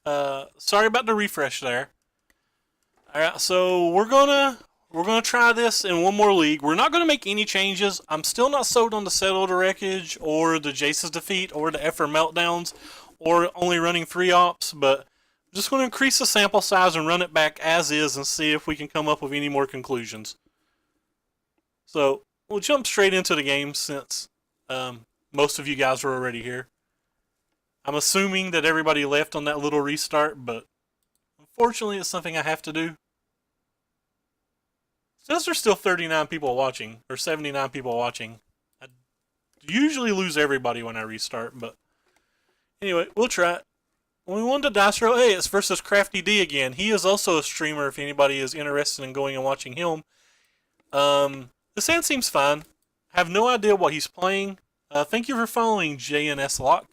Sorry about the refresh there. All right, so we're gonna try this in one more league. We're not gonna make any changes. I'm still not sold on the Settle the Wreckage or the Jace's Defeat or the Esper Meltdowns or only running 3 ops, but I'm just gonna increase the sample size and run it back as is and see if we can come up with any more conclusions. So we'll jump straight into the game since most of you guys are already here. I'm assuming that everybody left on that little restart, but unfortunately, it's something I have to do. Says there's still 39 people watching, or 79 people watching. I usually lose everybody when I restart, but anyway, we'll try it. When we won the dice roll, hey, it's versus Crafty D again. He is also a streamer if anybody is interested in going and watching him. This hand seems fine. I have no idea what he's playing. Thank you for following JNS Lock.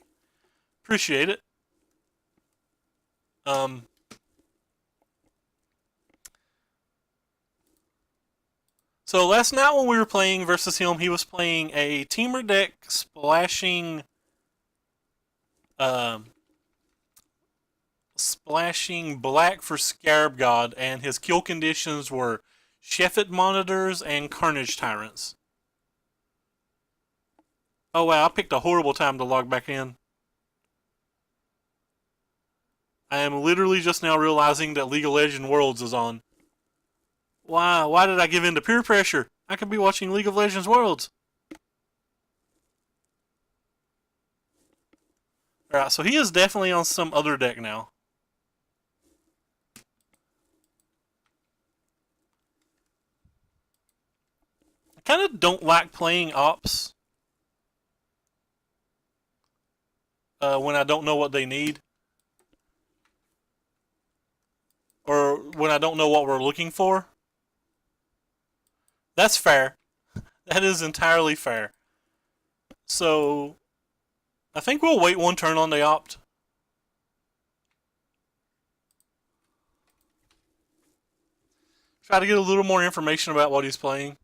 Appreciate it. So last night when we were playing versus him, he was playing a teamer deck um, splashing black for Scarab God, and his kill conditions were Sheffet Monitors and Carnage Tyrants. Oh wow, I picked a horrible time to log back in. I am literally just now realizing that League of Legends Worlds is on. Why did I give in to peer pressure? I could be watching League of Legends Worlds. Alright, so he is definitely on some other deck now. I kind of don't like playing ops when I don't know what they need. Or when I don't know what we're looking for. That's fair. That is entirely fair. So, I think we'll wait one turn on the opt. Try to get a little more information about what he's playing.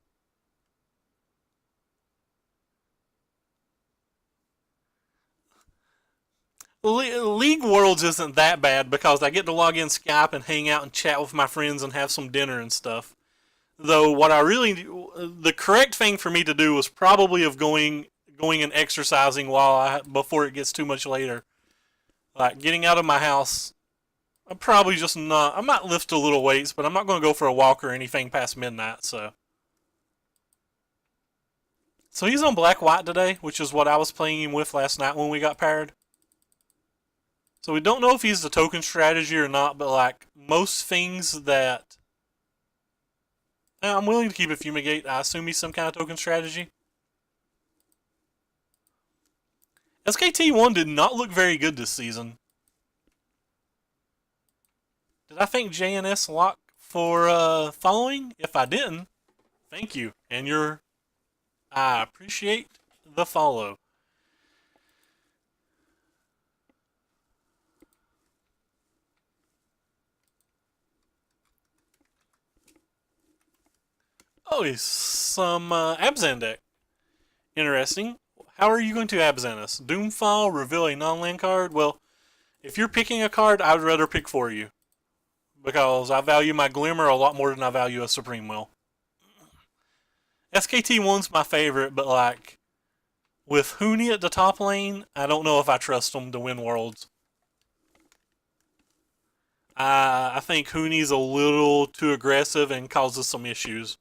League Worlds isn't that bad because I get to log in Skype and hang out and chat with my friends and have some dinner and stuff. Though the correct thing for me to do was probably of going and exercising before it gets too much later. Like getting out of my house. I'm probably just not. I might lift a little weights, but I'm not going to go for a walk or anything past midnight. So he's on black white today, which is what I was playing him with last night when we got paired. So we don't know if he's the token strategy or not, but like most things that I'm willing to keep a fumigate. I assume he's some kind of token strategy. SKT1 did not look very good this season. Did I thank JNS Lock for following? If I didn't, thank you. And I appreciate the follow. Oh, he's some Abzan deck. Interesting. How are you going to Abzan us? Doomfile, reveal a non-land card? Well, if you're picking a card, I would rather pick for you. Because I value my Glimmer a lot more than I value a Supreme Will. SKT1's my favorite, but like, with Huni at the top lane, I don't know if I trust him to win Worlds. I think Huni's a little too aggressive and causes some issues.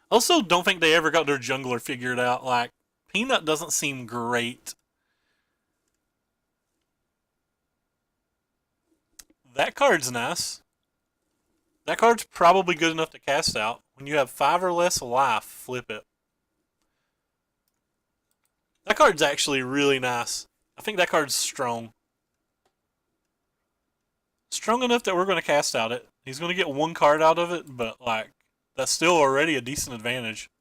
Also, don't think they ever got their jungler figured out. Like, Peanut doesn't seem great. That card's nice. That card's probably good enough to cast out. When you have 5 or less life, flip it. That card's actually really nice. I think that card's strong. Strong enough that we're going to cast out it. He's going to get 1 card out of it, but like, that's still already a decent advantage.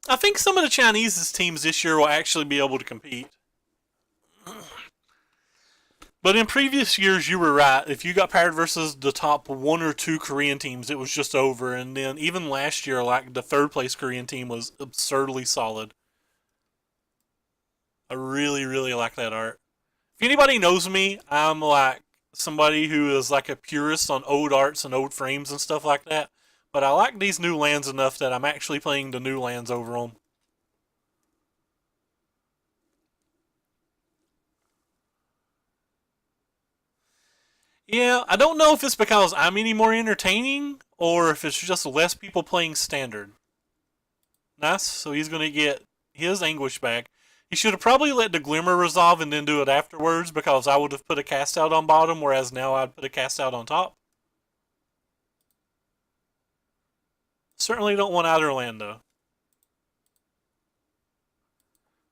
I think some of the Chinese teams this year will actually be able to compete. But in previous years, you were right. If you got paired versus the top one or two Korean teams, it was just over. And then even last year, like the third place Korean team was absurdly solid. I really, really like that art. If anybody knows me, I'm like somebody who is like a purist on old arts and old frames and stuff like that. But I like these new lands enough that I'm actually playing the new lands over them. Yeah, I don't know if it's because I'm any more entertaining or if it's just less people playing standard. Nice, so he's going to get his anguish back. He should have probably let the glimmer resolve and then do it afterwards because I would have put a cast out on bottom, whereas now I'd put a cast out on top. Certainly don't want either land though.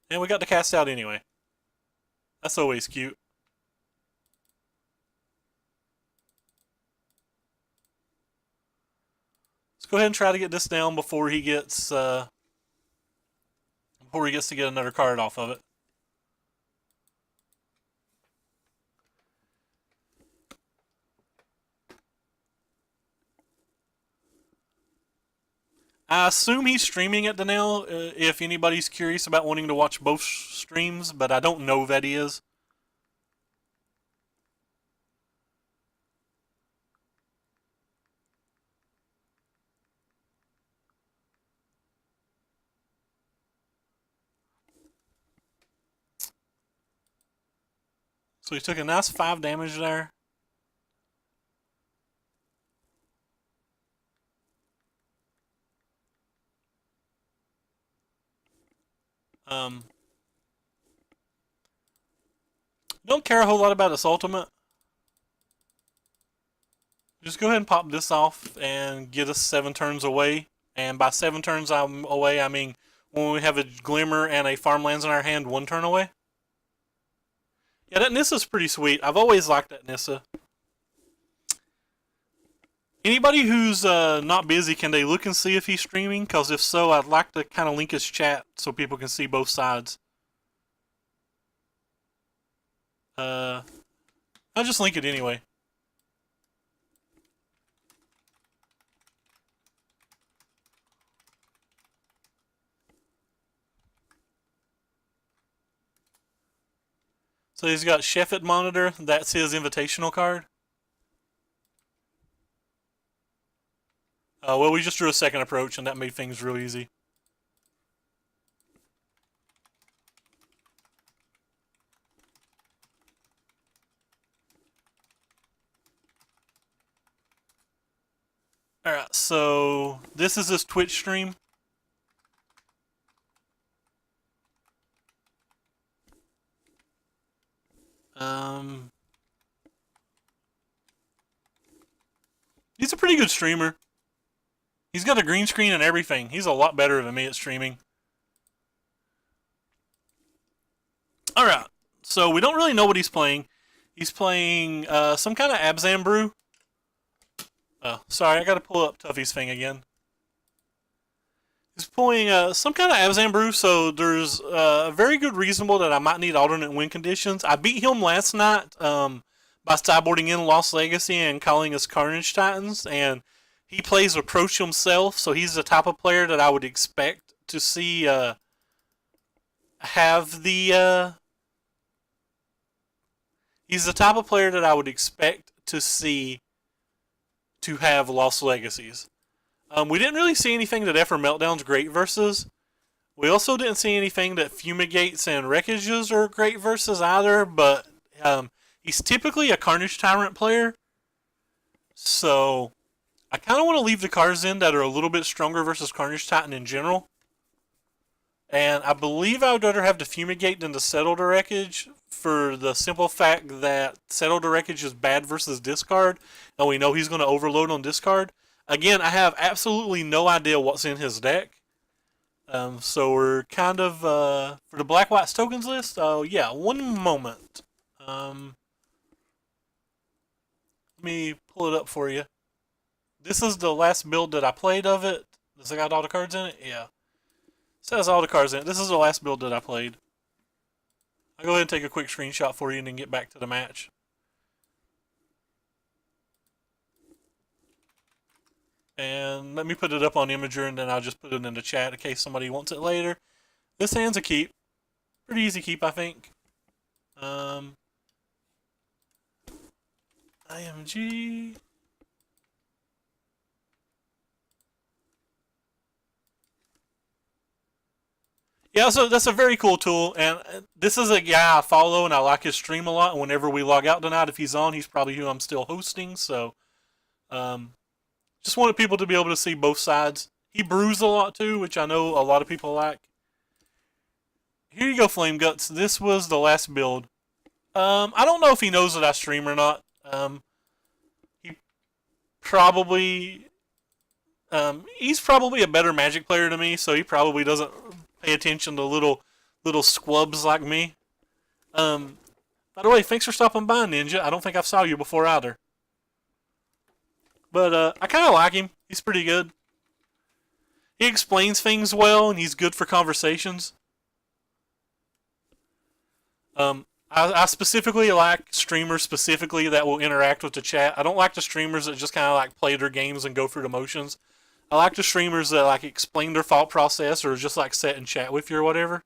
And we got the cast out anyway. That's always cute. Let's go ahead and try to get this down before he gets to get another card off of it. I assume he's streaming it now, if anybody's curious about wanting to watch both streams, but I don't know that he is. So he took a nice 5 damage there. Don't care a whole lot about his ultimate. Just go ahead and pop this off and get us 7 turns away. And by 7 turns away, I mean when we have a Glimmer and a Farmlands in our hand, 1 turn away. Yeah, that Nissa's pretty sweet. I've always liked that Nissa. Anybody who's not busy, can they look and see if he's streaming? Because if so, I'd like to kind of link his chat so people can see both sides. I'll just link it anyway. So he's got Sheffet Monitor. That's his invitational card. Well, we just drew a second approach, and that made things real easy. Alright, so this is his Twitch stream. He's a pretty good streamer. He's got a green screen and everything. He's a lot better than me at streaming. Alright, so we don't really know what he's playing. He's playing some kind of Abzan brew. Oh, sorry, I gotta pull up Tuffy's thing again. He's pulling some kind of Abzan brew, so there's a very good reasonable that I might need alternate win conditions. I beat him last night by sideboarding in Lost Legacy and calling us Carnage Titans, and he plays Approach himself, so he's the type of player that I would expect to see have the... he's the type of player that I would expect to see to have Lost Legacies. We didn't really see anything that Esper Meltdown's great versus. We also didn't see anything that Fumigates and Wreckages are great versus either, but he's typically a Carnage Tyrant player. So I kind of want to leave the cards in that are a little bit stronger versus Carnage Titan in general. And I believe I would rather have the Fumigate than the Settle the Wreckage for the simple fact that Settle the Wreckage is bad versus discard, and we know he's going to overload on discard. Again, I have absolutely no idea what's in his deck. So we're kind of, for the Black-White tokens list, yeah, one moment. Let me pull it up for you. This is the last build that I played of it. Does it got all the cards in it? Yeah. This has all the cards in it. This is the last build that I played. I'll go ahead and take a quick screenshot for you and then get back to the match. And let me put it up on Imager, and then I'll just put it in the chat in case somebody wants it later. This hand's a keep. Pretty easy keep, I think. IMG. Yeah, so that's a very cool tool, and this is a guy I follow, and I like his stream a lot. And whenever we log out tonight, if he's on, he's probably who I'm still hosting. So, just wanted people to be able to see both sides. He brews a lot too, which I know a lot of people like. Here you go, Flame Guts. This was the last build. I don't know if he knows that I stream or not. He probably, he's probably a better Magic player than me, so he probably doesn't pay attention to little squubs like me. By the way, thanks for stopping by, Ninja. I don't think I've saw you before either. But I kind of like him. He's pretty good. He explains things well, and he's good for conversations. I specifically like streamers specifically that will interact with the chat. I don't like the streamers that just kind of like play their games and go through the motions. I like the streamers that like explain their thought process or just like sit and chat with you or whatever.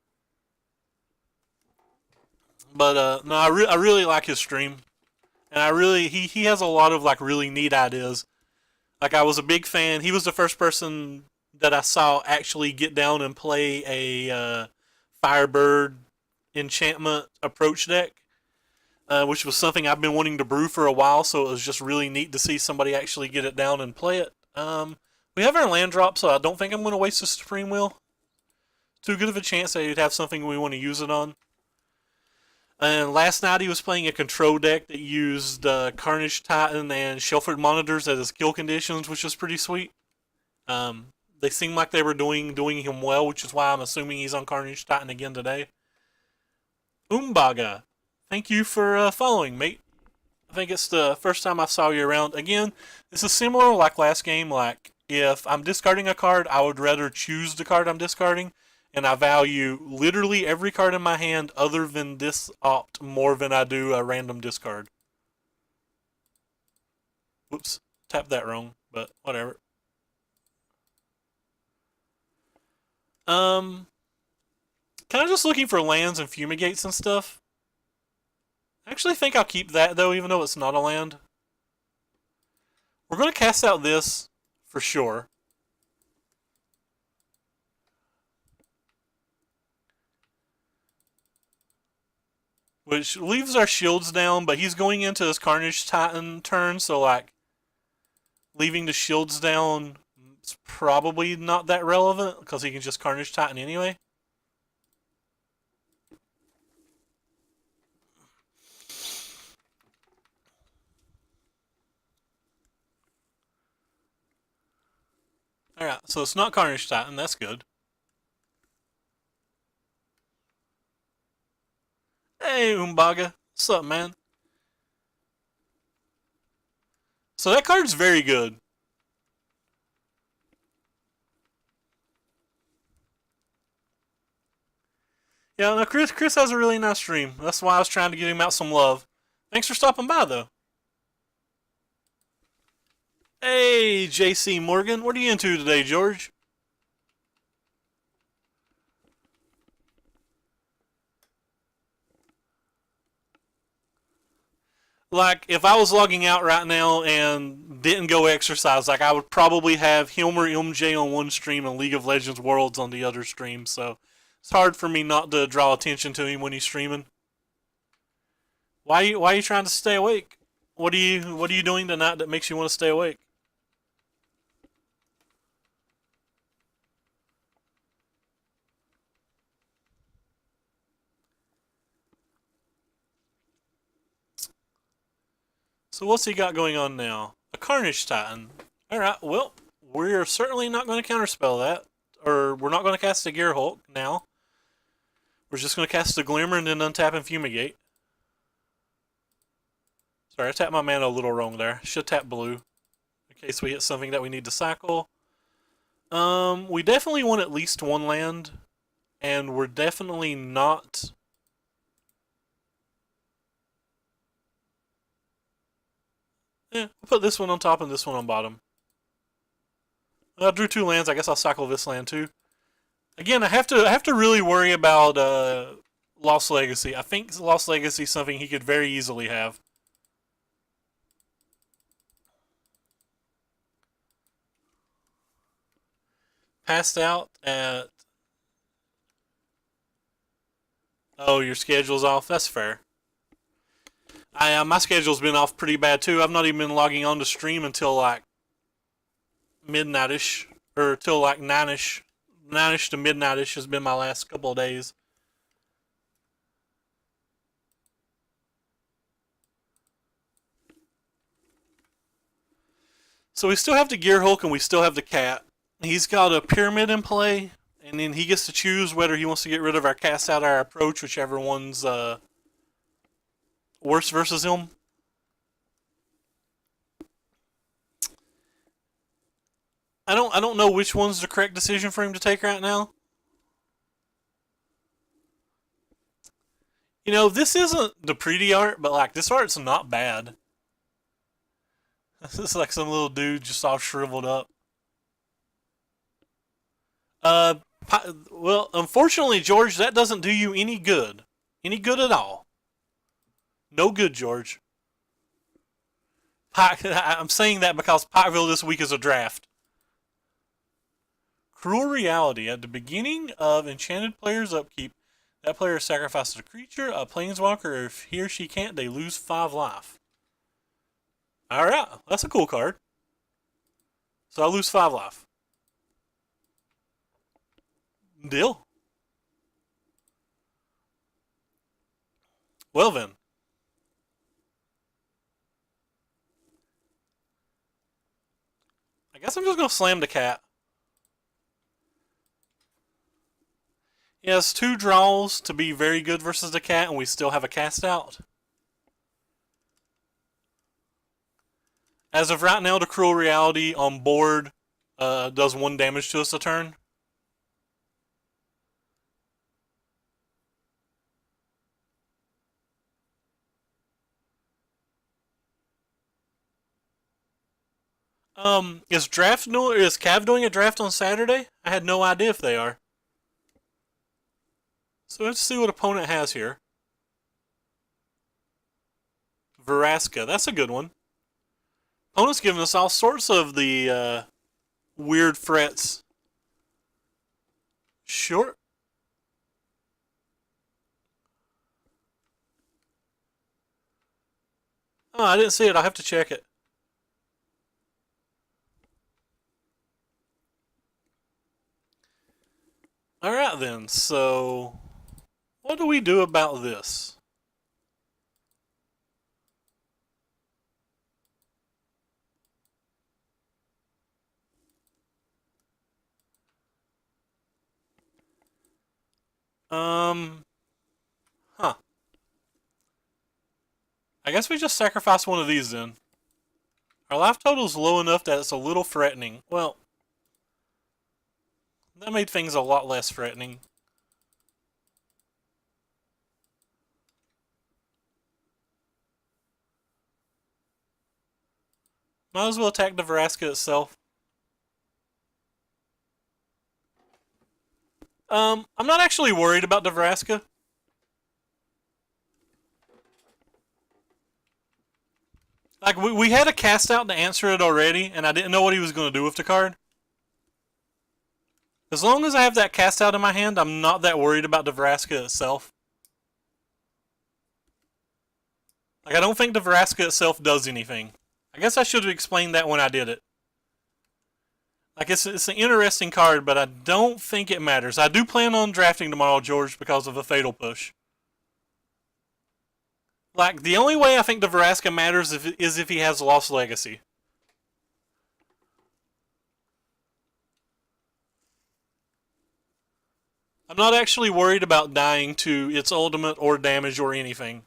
But no, I really like his stream, and he has a lot of like really neat ideas. Like I was a big fan. He was the first person that I saw actually get down and play a Firebird enchantment approach deck, which was something I've been wanting to brew for a while. So it was just really neat to see somebody actually get it down and play it. We have our land drop, so I don't think I'm going to waste the Supreme Wheel. Too good of a chance that he'd have something we want to use it on. And last night he was playing a control deck that used Carnage Titan and Shelford Monitors as his kill conditions, which was pretty sweet. They seemed like they were doing him well, which is why I'm assuming he's on Carnage Titan again today. Umbaga, thank you for following, mate. I think it's the first time I saw you around. Again, this is similar like last game. Like, if I'm discarding a card, I would rather choose the card I'm discarding. And I value literally every card in my hand other than this opt more than I do a random discard. Whoops, tapped that wrong, but whatever. Kind of just looking for lands and fumigates and stuff. I actually think I'll keep that though, even though it's not a land. We're going to cast out this for sure. Which leaves our shields down, but he's going into his Carnage Titan turn, so like leaving the shields down is probably not that relevant because he can just Carnage Titan anyway. Alright, so it's not Carnage Titan, that's good. Hey, Umbaga. What's up, man? So that card's very good. Yeah, no, Chris has a really nice stream. That's why I was trying to give him out some love. Thanks for stopping by, though. Hey, JC Morgan. What are you into today, George? Like, if I was logging out right now and didn't go exercise, like, I would probably have him or MJ on one stream and League of Legends Worlds on the other stream, so it's hard for me not to draw attention to him when he's streaming. Why are you trying to stay awake? What are you doing tonight that makes you want to stay awake? So what's he got going on now? A Carnage Titan. Alright, well, we're certainly not going to counterspell that. Or we're not going to cast a Gear Hulk now. We're just going to cast a Glimmer and then untap and Fumigate. Sorry, I tapped my mana a little wrong there. Should tap blue. In case we hit something that we need to cycle. We definitely want at least one land. and we're definitely not. I'll put this one on top and this one on bottom. I drew 2 lands. I guess I'll cycle this land too. Again, I have to really worry about Lost Legacy. I think Lost Legacy is something he could very easily have. Passed out at. Oh, your schedule's off. That's fair. My schedule's been off pretty bad too. I've not even been logging on to stream until like midnightish, or till like 9ish. 9ish to midnightish has been my last couple of days. So we still have the Gear Hulk and we still have the cat. He's got a pyramid in play, and then he gets to choose whether he wants to get rid of our cast out or our approach, whichever one's worse versus him. I don't know which one's the correct decision for him to take right now. You know, this isn't the pretty art, but like this art's not bad. This is like some little dude just all shriveled up. Uh, well, unfortunately, George, that doesn't do you any good. Any good at all. No good, George. I'm saying that because Pikeville this week is a draft. Cruel Reality. At the beginning of Enchanted Player's upkeep, that player sacrifices a creature, a planeswalker. If he or she can't, they lose 5 life. Alright, that's a cool card. So I lose 5 life. Deal. Well then. I guess I'm just going to slam the cat. He has 2 draws to be very good versus the cat, and we still have a cast out. As of right now, the Cruel Reality on board does 1 damage to us a turn. Is Cav doing a draft on Saturday? I had no idea if they are. So let's see what opponent has here. Vraska, that's a good one. Opponent's giving us all sorts of the weird threats. Sure. Oh, I didn't see it. I'll have to check it. Alright then, so what do we do about this? Huh. I guess we just sacrifice one of these then. Our life total is low enough that it's a little threatening. Well, that made things a lot less threatening. Might as well attack the Vraska itself. I'm not actually worried about the Vraska. Like, we had a cast out to answer it already, and I didn't know what he was going to do with the card. As long as I have that cast out in my hand, I'm not that worried about the Vraska itself. Like, I don't think the Vraska itself does anything. I guess I should have explained that when I did it. Like, it's an interesting card, but I don't think it matters. I do plan on drafting tomorrow, George, because of a Fatal Push. Like, the only way I think the Vraska matters is if he has Lost Legacy. I'm not actually worried about dying to its ultimate or damage or anything.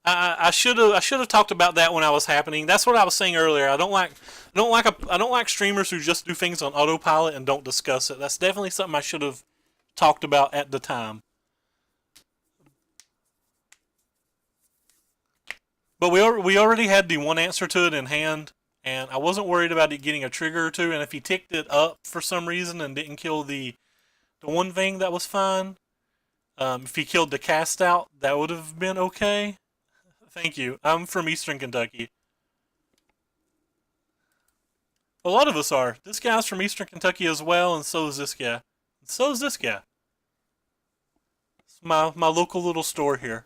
I should have talked about that when I was happening. That's what I was saying earlier. I don't like streamers who just do things on autopilot and don't discuss it. That's definitely something I should have talked about at the time. But we already had the one answer to it in hand, and I wasn't worried about it getting a trigger or two. And if he ticked it up for some reason and didn't kill the one thing, that was fine. If he killed the cast out, that would have been okay. Thank you. I'm from Eastern Kentucky. A lot of us are. This guy's from Eastern Kentucky as well, and so is this guy. And so is this guy. It's my local little store here.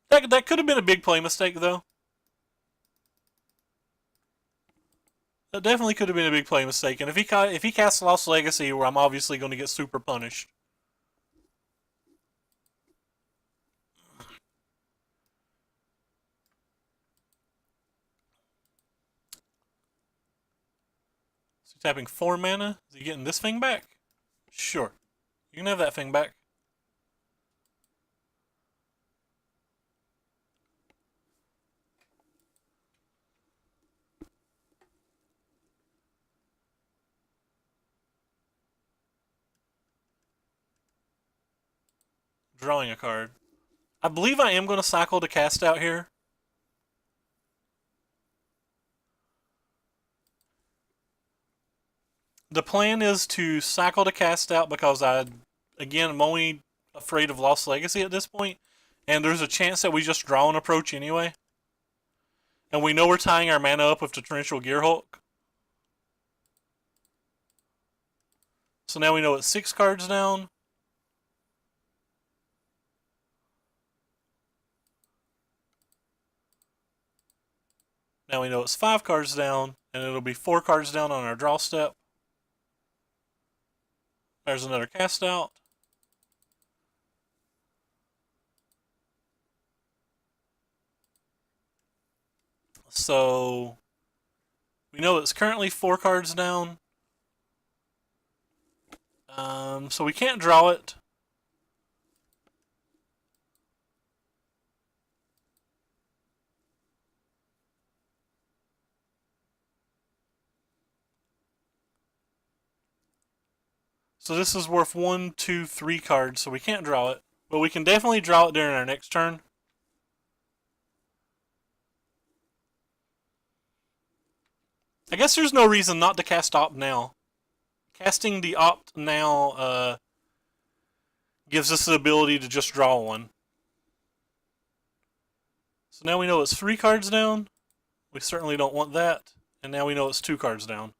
That could have been a big play mistake, though. That definitely could have been a big play mistake. And if he casts Lost Legacy, where I'm obviously going to get super punished. So tapping 4 mana. Is he getting this thing back? Sure. You can have that thing back. Drawing a card. I believe I am going to cycle to cast out here. The plan is to cycle to cast out because again, I'm only afraid of Lost Legacy at this point, and there's a chance that we just draw an approach anyway. And we know we're tying our mana up with the Torrential Gearhulk. So now we know it's 6 cards down. Now we know it's 5 cards down, and it'll be 4 cards down on our draw step. There's another cast out. So we know it's currently 4 cards down. So we can't draw it. So this is worth 1, 2, 3 cards, so we can't draw it. But we can definitely draw it during our next turn. I guess there's no reason not to cast Opt now. Casting the Opt now gives us the ability to just draw one. So now we know it's 3 cards down. We certainly don't want that. And now we know it's 2 cards down.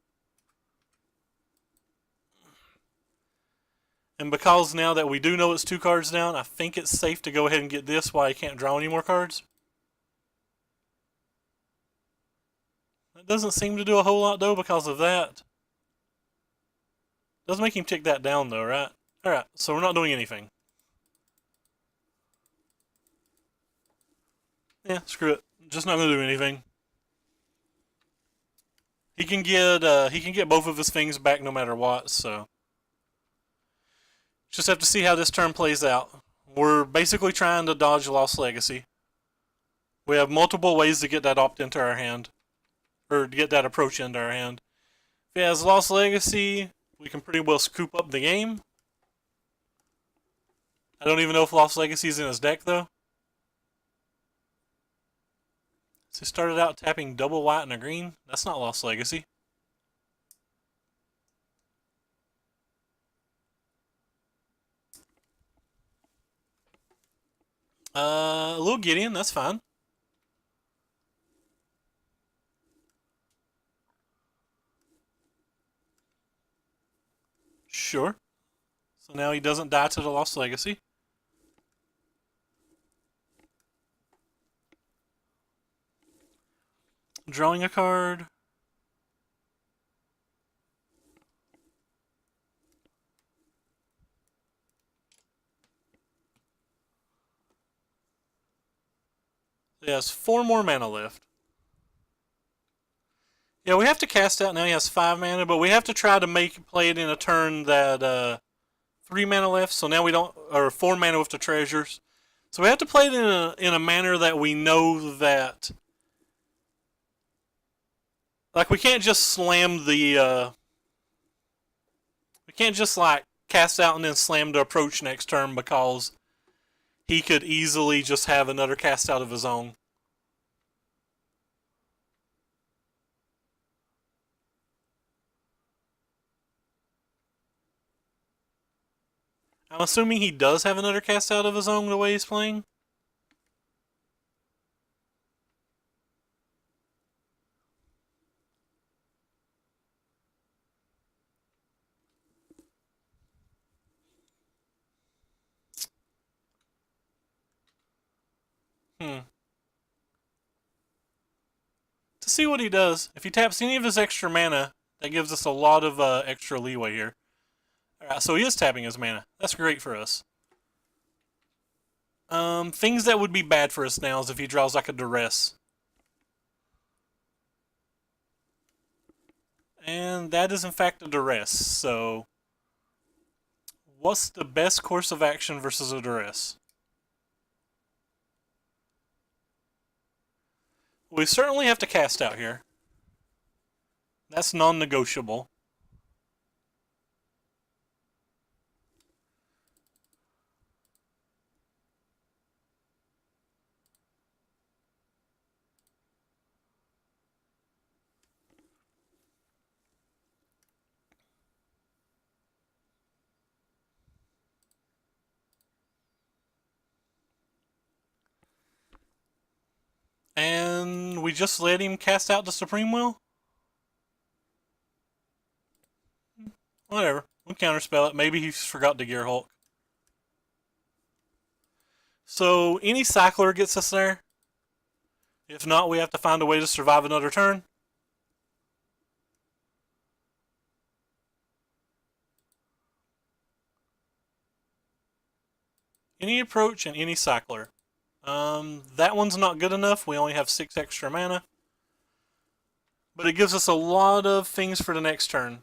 And because now that we do know it's 2 cards down, I think it's safe to go ahead and get this while I can't draw any more cards. That doesn't seem to do a whole lot though because of that. Does make him tick that down though, right? Alright, so we're not doing anything. Yeah, screw it. Just not gonna do anything. He can get both of his things back no matter what, so just have to see how this turn plays out. We're basically trying to dodge Lost Legacy. We have multiple ways to get that opt into our hand. Or to get that approach into our hand. If he has Lost Legacy, we can pretty well scoop up the game. I don't even know if Lost Legacy is in his deck though. So he started out tapping double white and a green. That's not Lost Legacy. A little Gideon, that's fine. Sure. So now he doesn't die to the Lost Legacy. Drawing a card. He has 4 more mana left. Yeah, we have to cast out. Now he has 5 mana, but we have to try to play it in a turn that 3 mana left. So now we don't, or 4 mana with the treasures. So we have to play it in a manner that we know that, like, we can't just slam the we can't just like cast out and then slam the approach next turn, because he could easily just have another cast out of his own. I'm assuming he does have another cast out of his own the way he's playing. To see what he does, if he taps any of his extra mana, that gives us a lot of extra leeway here. Alright, so he is tapping his mana. That's great for us. Things that would be bad for us now is if he draws like a duress. And that is in fact a duress, so what's the best course of action versus a duress? We certainly have to cast out here. That's non-negotiable. And we just let him cast out the Supreme Will? Whatever. We'll counterspell it. Maybe he forgot to Gear Hulk. So any cycler gets us there. If not, we have to find a way to survive another turn. Any approach and any cycler. That one's not good enough. We only have 6 extra mana. But it gives us a lot of things for the next turn.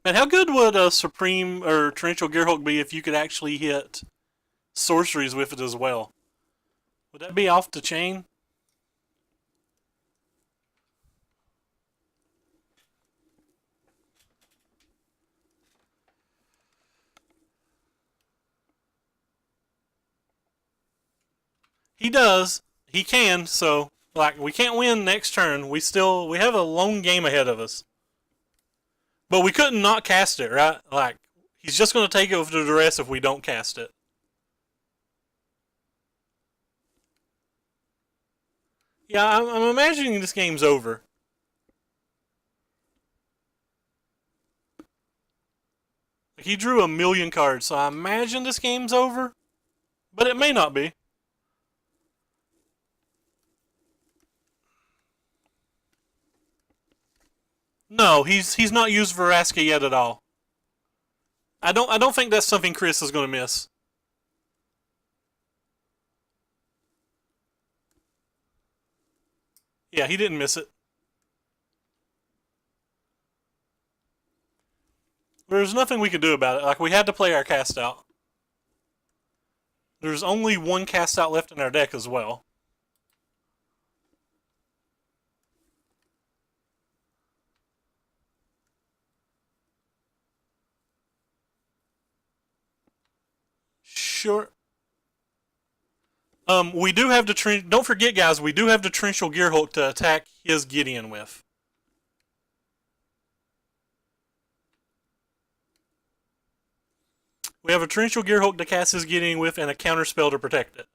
And how good would a Supreme or Torrential Gearhulk be if you could actually hit sorceries with it as well? Would that be off the chain? He does. He can, so like we can't win next turn. We have a long game ahead of us. But we couldn't not cast it, right? Like, he's just going to take it with the duress if we don't cast it. Yeah, I'm imagining this game's over. He drew 1,000,000 cards, so I imagine this game's over. But it may not be. No, he's not used Vraska yet at all. I don't think that's something Chris is going to miss. Yeah, he didn't miss it. There's nothing we could do about it. Like, we had to play our cast out. There's only one cast out left in our deck as well. Sure. We do have the don't forget, guys, we do have the Torrential Gearhulk to attack his Gideon with. We have a Torrential Gearhulk to cast his Gideon with and a counter spell to protect it.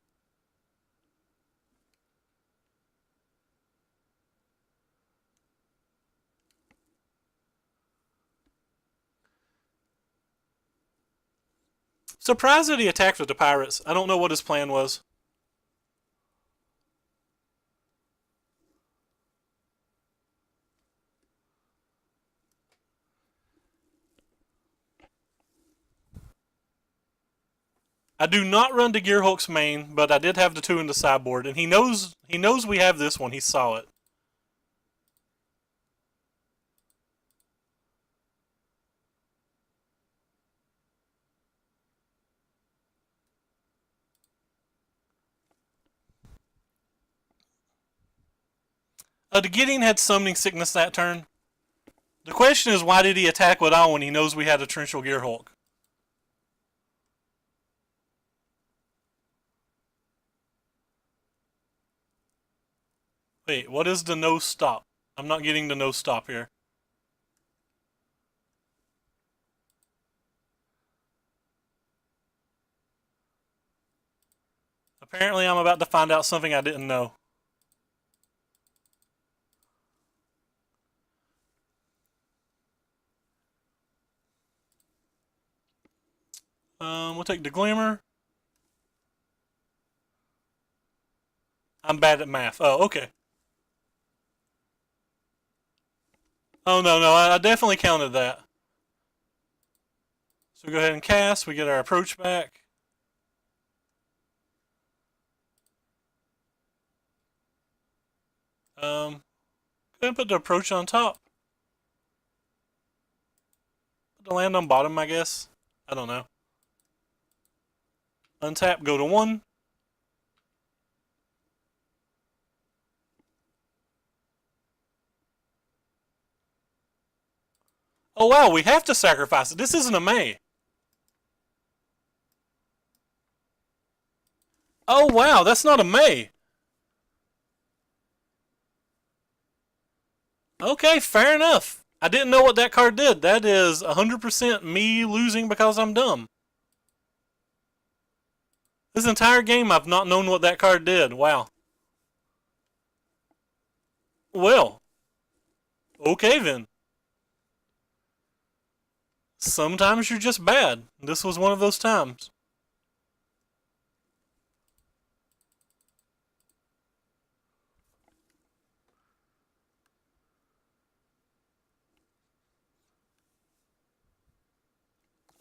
Surprised that he attacked with the pirates. I don't know what his plan was. I do not run to Gearhulk's main, but I did have the 2 in the sideboard, and he knows we have this one. He saw it. The Gideon had summoning sickness that turn. The question is, why did he attack with all when he knows we had a Torrential Gear Hulk? Wait, what is the no stop? I'm not getting the no stop here. Apparently I'm about to find out something I didn't know. We'll take the Glimmer. I'm bad at math. Oh, okay. Oh, no, I definitely counted that. So go ahead and cast. We get our approach back. Go ahead and put the approach on top. Put the land on bottom, I guess. I don't know. Untap, go to 1. Oh wow, we have to sacrifice it. This isn't a May. Oh wow, that's not a May. Okay, fair enough. I didn't know what that card did. That is 100% me losing because I'm dumb. This entire game I've not known what that card did. Wow. Well, okay then. Sometimes you're just bad. This was one of those times.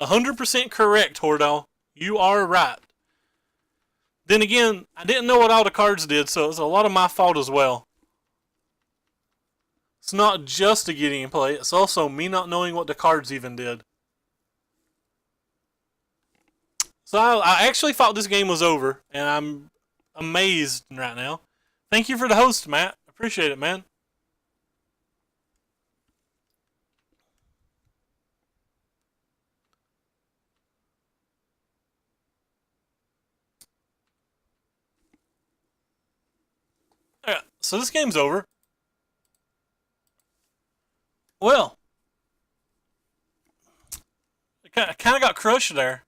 "100% correct, Hordal. You are right. Then again, I didn't know what all the cards did, so it's a lot of my fault as well. It's not just a Gideon play, it's also me not knowing what the cards even did. So I actually thought this game was over, and I'm amazed right now. Thank you for the host, Matt. Appreciate it, man. Alright, so this game's over. Well, I kind of got crushed there.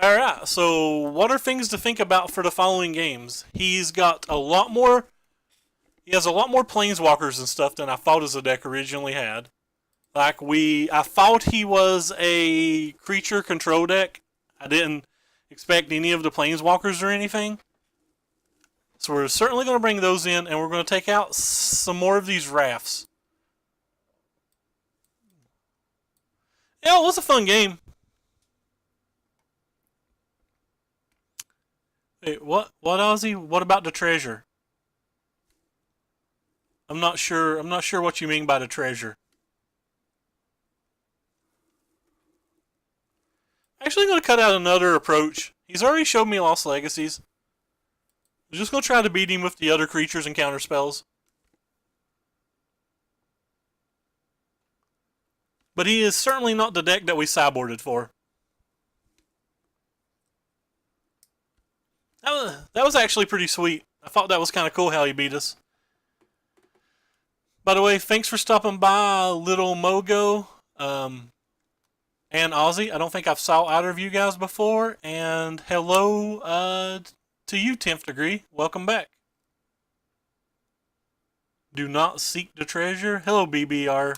Alright, so what are things to think about for the following games? He's got a lot more. He has a lot more planeswalkers and stuff than I thought his deck originally had. I thought he was a creature control deck. I didn't expect any of the planeswalkers or anything. So we're certainly going to bring those in, and we're going to take out some more of these rafts. Yeah, it was a fun game. Wait, what? What, Ozzy? What about the treasure? I'm not sure. I'm not sure what you mean by the treasure. Actually, going to cut out another approach. He's already showed me Lost Legacies. I'm just going to try to beat him with the other creatures and counter spells. But he is certainly not the deck that we sideboarded for. That was actually pretty sweet. I thought that was kind of cool how he beat us. By the way, thanks for stopping by, Little Mogo, and Ozzy. I don't think I've saw either of you guys before. And hello to you, 10th Degree. Welcome back. Do not seek the treasure. Hello, BBR.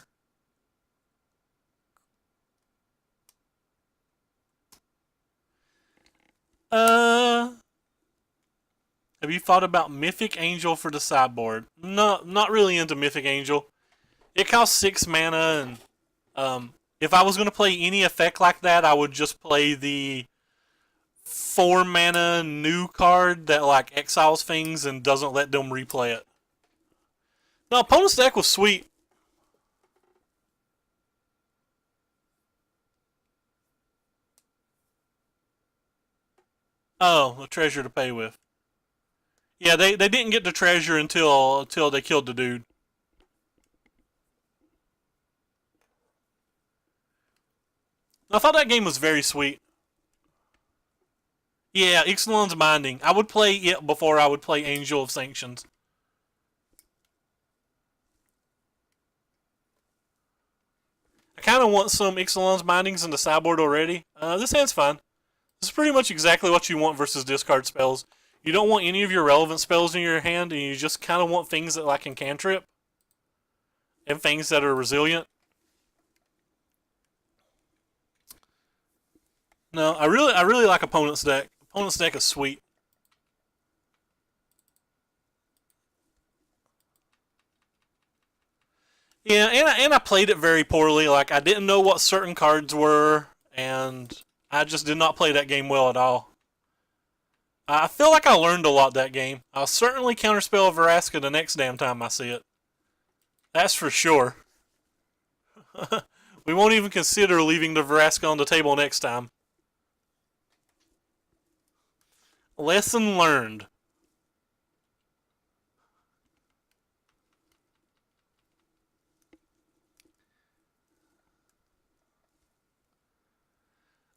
Have you thought about Mythic Angel for the sideboard? No, not really into Mythic Angel. It costs 6 mana, and if I was going to play any effect like that, I would just play the 4 mana new card that like exiles things and doesn't let them replay it. No, opponent's deck was sweet. Oh, a treasure to pay with. Yeah, they didn't get the treasure until they killed the dude. I thought that game was very sweet. Yeah, Ixalan's Binding. I would play it before I would play Angel of Sanctions. I kind of want some Ixalan's Bindings in the sideboard already. This hand's fine. This is pretty much exactly what you want versus discard spells. You don't want any of your relevant spells in your hand, and you just kind of want things that like can cantrip and things that are resilient. No, I really like opponent's deck. Opponent's deck is sweet. Yeah, and I played it very poorly. Like I didn't know what certain cards were, and I just did not play that game well at all. I feel like I learned a lot that game. I'll certainly counterspell Vraska the next damn time I see it. That's for sure. We won't even consider leaving the Vraska on the table next time. Lesson learned.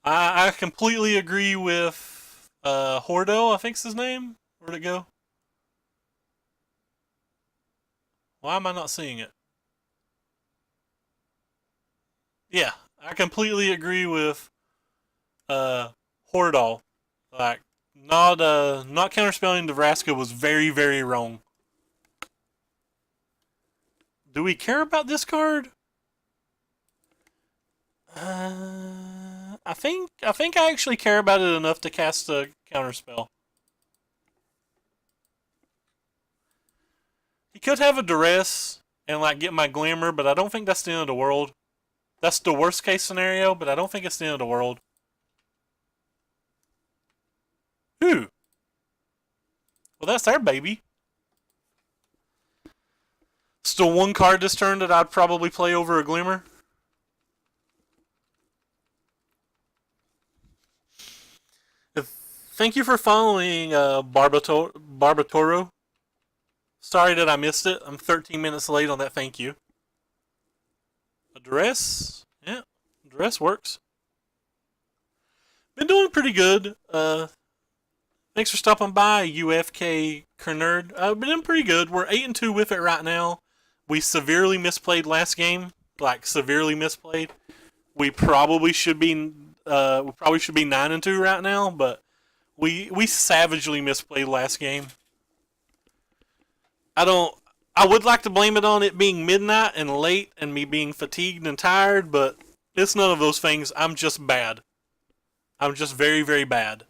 I completely agree with Hordo, I think's his name. Where'd it go? Why am I not seeing it? Yeah, I completely agree with Hordal. Like not counterspelling Nebraska was very, very wrong. Do we care about this card? I think I actually care about it enough to cast a counterspell. He could have a duress and like get my glamour, but I don't think that's the end of the world. That's the worst case scenario, but I don't think it's the end of the world. Ooh. Well, that's our baby. Still one card this turn that I'd probably play over a glimmer. Thank you for following Barbatoro. Sorry that I missed it. I'm 13 minutes late on that thank you. A duress? Yeah, duress works. Been doing pretty good. Thanks for stopping by, UFK Kernerd. Been doing pretty good. We're 8-2 with it right now. We severely misplayed last game. Like, severely misplayed. We probably should be 9-2 right now, but we savagely misplayed last game. I would like to blame it on it being midnight and late and me being fatigued and tired, but it's none of those things. I'm just bad. I'm just very, very bad.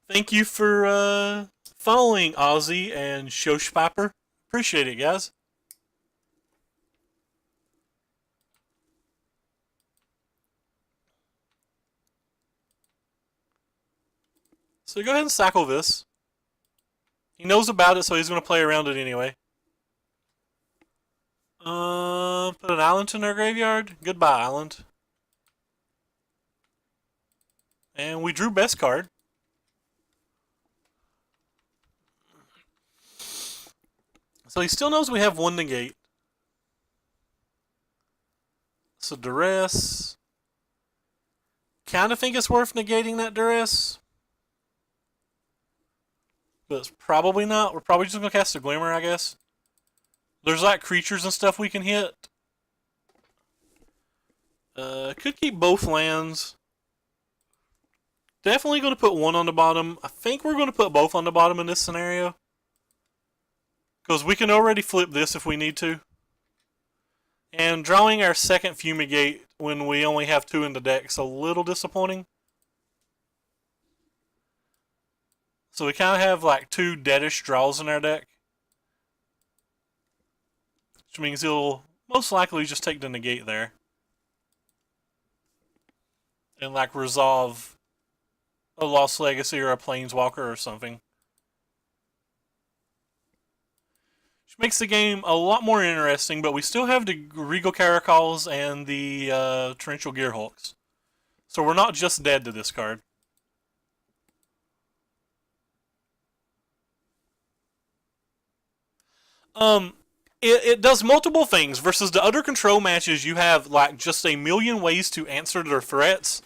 Thank you for following Ozzy and Shoshpiper. Appreciate it, guys. So go ahead and cycle this. He knows about it, so he's going to play around it anyway. Put an island in our graveyard. Goodbye, island. And we drew best card. So he still knows we have one negate. So duress. Kind of think it's worth negating that duress. But it's probably not. We're probably just going to cast a glimmer, I guess. There's like creatures and stuff we can hit. Could keep both lands. Definitely going to put one on the bottom. I think we're going to put both on the bottom in this scenario. Because we can already flip this if we need to. And drawing our second Fumigate when we only have two in the deck is a little disappointing. So we kind of have like two deadish draws in our deck. Which means he'll most likely just take the negate there. And like resolve a Lost Legacy or a Planeswalker or something. Which makes the game a lot more interesting, but we still have the Regal Caracals and the Torrential Gearhulks. So we're not just dead to this card. Um, it does multiple things versus the other control matches. You have like just a million ways to answer their threats.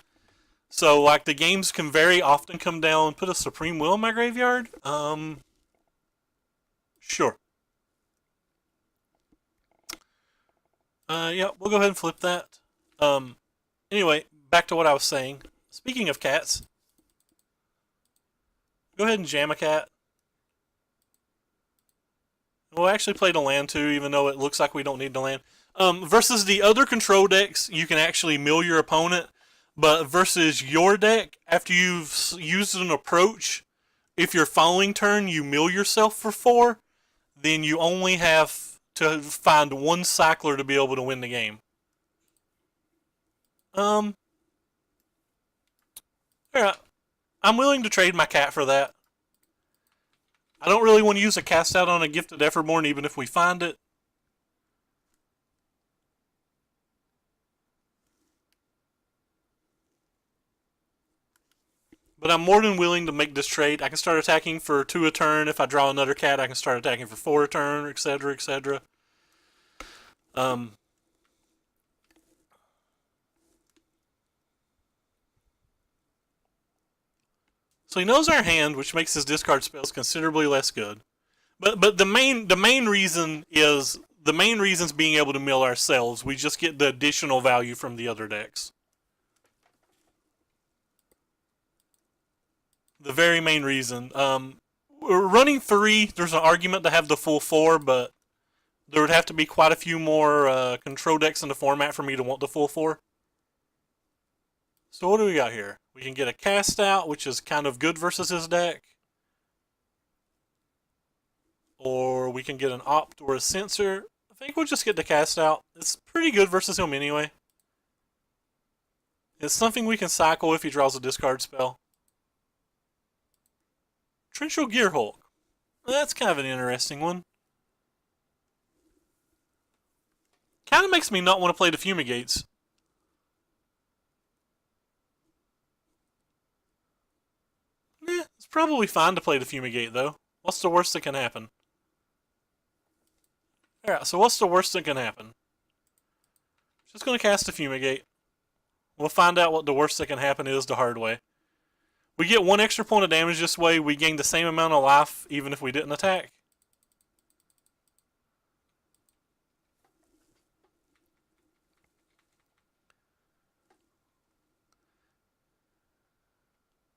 So like the games can very often come down. Put a Supreme Will in my graveyard. Sure. Yeah, we'll go ahead and flip that. Anyway, back to what I was saying. Speaking of cats, go ahead and jam a cat. We'll actually play the land too, even though it looks like we don't need the land. Versus the other control decks, you can actually mill your opponent. But versus your deck, after you've used an approach, if your following turn you mill yourself for 4, then you only have to find one cycler to be able to win the game. Yeah, I'm willing to trade my cat for that. I don't really want to use a cast out on a Gifted Everborn even if we find it. But I'm more than willing to make this trade. I can start attacking for 2 a turn. If I draw another cat, I can start attacking for 4 a turn, etc., etc. So he knows our hand, which makes his discard spells considerably less good. But the main reason is the main reason's being able to mill ourselves. We just get the additional value from the other decks. The very main reason. Running 3, there's an argument to have the full 4, but there would have to be quite a few more control decks in the format for me to want the full 4. So what do we got here? We can get a cast out, which is kind of good versus his deck. Or we can get an opt or a censor. I think we'll just get the cast out. It's pretty good versus him anyway. It's something we can cycle if he draws a discard spell. Torrential Gearhulk. That's kind of an interesting one. Kind of makes me not want to play the Fumigates. It's probably fine to play the Fumigate though. What's the worst that can happen? Alright, so what's the worst that can happen? Just going to cast a Fumigate. We'll find out what the worst that can happen is the hard way. We get 1 extra point of damage this way. We gain the same amount of life even if we didn't attack.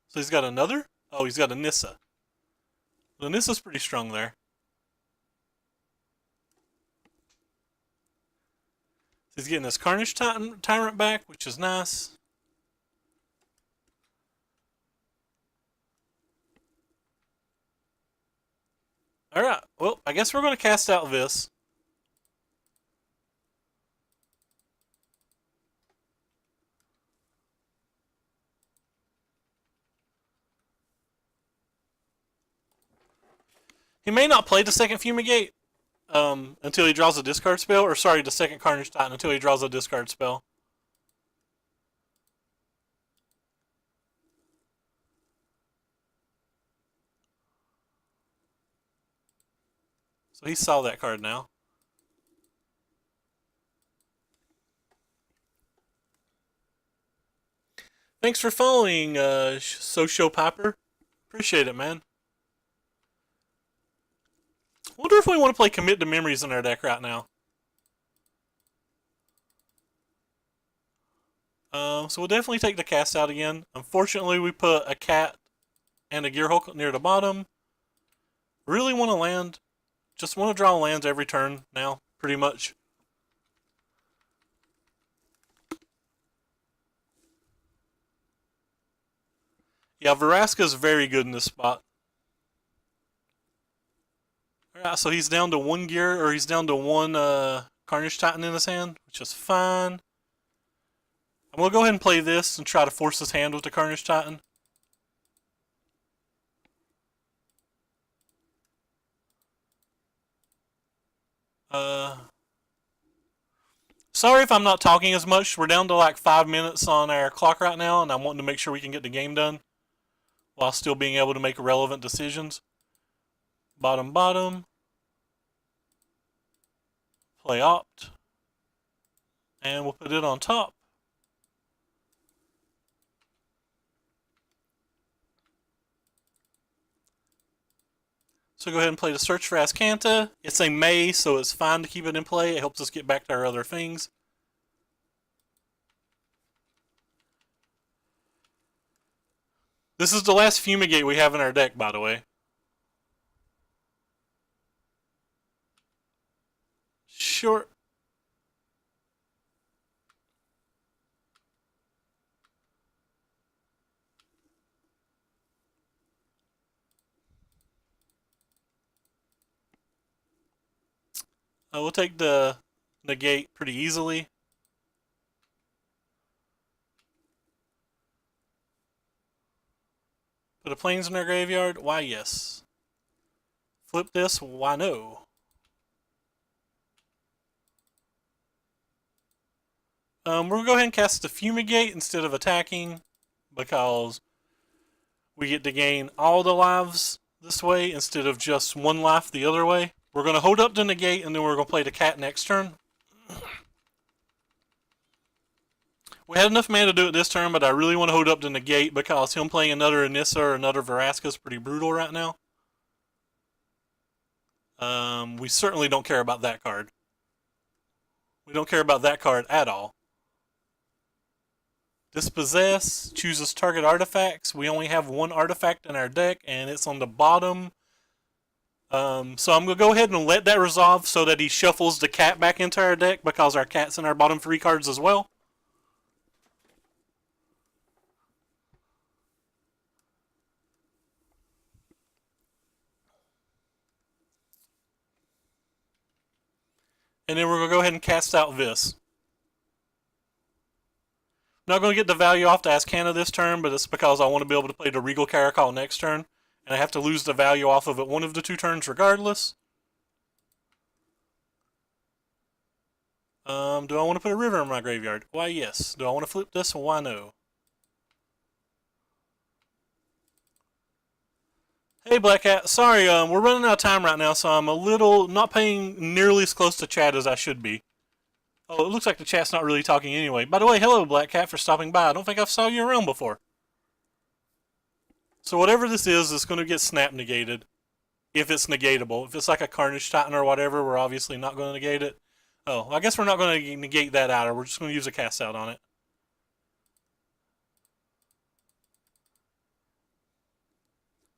So he's got another? Oh, he's got a Nissa. The Nissa's pretty strong there. He's getting his Carnage Tyrant back, which is nice. Alright, well, I guess we're going to cast out this. He may not play the second Fumigate until he draws a discard spell, or sorry, the second Carnage Titan until he draws a discard spell. So he saw that card now. Thanks for following, Socio Piper. Appreciate it, man. Wonder if we want to play Commit to Memories in our deck right now. So we'll definitely take the cast out again. Unfortunately, we put a cat and a Gearhulk near the bottom. Really want to land. Just want to draw lands every turn now, pretty much. Yeah, Vraska's very good in this spot. Alright, so he's down to 1 gear, or he's down to 1 Carnage Titan in his hand, which is fine. I'm going to go ahead and play this and try to force his hand with the Carnage Titan. Sorry if I'm not talking as much. We're down to like 5 minutes on our clock right now, and I'm wanting to make sure we can get the game done while still being able to make relevant decisions. Bottom, bottom. Play opt. And we'll put it on top. So go ahead and play the search for Azcanta. It's a May, so it's fine to keep it in play. It helps us get back to our other things. This is the last Fumigate we have in our deck, by the way. Sure. We'll take the negate pretty easily. Put a plains in our graveyard? Why, yes. Flip this? Why, no. We're going to go ahead and cast the Fumigate instead of attacking, because we get to gain all the lives this way instead of just one life the other way. We're going to hold up the negate, and then we're going to play the cat next turn. We had enough mana to do it this turn, but I really want to hold up the negate because him playing another Anissa or another Vraska is pretty brutal right now. We certainly don't care about that card. We don't care about that card at all. Dispossess, chooses target artifacts. We only have one artifact in our deck, and it's on the bottom. So I'm going to go ahead and let that resolve so that he shuffles the cat back into our deck because our cat's in our bottom 3 cards as well. And then we're going to go ahead and cast out this. I'm not going to get the value off to Azcanta this turn, but it's because I want to be able to play the Regal Caracal next turn. And I have to lose the value off of it one of the 2 turns regardless. Do I want to put a river in my graveyard? Why, yes. Do I want to flip this? Why, no. Hey, Black Cat. Sorry, we're running out of time right now, so I'm a little not paying nearly as close to chat as I should be. Oh, it looks like the chat's not really talking anyway. By the way, hello, Black Cat, for stopping by. I don't think I've saw you around before. So whatever this is, it's going to get snap negated. If it's negatable. If it's like a Carnage Titan or whatever, we're obviously not going to negate it. Oh, I guess we're not going to negate that out, or we're just going to use a cast out on it.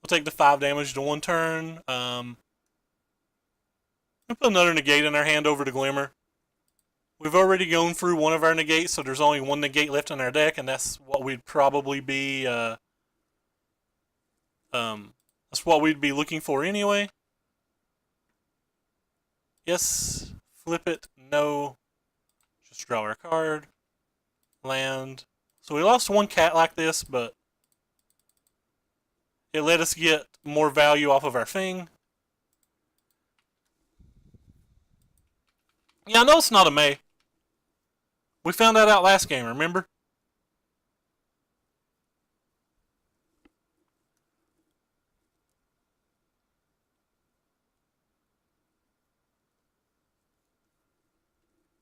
We'll take the 5 damage to 1 turn. We'll put another negate in our hand over to Glimmer. We've already gone through one of our negates, so there's only 1 negate left in our deck, and that's what we'd probably be that's what we'd be looking for anyway. Yes. Flip it. No. Just draw our card. Land. So we lost 1 cat like this, but it let us get more value off of our thing. Yeah, I know it's not a May. We found that out last game, remember?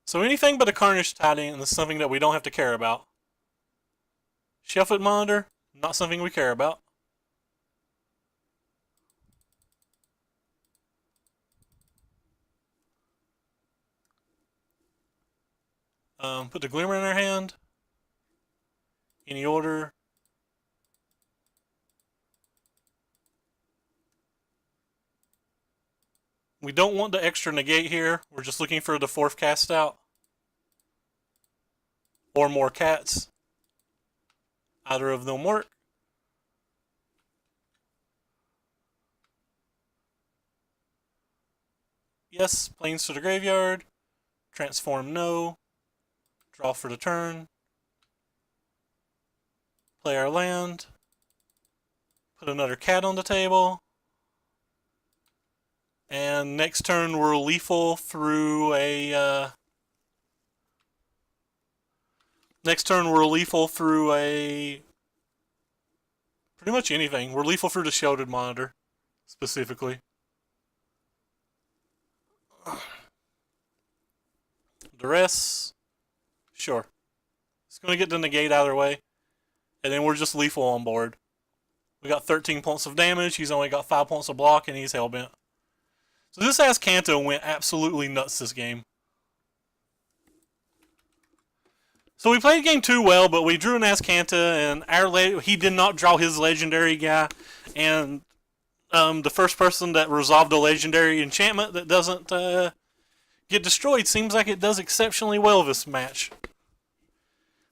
So anything but a Carnage Titan is something that we don't have to care about. Shuffle Monitor, not something we care about. Put the Glimmer in our hand. Any order. We don't want the extra negate here. We're just looking for the 4th cast out. Or more cats. Either of them work. Yes, planes to the graveyard. Transform, no. Draw for the turn. Play our land. Put another cat on the table. And next turn we're lethal through a... next turn we're lethal through a... pretty much anything. We're lethal through the Shielded Monitor, specifically. Duress. Sure. It's going to get the negate out of the way. And then we're just lethal on board. We got 13 points of damage. He's only got 5 points of block, and he's hellbent. So this Azcanta went absolutely nuts this game. So we played game 2 well, but we drew an Azcanta, and he did not draw his legendary guy. And the first person that resolved a legendary enchantment that doesn't get destroyed seems like it does exceptionally well this match.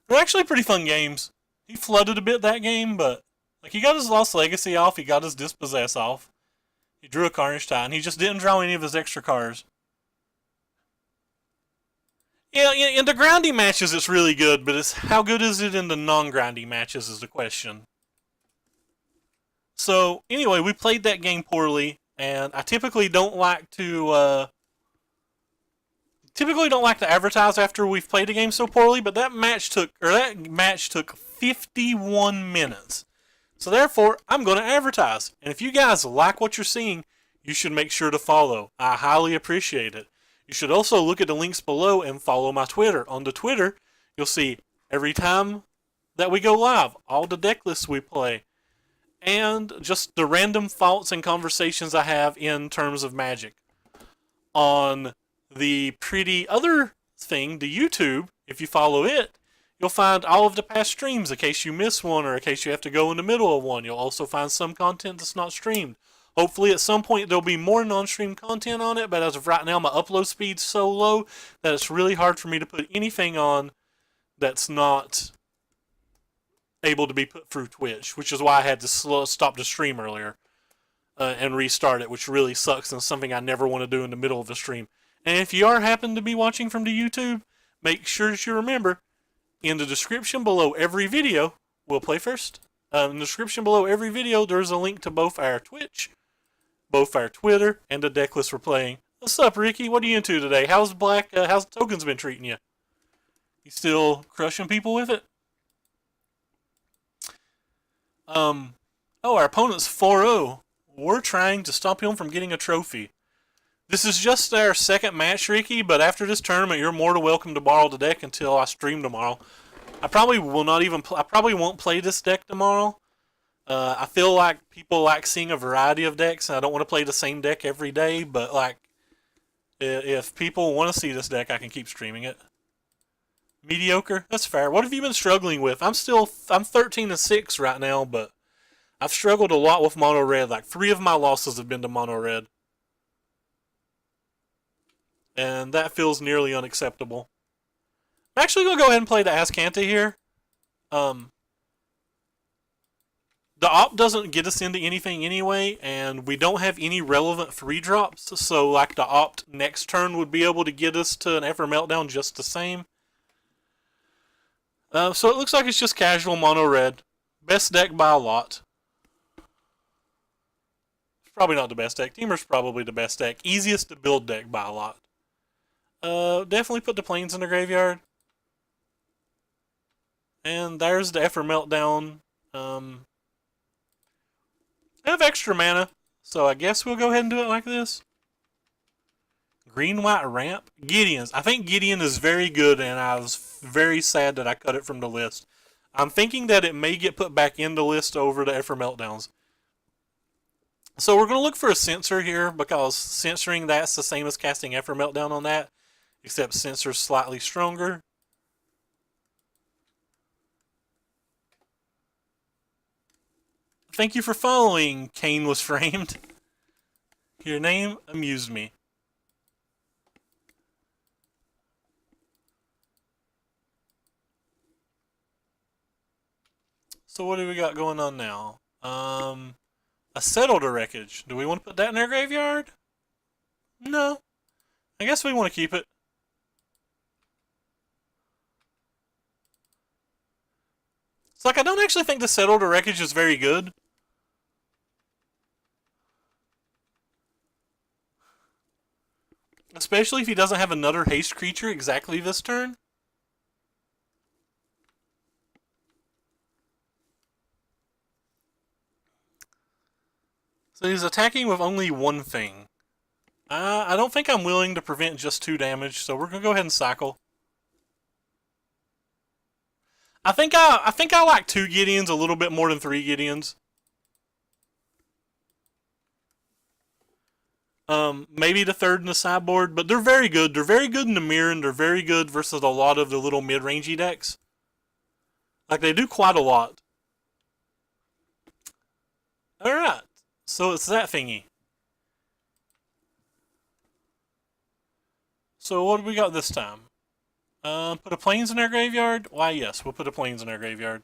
They're actually pretty fun games. He flooded a bit that game, but like he got his Lost Legacy off, he got his Dispossess off. He drew a Carnage Titan. He just didn't draw any of his extra cards. Yeah, in the grindy matches it's really good, but it's how good is it in the non-grindy matches is the question. So anyway, we played that game poorly, and I typically don't like to advertise after we've played a game so poorly, but that match took 51 minutes. So therefore, I'm going to advertise. And if you guys like what you're seeing, you should make sure to follow. I highly appreciate it. You should also look at the links below and follow my Twitter. On the Twitter, you'll see every time that we go live, all the deck lists we play, and just the random thoughts and conversations I have in terms of Magic. On the pretty other thing, the YouTube, if you follow it, you'll find all of the past streams in case you miss one or in case you have to go in the middle of one. You'll also find some content that's not streamed. Hopefully at some point there'll be more non-stream content on it, but as of right now my upload speed's so low that it's really hard for me to put anything on that's not able to be put through Twitch, which is why I had to stop the stream earlier and restart it, which really sucks and something I never want to do in the middle of a stream. And if you happen to be watching from the YouTube, make sure that you remember, in the description below every video, we'll play first. In the description below every video, there's a link to both our Twitch, both our Twitter, and the deck list we're playing. What's up, Ricky? What are you into today? How's Tokens been treating you? You still crushing people with it? Oh, our opponent's 4-0. We're trying to stop him from getting a trophy. This is just our second match, Ricky, but after this tournament, you're more than welcome to borrow the deck until I stream tomorrow. I probably won't play this deck tomorrow. I feel like people like seeing a variety of decks, and I don't want to play the same deck every day, but like, if people want to see this deck, I can keep streaming it. Mediocre? That's fair. What have you been struggling with? I'm 13-6 right now, but I've struggled a lot with mono red. Like 3 of my losses have been to mono red. And that feels nearly unacceptable. I'm actually going to go ahead and play the Azcanta here. The op doesn't get us into anything anyway, and we don't have any relevant 3-drops, so like the opt next turn would be able to get us to an Esper Meltdown just the same. So it looks like it's just casual mono red. Best deck by a lot. It's probably not the best deck. Teamer's probably the best deck. Easiest to build deck by a lot. Definitely put the planes in the graveyard. And there's the Esper Meltdown. I have extra mana, so I guess we'll go ahead and do it like this. Green-white ramp? Gideon's. I think Gideon is very good, and I was very sad that I cut it from the list. I'm thinking that it may get put back in the list over the Esper Meltdowns. So we're going to look for a censor here, because censoring that's the same as casting Esper Meltdown on that, except censor's slightly stronger. Thank you for following, Kane Was Framed. Your name amused me. So what do we got going on now? A Settled a Wreckage. Do we want to put that in our graveyard? No. I guess we want to keep it. It's like I don't actually think the Settled a Wreckage is very good. Especially if he doesn't have another haste creature exactly this turn. So he's attacking with only one thing. I don't think I'm willing to prevent just 2 damage, so we're gonna go ahead and cycle. I think I like 2 Gideons a little bit more than 3 Gideons. Maybe the 3rd in the sideboard, but they're very good. They're very good in the mirror, and they're very good versus a lot of the little mid-rangey decks. Like, they do quite a lot. Alright, so it's that thingy. So what do we got this time? Put a plains in our graveyard? Why, yes, we'll put a plains in our graveyard.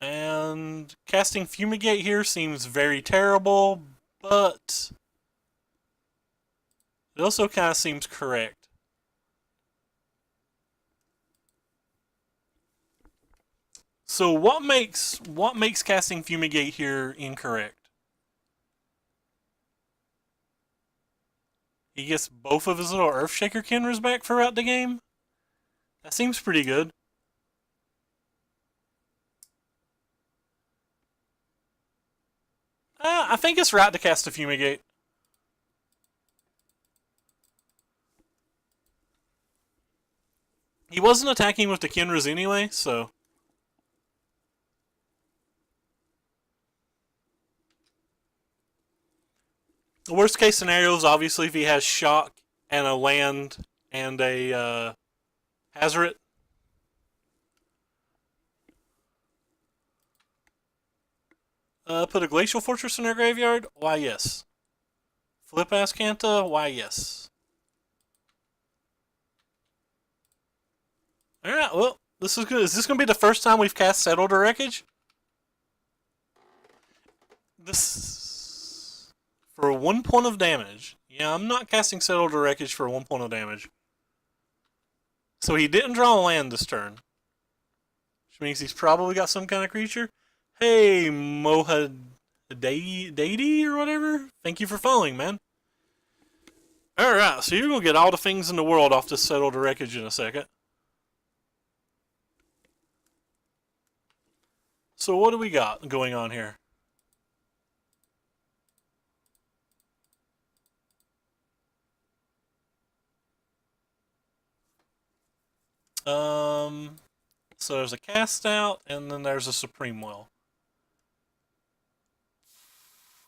And casting Fumigate here seems very terrible, but it also kind of seems correct. So what makes casting Fumigate here incorrect? He gets both of his little Earthshaker Kenras back throughout the game? That seems pretty good. I think it's right to cast a Fumigate. He wasn't attacking with the Kenras anyway, so... The worst case scenario is obviously if he has Shock and a land and a Hazoret. Put a Glacial Fortress in our graveyard? Why, yes. Flip Ascanta? Why, yes. Alright, well, this is good. Is this going to be the first time we've cast Settle to Wreckage? This... For 1 point of damage. Yeah, I'm not casting Settle to Wreckage for 1 point of damage. So he didn't draw a land this turn. Which means he's probably got some kind of creature. Hey, Mohad Deity or whatever. Thank you for following, man. Alright, so you're going to get all the things in the world off this Settle to Wreckage in a second. So what do we got going on here? So there's a Cast Out, and then there's a Supreme Will.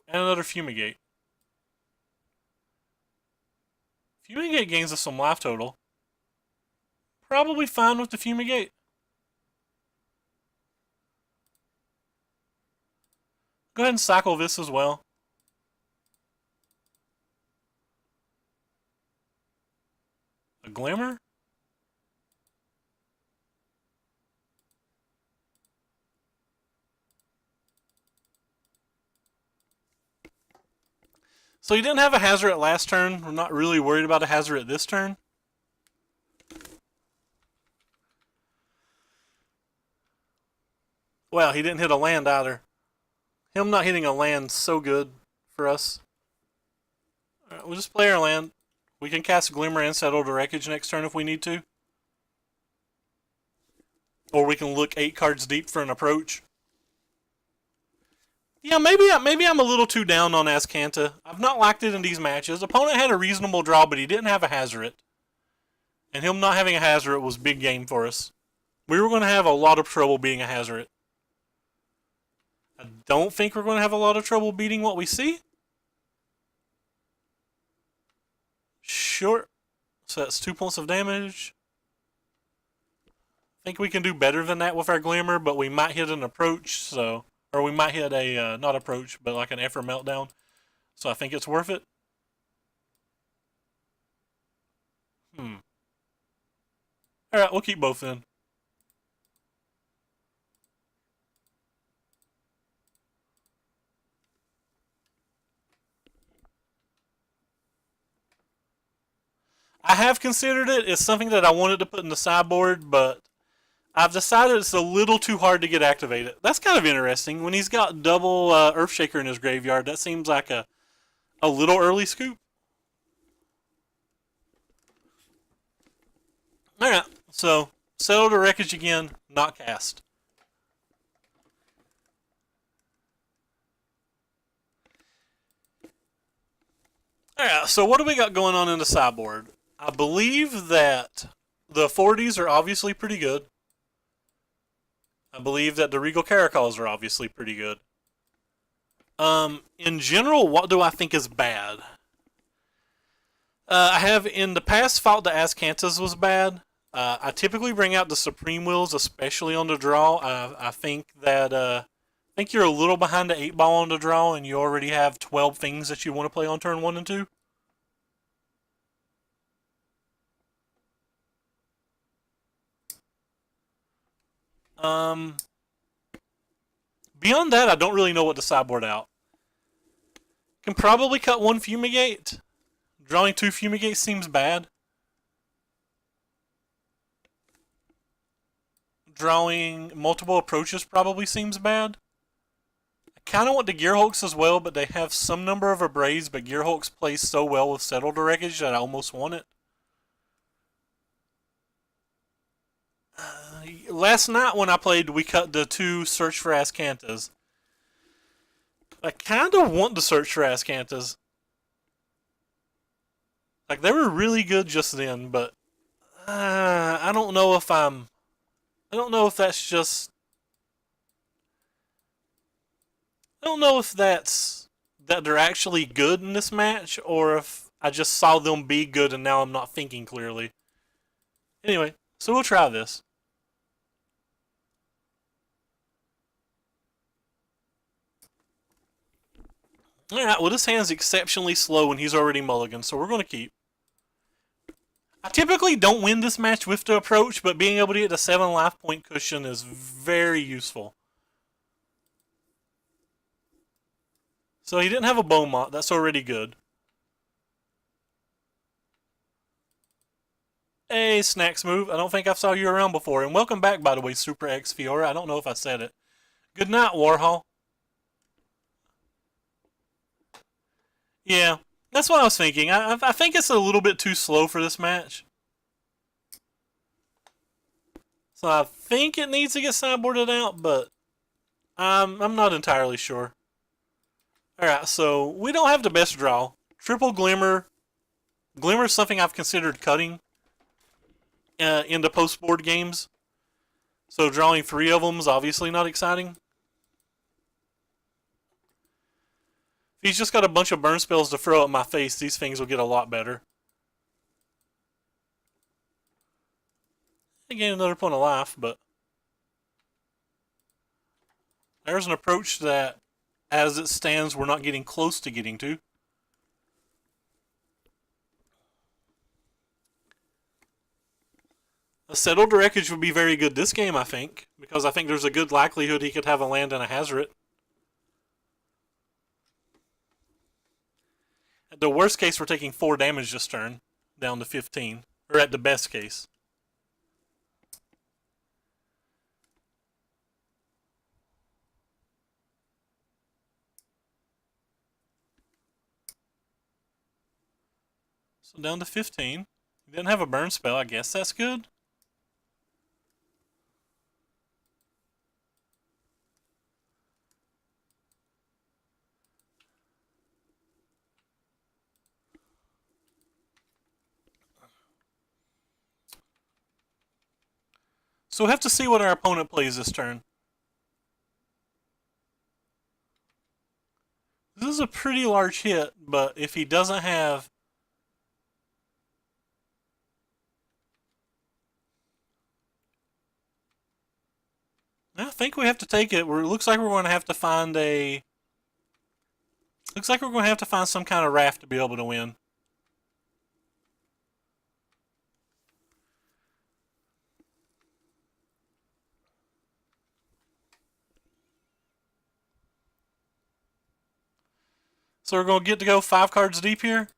And another Fumigate. Fumigate gains us some life total. Probably fine with the Fumigate. Go ahead and cycle this as well. A Glimmer? So he didn't have a Hazoret last turn. We're not really worried about a Hazoret this turn. Well, he didn't hit a land either. Him not hitting a land so good for us. Alright, we'll just play our land. We can cast Glimmer and Settle to Wreckage next turn if we need to. Or we can look 8 cards deep for an approach. Yeah, maybe I'm a little too down on Ascanta. I've not liked it in these matches. Opponent had a reasonable draw, but he didn't have a Hazoret. And him not having a Hazoret was big game for us. We were going to have a lot of trouble beating a Hazoret. I don't think we're going to have a lot of trouble beating what we see. Sure. So that's 2 points of damage. I think we can do better than that with our Glimmer, but we might hit an approach, so... Or we might hit a, not approach, but like an Esper Meltdown. So I think it's worth it. Alright, we'll keep both in. I have considered it. It's something that I wanted to put in the sideboard, but I've decided it's a little too hard to get activated. That's kind of interesting. When he's got double Earthshaker in his graveyard, that seems like a little early scoop. Alright, so Settle to Wreckage again, not cast. Alright, so what do we got going on in the sideboard? I believe that the 40s are obviously pretty good. I believe that the Regal Caracals are obviously pretty good. In general, what do I think is bad? I have in the past felt the Azcanthus was bad. I typically bring out the Supreme Wills, especially on the draw. I think that I think you're a little behind the 8 ball on the draw, and you already have 12 things that you want to play on turn 1 and 2. Um, Beyond that, I don't really know what to sideboard out. Can probably cut 1 Fumigate. Drawing 2 Fumigate seems bad. Drawing multiple approaches probably seems bad. I kind of want the Gearhulks as well, but they have some number of Abrades, but Gearhulks plays so well with Settle the Wreckage that I almost want it. Last night when I played, we cut the 2 Search for Azcanthus. I kind of want to search for Azcanthus. Like, they were really good just then, but I don't know if I'm... I don't know if that's just... I don't know if that's... that they're actually good in this match, or if I just saw them be good and now I'm not thinking clearly. Anyway, so we'll try this. Alright, well this hand's exceptionally slow and he's already mulliganed, so we're going to keep. I typically don't win this match with the approach, but being able to get the 7 life point cushion is very useful. So he didn't have a Beaumont, that's already good. Hey, Snacks Move, I don't think I saw you around before, and welcome back, by the way, Super X Fiora, I don't know if I said it. Good night, Warhol. Yeah, that's what I was thinking. I think it's a little bit too slow for this match. So I think it needs to get sideboarded out, but I'm not entirely sure. Alright, so we don't have the best draw. Triple Glimmer. Glimmer is something I've considered cutting in the post-board games. So drawing 3 of them is obviously not exciting. If he's just got a bunch of burn spells to throw at my face, these things will get a lot better. I gain another point of life, but there's an approach that, as it stands, we're not getting close to getting to. A Settled Wreckage would be very good this game, I think, because I think there's a good likelihood he could have a land and a Hazoret. At the worst case, we're taking 4 damage this turn, down to 15. Or at the best case. So down to 15. He didn't have a burn spell, I guess that's good. So we'll have to see what our opponent plays this turn. This is a pretty large hit, but if he doesn't have... I think we have to take it. It looks like we're going to have to find a... Looks like we're going to have to find some kind of raft to be able to win. So we're going to get to go 5 cards deep here.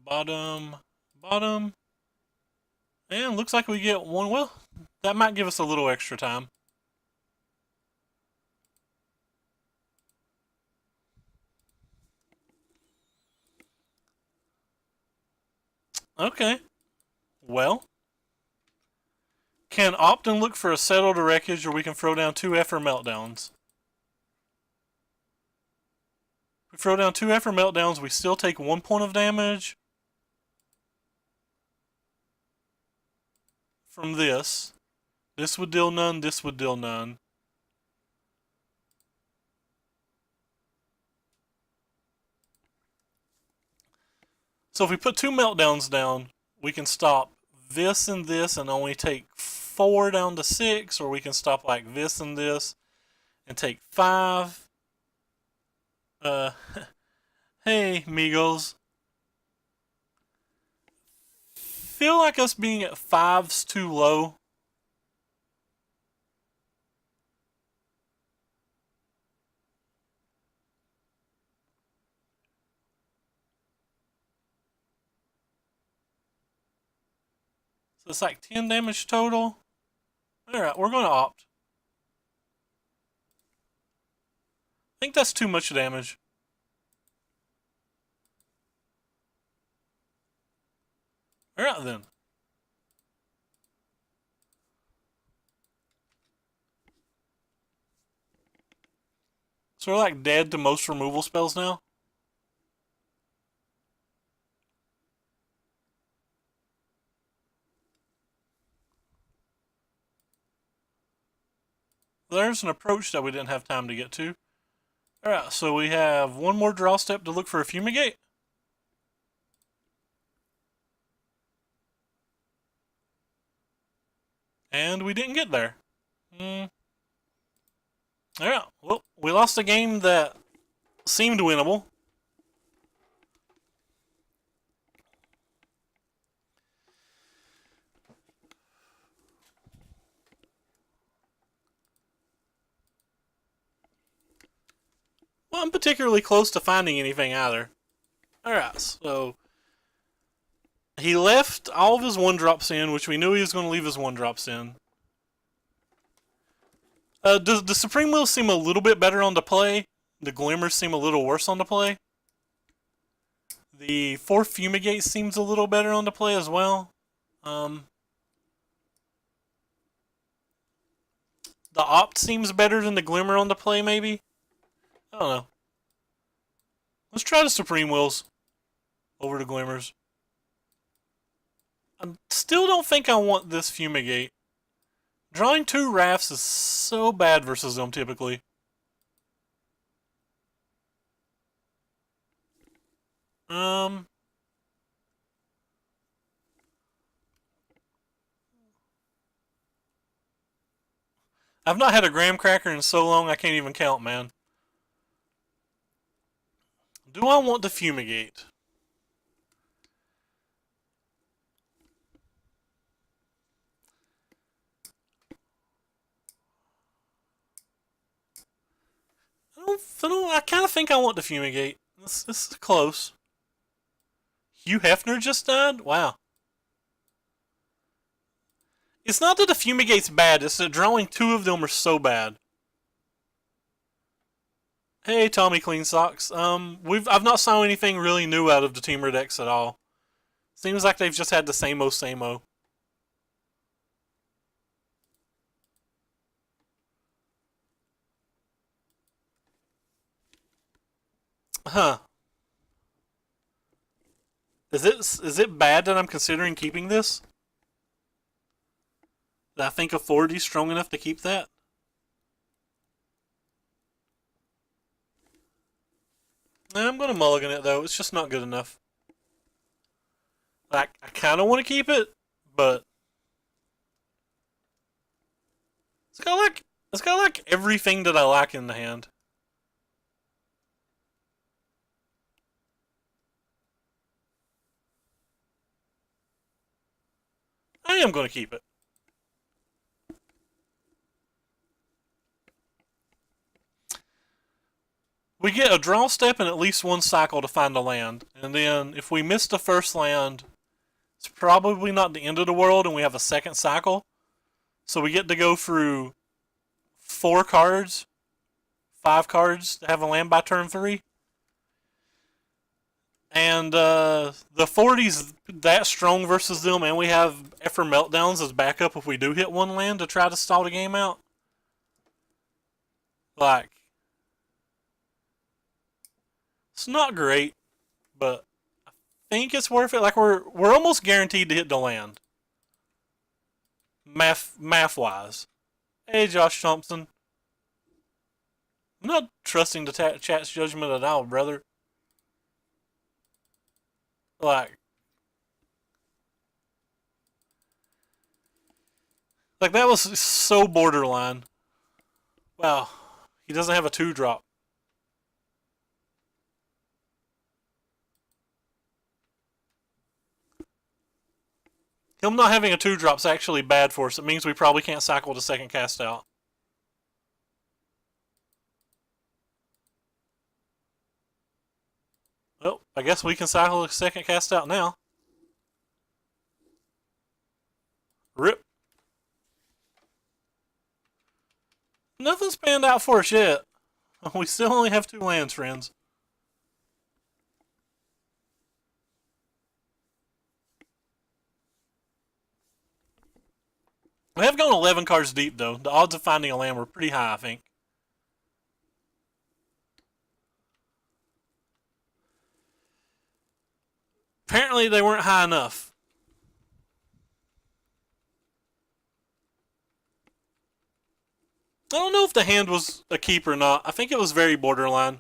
Bottom. And looks like we get 1. Well, that might give us a little extra time. Okay. Well. Can opt and look for a Settled Wreckage, or we can throw down 2 Esper Meltdowns. If we throw down 2 Esper Meltdowns, we still take 1 point of damage from this. This would deal none, this would deal none. So if we put 2 Meltdowns down, we can stop this and only take 4 down to 6, or we can stop like this and take 5. Hey, Migos. Feel like us being at 5's too low. So it's like 10 damage total. Alright, we're going to opt. I think that's too much damage. Alright then. So we're like dead to most removal spells now. There's an approach that we didn't have time to get to. Alright, so we have one more draw step to look for a Fumigate. And we didn't get there. Alright, well, we lost a game that seemed winnable. Well, I'm particularly close to finding anything either. Alright, so he left all of his 1-drops in, which we knew he was going to leave his 1-drops in. Does the Supreme Will seem a little bit better on the play? The Glimmers seem a little worse on the play. The 4 Fumigate seems a little better on the play as well. The Opt seems better than the Glimmer on the play, maybe? I don't know. Let's try the Supreme Wills over the Glimmers. I still don't think I want this Fumigate. Drawing 2 Rafts is so bad versus them typically. I've not had a graham cracker in so long I can't even count, man. Do I want the Fumigate? I kind of think I want the Fumigate. This is close. Hugh Hefner just died? Wow. It's not that the Fumigate's bad, it's that drawing 2 of them are so bad. Hey, Tommy Clean Socks. I've not saw anything really new out of the Teamer decks at all. Seems like they've just had the same-o. Huh. Is it bad that I'm considering keeping this? That I think authority's strong enough to keep that? I'm gonna mulligan it though. It's just not good enough. Like, I kind of want to keep it, but it's got like everything that I like in the hand. I am gonna keep it. We get a draw step and at least 1 cycle to find a land. And then if we miss the first land, it's probably not the end of the world and we have a second cycle. So we get to go through 4 cards, 5 cards to have a land by turn 3. And the 40's that strong versus them, and we have Esper Meltdowns as backup if we do hit 1 land to try to stall the game out. Like, It's not great, but I think it's worth it. Like we're almost guaranteed to hit the land. Math wise. Hey, Josh Thompson. I'm not trusting the chat's judgment at all, brother. Like that was so borderline. Wow, he doesn't have a 2-drop. Him not having a 2-drop's actually bad for us. It means we probably can't cycle the second cast out. Well, I guess we can cycle the second cast out now. Rip. Nothing's panned out for us yet. We still only have 2 lands, friends. We have gone 11 cards deep, though. The odds of finding a land were pretty high, I think. Apparently, they weren't high enough. I don't know if the hand was a keep or not. I think it was very borderline.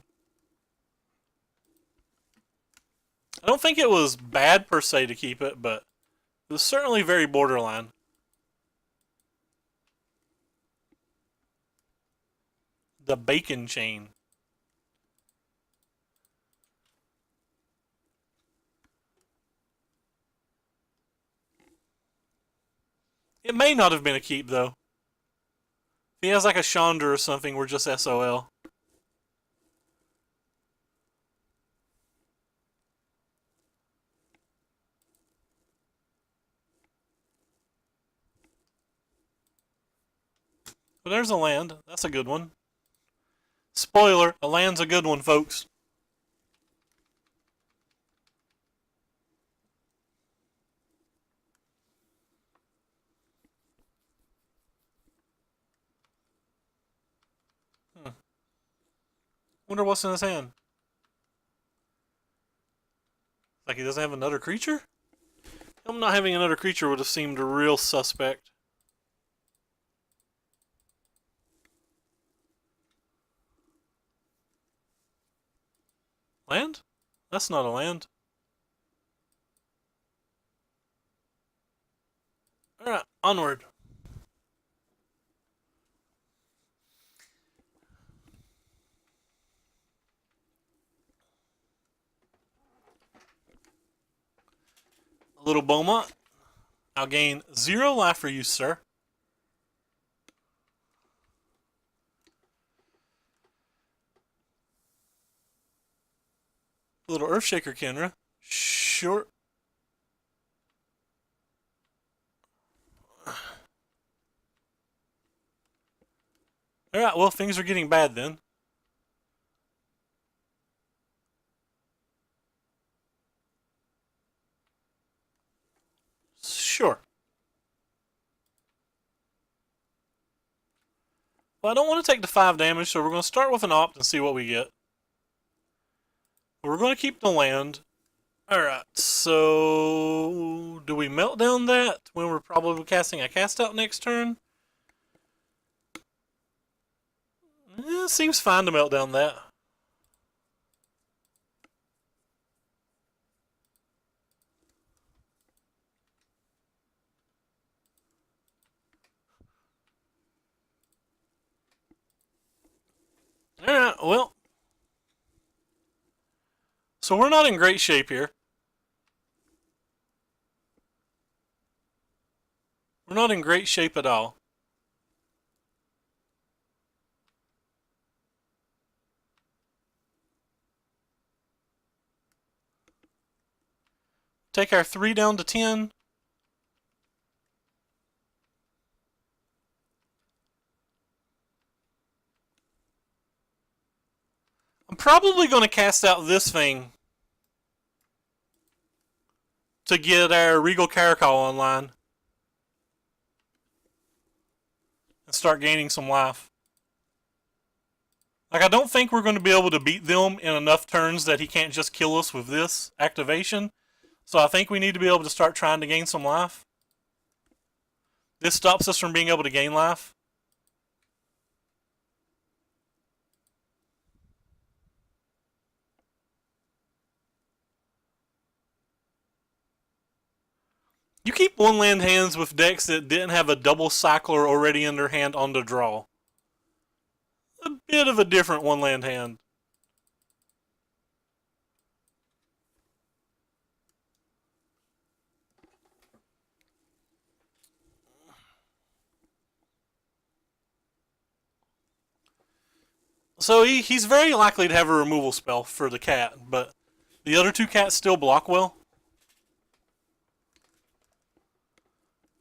I don't think it was bad per se to keep it, but it was certainly very borderline. The bacon chain. It may not have been a keep, though. If he has like a Chandra or something, we're just SOL. But there's a land. That's a good one. Spoiler, a land's a good one, folks. Wonder what's in his hand. Like he doesn't have another creature? Him not having another creature would have seemed real suspect. Land? That's not a land. Alright, onward. A little Beaumont. I'll gain 0 life for you, sir. A little Earthshaker Kenra. Sure. Alright, well, things are getting bad then. Sure. Well, I don't want to take the 5 damage, so we're going to start with an opt and see what we get. We're going to keep the land. Alright, so do we melt down that when we're probably casting a cast out next turn? Seems fine to melt down that. Alright, well. So we're not in great shape here. We're not in great shape at all. Take our 3 down to 10. I'm probably going to cast out this thing to get our Regal Caracol online and start gaining some life. Like, I don't think we're going to be able to beat them in enough turns that he can't just kill us with this activation. So I think we need to be able to start trying to gain some life. This stops us from being able to gain life. You keep one land hands with decks that didn't have a double cycler already in their hand on the draw. A bit of a different one land hand. So he's very likely to have a removal spell for the cat, but the other two cats still block well.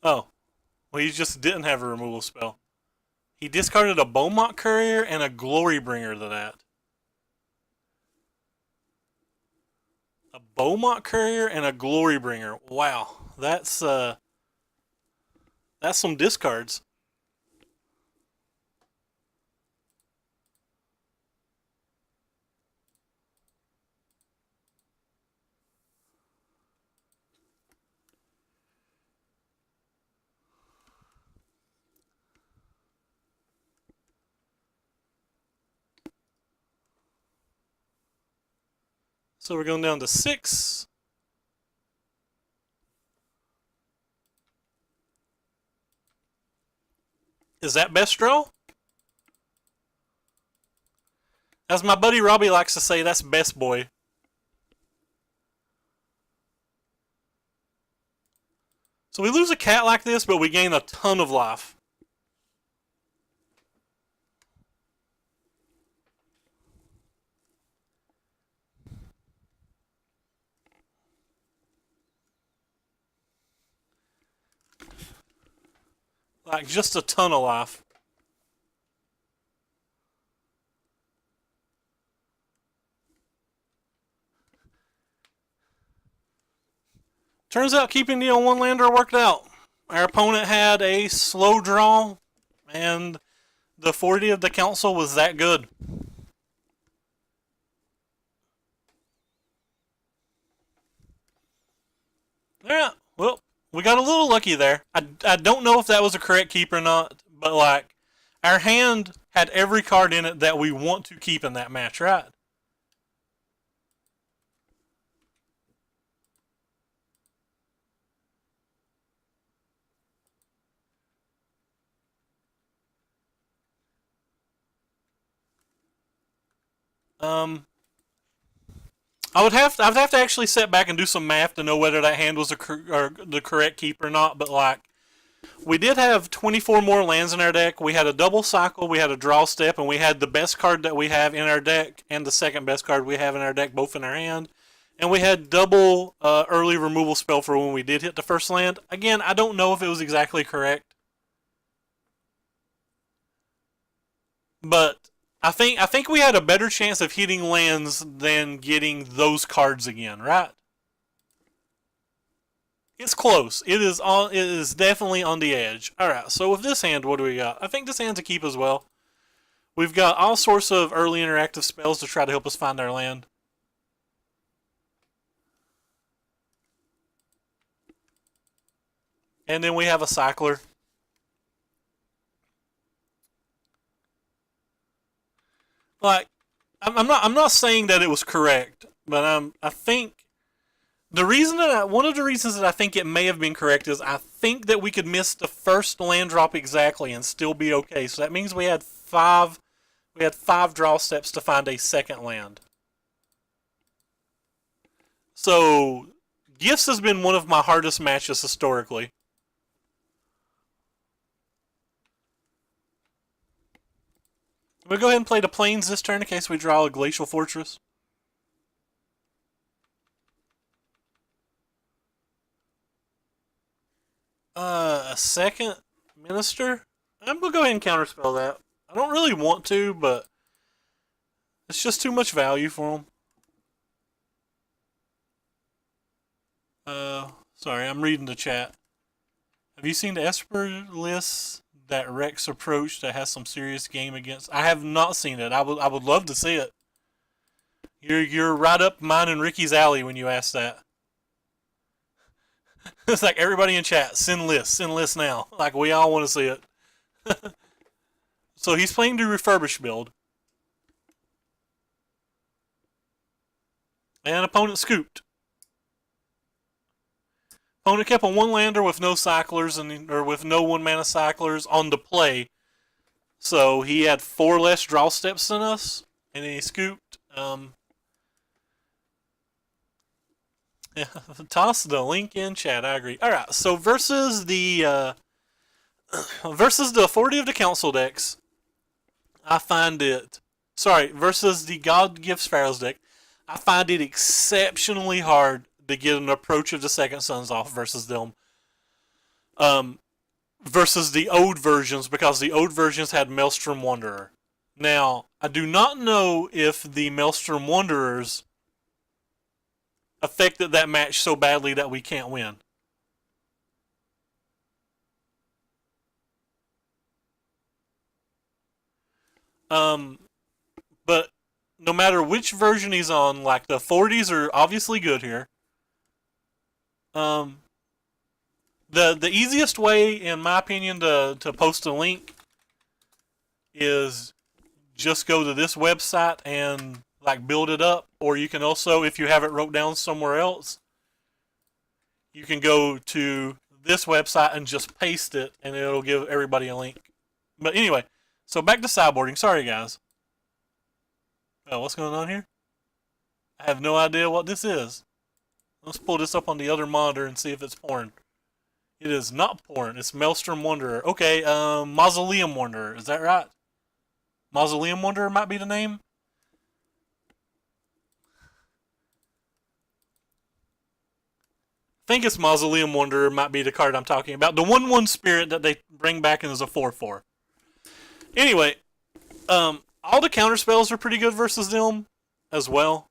Oh, well, he just didn't have a removal spell. He discarded a Beaumont Courier and a Glorybringer to that. A Beaumont Courier and a Glorybringer. Wow, that's some discards. So we're going down to 6. Is that best draw? As my buddy Robbie likes to say, that's best boy. So we lose a cat like this, but we gain a ton of life. Like, just a ton of life. Turns out keeping the on one lander worked out. Our opponent had a slow draw, and the 40 of the council was that good. Yeah, well, we got a little lucky there. I don't know if that was a correct keep or not, but like, our hand had every card in it that we want to keep in that match, right? Um, I'd have to actually sit back and do some math to know whether that hand was the correct keep or not. But like, we did have 24 more lands in our deck. We had a double cycle, we had a draw step, and we had the best card that we have in our deck and the second best card we have in our deck, both in our hand. And we had double early removal spell for when we did hit the first land. Again, I don't know if it was exactly correct, but I think we had a better chance of hitting lands than getting those cards again, right? It's close. It is on. It is definitely on the edge. All right. So with this hand, what do we got? I think this hand's a keep as well. We've got all sorts of early interactive spells to try to help us find our land. And then we have a cycler. Like, I'm not saying that it was correct, but I think one of the reasons that I think it may have been correct is I think that we could miss the first land drop exactly and still be okay. So that means we had five draw steps to find a second land. So Gifts has been one of my hardest matches historically. We'll go ahead and play the Plains this turn in case we draw a Glacial Fortress. A second Minister? I'm going to go ahead and counterspell that. I don't really want to, but it's just too much value for them. Sorry, I'm reading the chat. Have you seen the Esper list that Rex approach that has some serious game against. I have not seen it. I would love to see it. You're right up mine and Ricky's alley when you ask that. It's like everybody in chat, send lists now. Like we all want to see it. So he's playing the refurbished build. And opponent scooped. Opponent kept a one lander with no cyclers or with no 1-mana cyclers on the play. So he had 4 less draw steps than us, and then he scooped. Yeah, toss the link in chat. I agree. All right, so versus the authority of the council decks, I find it. Sorry, versus the God Gives Pharaohs deck, I find it exceptionally hard to get an approach of the Second Sons off versus them. Versus the old versions, because the old versions had Maelstrom Wanderer. Now, I do not know if the Maelstrom Wanderers affected that match so badly that we can't win. But no matter which version he's on, like the 40s are obviously good here. The easiest way, in my opinion, to post a link is just go to this website and like build it up, or you can also, if you have it wrote down somewhere else, you can go to this website and just paste it, and it'll give everybody a link. But anyway, so back to sideboarding. Sorry, guys. Oh, what's going on here? I have no idea what this is. Let's pull this up on the other monitor and see if it's porn. It is not porn. It's Maelstrom Wanderer. Okay, Mausoleum Wanderer. Is that right? Mausoleum Wanderer might be the name. I think it's Mausoleum Wanderer might be the card I'm talking about. The 1/1 spirit that they bring back and is a 4/4. Anyway, all the counter spells are pretty good versus them as well.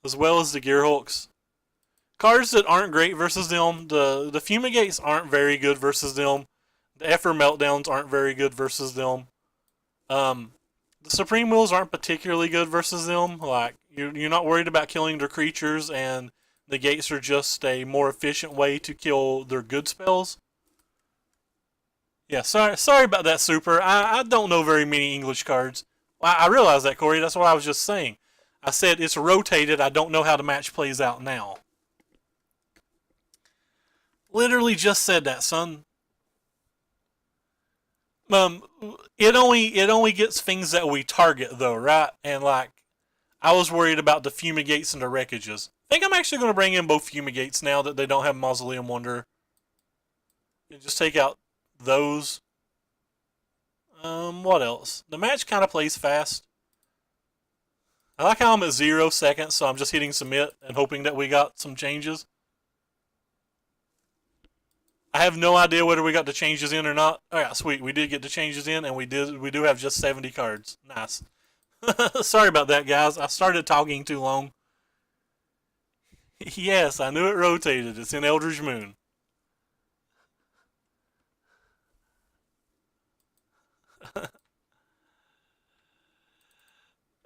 As well as the Gearhulks. Cards that aren't great versus them, the Fumigates aren't very good versus them. The Esper Meltdowns aren't very good versus them. The Supreme Wills aren't particularly good versus them. Like, you're not worried about killing their creatures, and the gates are just a more efficient way to kill their good spells. Yeah, sorry about that, Super. I don't know very many English cards. I realize that, Corey. That's what I was just saying. I said it's rotated. I don't know how the match plays out now. Literally just said that, son. It only gets things that we target though, right? And like, I was worried about the Fumigates and the Wreckages. I think I'm actually going to bring in both Fumigates now that they don't have Mausoleum Wanderer. And just take out those. What else? The match kind of plays fast. I like how I'm at 0 seconds, so I'm just hitting submit and hoping that we got some changes. I have no idea whether we got the changes in or not. Oh yeah, sweet. We did get the changes in, and we do have just 70 cards. Nice. Sorry about that, guys. I started talking too long. Yes, I knew it rotated. It's in Eldritch Moon.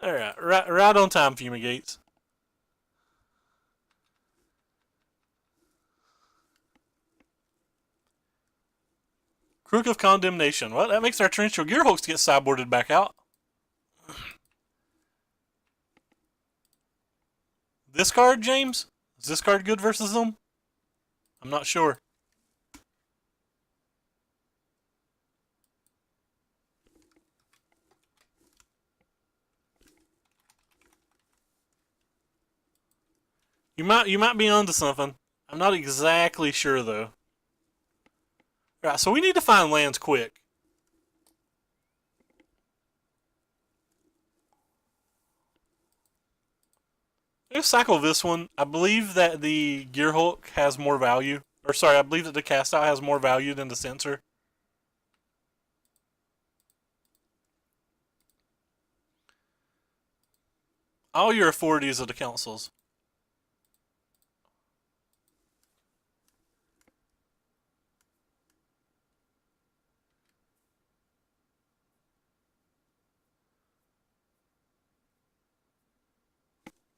Alright, right on time, Fumigates. Crook of Condemnation. Well, that makes our Torrential Gearhulks get sideboarded back out. This card, James? Is this card good versus them? I'm not sure. You might be onto something. I'm not exactly sure though. Alright, so we need to find lands quick. Let's cycle this one. I believe that the Gearhulk has more value. Or sorry, I believe that the cast out has more value than the Censor. All your authorities of the councils.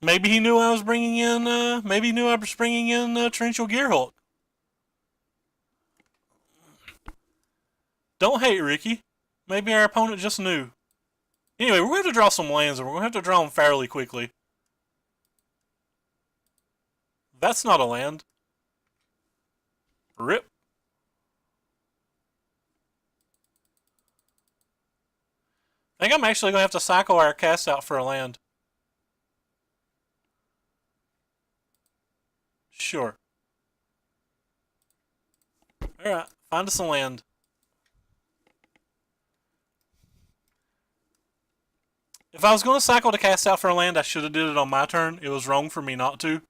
Maybe he knew I was bringing in. Maybe he knew I was bringing in Torrential Gearhulk. Don't hate, Ricky. Maybe our opponent just knew. Anyway, we're going to have to draw some lands, and we're going to have to draw them fairly quickly. That's not a land. Rip. I think I'm actually going to have to cycle our cast out for a land. Sure. Alright, find us a land. If I was going to cycle to cast out for a land, I should have did it on my turn. It was wrong for me not to.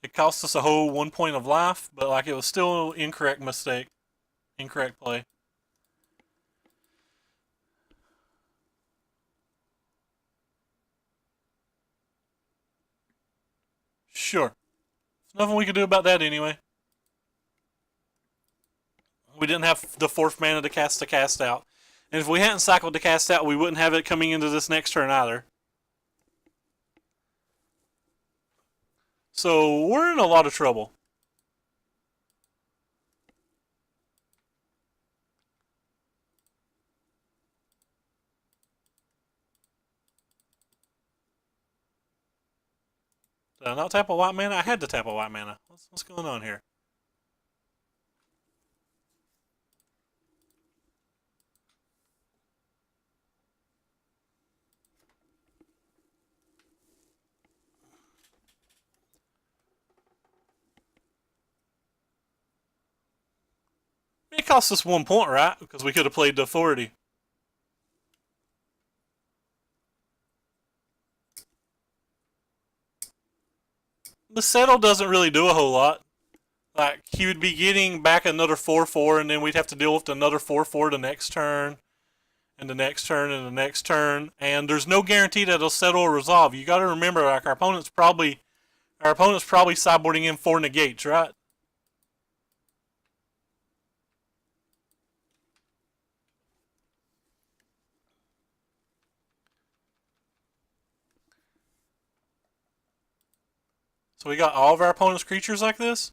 It cost us a whole 1 point of life, but like it was still an incorrect mistake. Incorrect play. Sure. There's nothing we could do about that anyway. We didn't have the 4th mana to cast out. And if we hadn't cycled to cast out, we wouldn't have it coming into this next turn either. So we're in a lot of trouble. Did I not tap a white mana? I had to tap a white mana. What's going on here? It cost us 1 point, right? Because we could have played the authority. The settle doesn't really do a whole lot. Like, he would be getting back another 4/4, and then we'd have to deal with another 4/4 the next turn, and the next turn, and the next turn. And there's no guarantee that it'll settle or resolve. You got to remember, like, our opponent's probably sideboarding in 4 negates, right? So we got all of our opponent's creatures like this?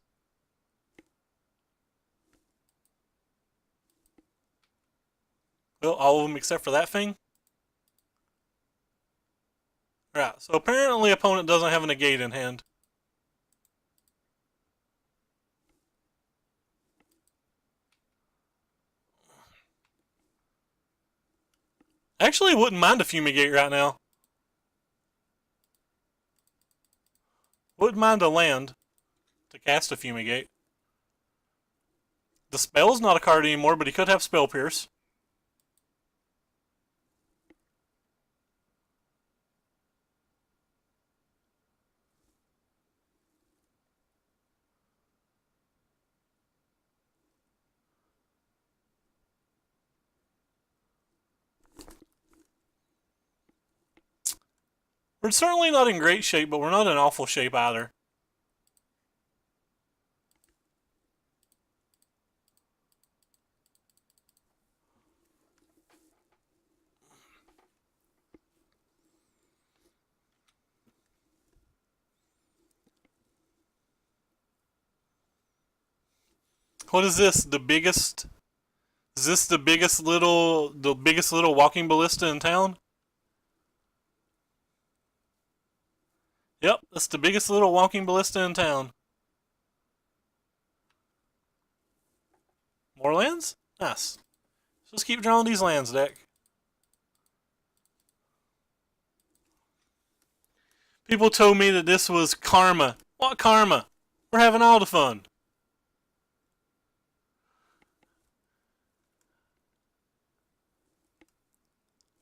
Well, all of them except for that thing? Right, so apparently opponent doesn't have a negate in hand. Actually, wouldn't mind a fumigate right now. Wouldn't mind a land to cast a fumigate. The spell's not a card anymore, but he could have Spell Pierce. We're certainly not in great shape, but we're not in awful shape either. What is this? The biggest? Is this the biggest little walking ballista in town? Yep, that's the biggest little walking ballista in town. More lands? Nice. Just keep drawing these lands, deck. People told me that this was karma. What karma? We're having all the fun.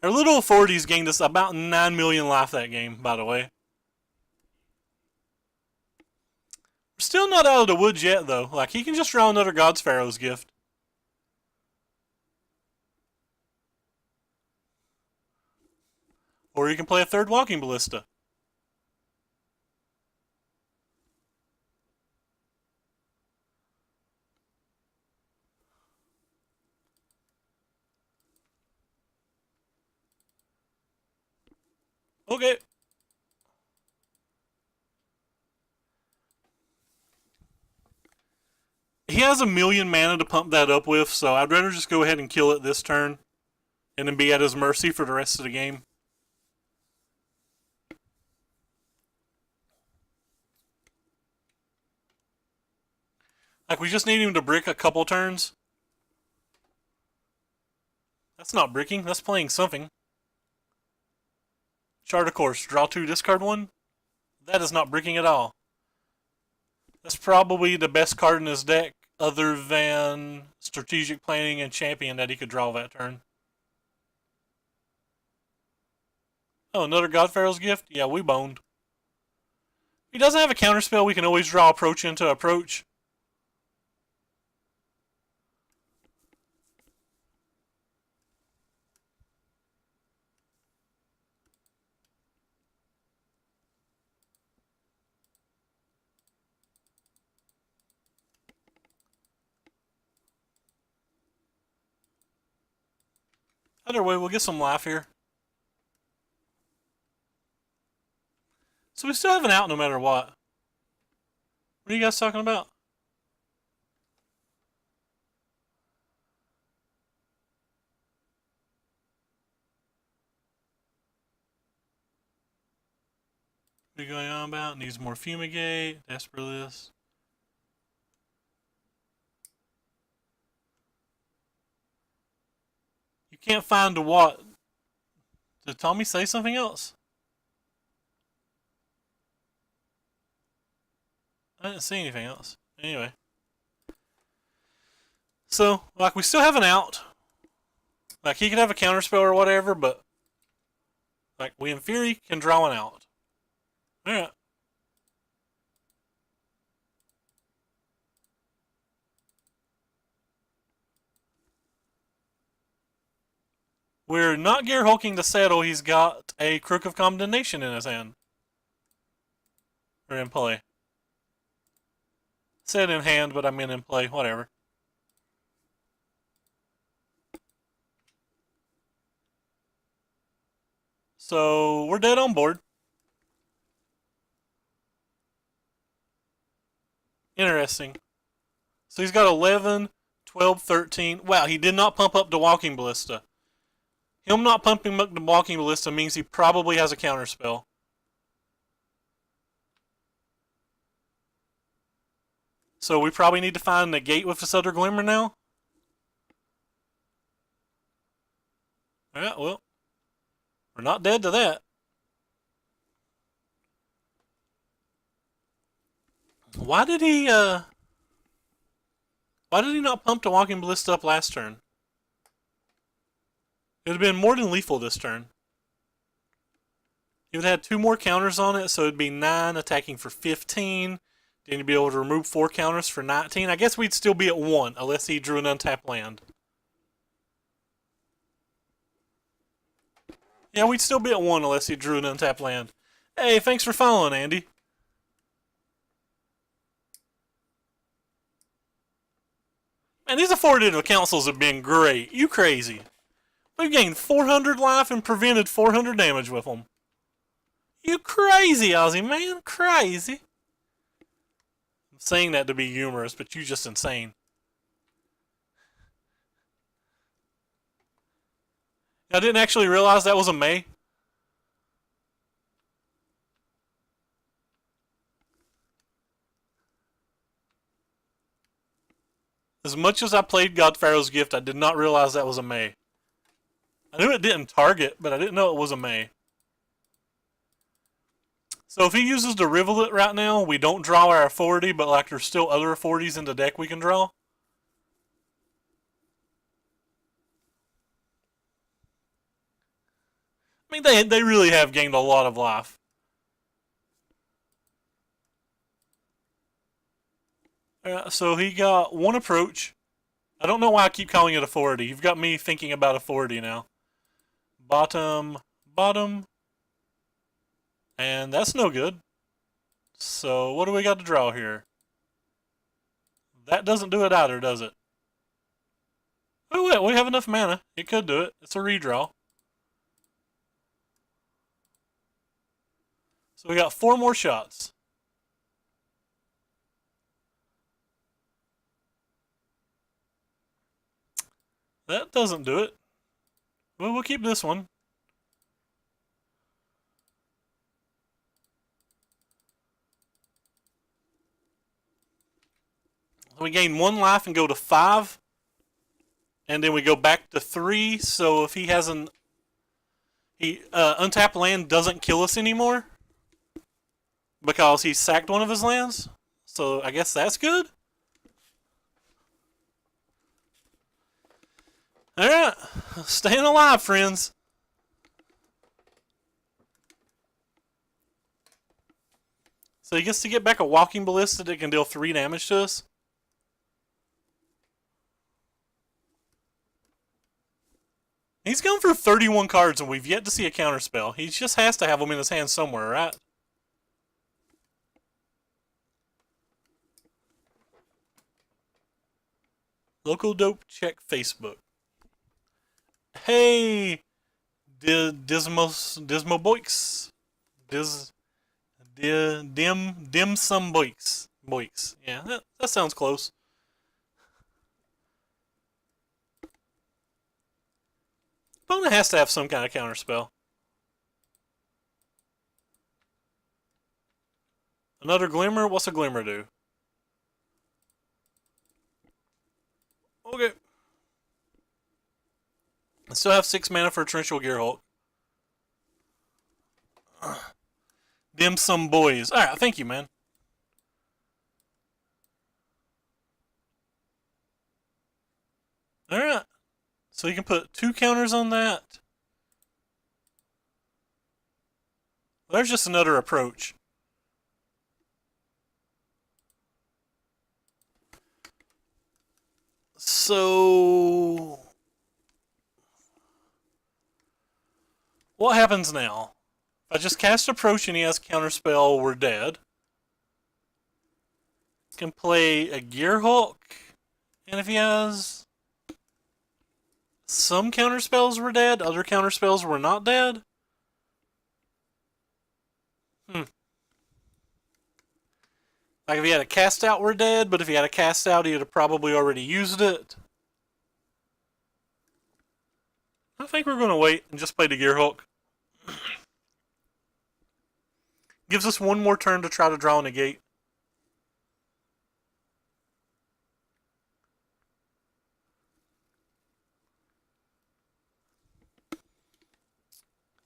Our little authorities gained us about 9 million life that game, by the way. We're still not out of the woods yet, though. Like, he can just draw another God-Pharaoh's gift. Or he can play a 3rd walking ballista. Okay. He has 1,000,000 mana to pump that up with, so I'd rather just go ahead and kill it this turn and then be at his mercy for the rest of the game. Like, we just need him to brick a couple turns. That's not bricking, that's playing something. Chart of course, draw 2, discard 1. That is not bricking at all. That's probably the best card in his deck, other than Strategic Planning and Champion that he could draw that turn. Oh, another God-Pharaoh's Gift? Yeah, we boned. He doesn't have a counterspell, we can always draw Approach into Approach. Either way, we'll get some life here. So we still have an out no matter what. What are you guys talking about? What are you going on about? Needs more Fumigate, Esper this. You can't find the what? Did Tommy say something else? I didn't see anything else. Anyway. So, like, we still have an out. Like, he could have a counterspell or whatever, but, like, we in theory can draw an out. Alright. We're not gear hulking to settle. He's got a Crook of Condemnation in his hand. Or in play. Said in hand, but I meant in play. Whatever. So, we're dead on board. Interesting. So he's got 11, 12, 13. Wow, he did not pump up the Walking Ballista. Him not pumping up the Walking Ballista means he probably has a counterspell. So we probably need to find a gate with this other Glimmer now. Yeah, well, we're not dead to that. Why did he not pump the Walking Ballista up last turn? It would have been more than lethal this turn. He would have had 2 more counters on it, so it'd be 9 attacking for 15. Then you'd be able to remove 4 counters for 19. I guess we'd still be at 1, unless he drew an untapped land. Yeah, we'd still be at 1 unless he drew an untapped land. Hey, thanks for following, Andy. Man, these authoritative councils have been great. You crazy. We've gained 400 life and prevented 400 damage with them. You crazy, Ozzy, man. Crazy. I'm saying that to be humorous, but you just insane. I didn't actually realize that was a May. As much as I played God-Pharaoh's Gift, I did not realize that was a May. I knew it didn't target, but I didn't know it was a May. So if he uses the Rivulet right now, we don't draw our authority, but like there's still other authorities in the deck we can draw. I mean, they really have gained a lot of life. So he got 1 approach. I don't know why I keep calling it authority. You've got me thinking about authority now. Bottom, bottom. And that's no good. So what do we got to draw here? That doesn't do it either, does it? Oh wait, we have enough mana. It could do it. It's a redraw. So we got 4 more shots. That doesn't do it. Well, we'll keep this one. We gain 1 life and go to 5. And then we go back to 3. So if he has an... untapped land doesn't kill us anymore. Because he sacked one of his lands. So I guess that's good. Alright. Staying alive, friends. So he gets to get back a walking ballista that can deal 3 damage to us. He's gone for 31 cards and we've yet to see a counterspell. He just has to have them in his hand somewhere, right? Local dope, check Facebook. Hey, Dismo Boix. Dim some Boix. Yeah, that sounds close. Opponent has to have some kind of counterspell. Another Glimmer? What's a Glimmer do? Okay. I still have 6 mana for a Torrential Gearhulk. Dim some boys. Alright, thank you, man. Alright. So you can put 2 counters on that. There's just another approach. So... what happens now? If I just cast Approach and he has Counterspell, we're dead. Can play a Gearhulk, and if he has some counterspells, we're dead. Other counterspells, we're not dead. Like if he had a Cast Out, we're dead, but if he had a Cast Out, he would have probably already used it. I think we're going to wait and just play the Gearhulk. Gives us 1 more turn to try to draw a negate.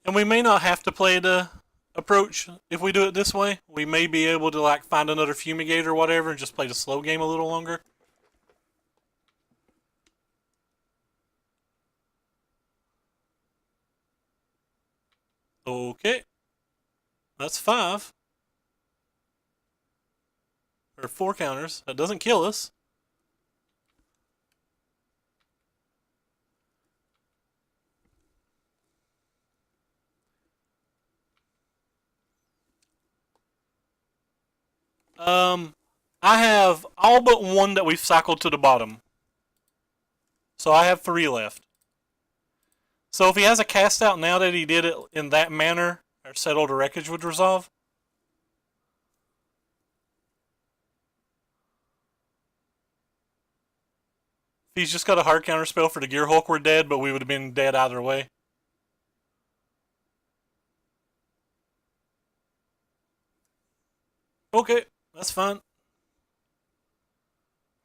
And we may not have to play the approach if we do it this way. We may be able to like find another Fumigate or whatever and just play the slow game a little longer. Okay. That's 5. Or 4 counters. That doesn't kill us. I have all but 1 that we've cycled to the bottom. So I have 3 left. So if he has a Cast Out now that he did it in that manner, our Settled Wreckage would resolve. If he's just got a hard counterspell for the Gearhulk, we're dead, but we would have been dead either way. Okay, that's fine.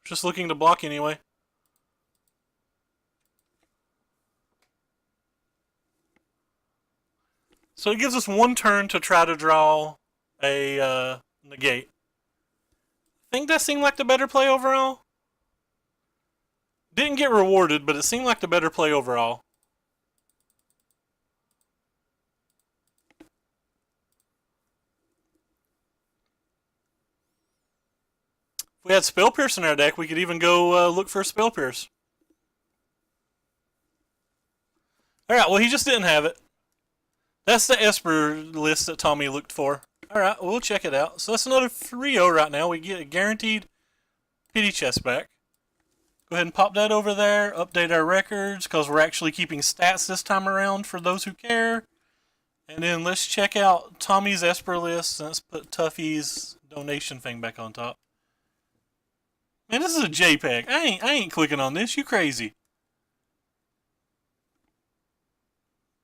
Just looking to block anyway. So it gives us 1 turn to try to draw a negate. I think that seemed like the better play overall. Didn't get rewarded, but it seemed like the better play overall. If we had Spell Pierce in our deck, we could even go look for a Spell Pierce. Alright, well he just didn't have it. That's the Esper list that Tommy looked for. Alright, we'll check it out. So that's another 3-0 right now. We get a guaranteed pity chest back. Go ahead and pop that over there. Update our records because we're actually keeping stats this time around for those who care. And then let's check out Tommy's Esper list. And let's put Tuffy's donation thing back on top. Man, this is a JPEG. I ain't clicking on this. You crazy?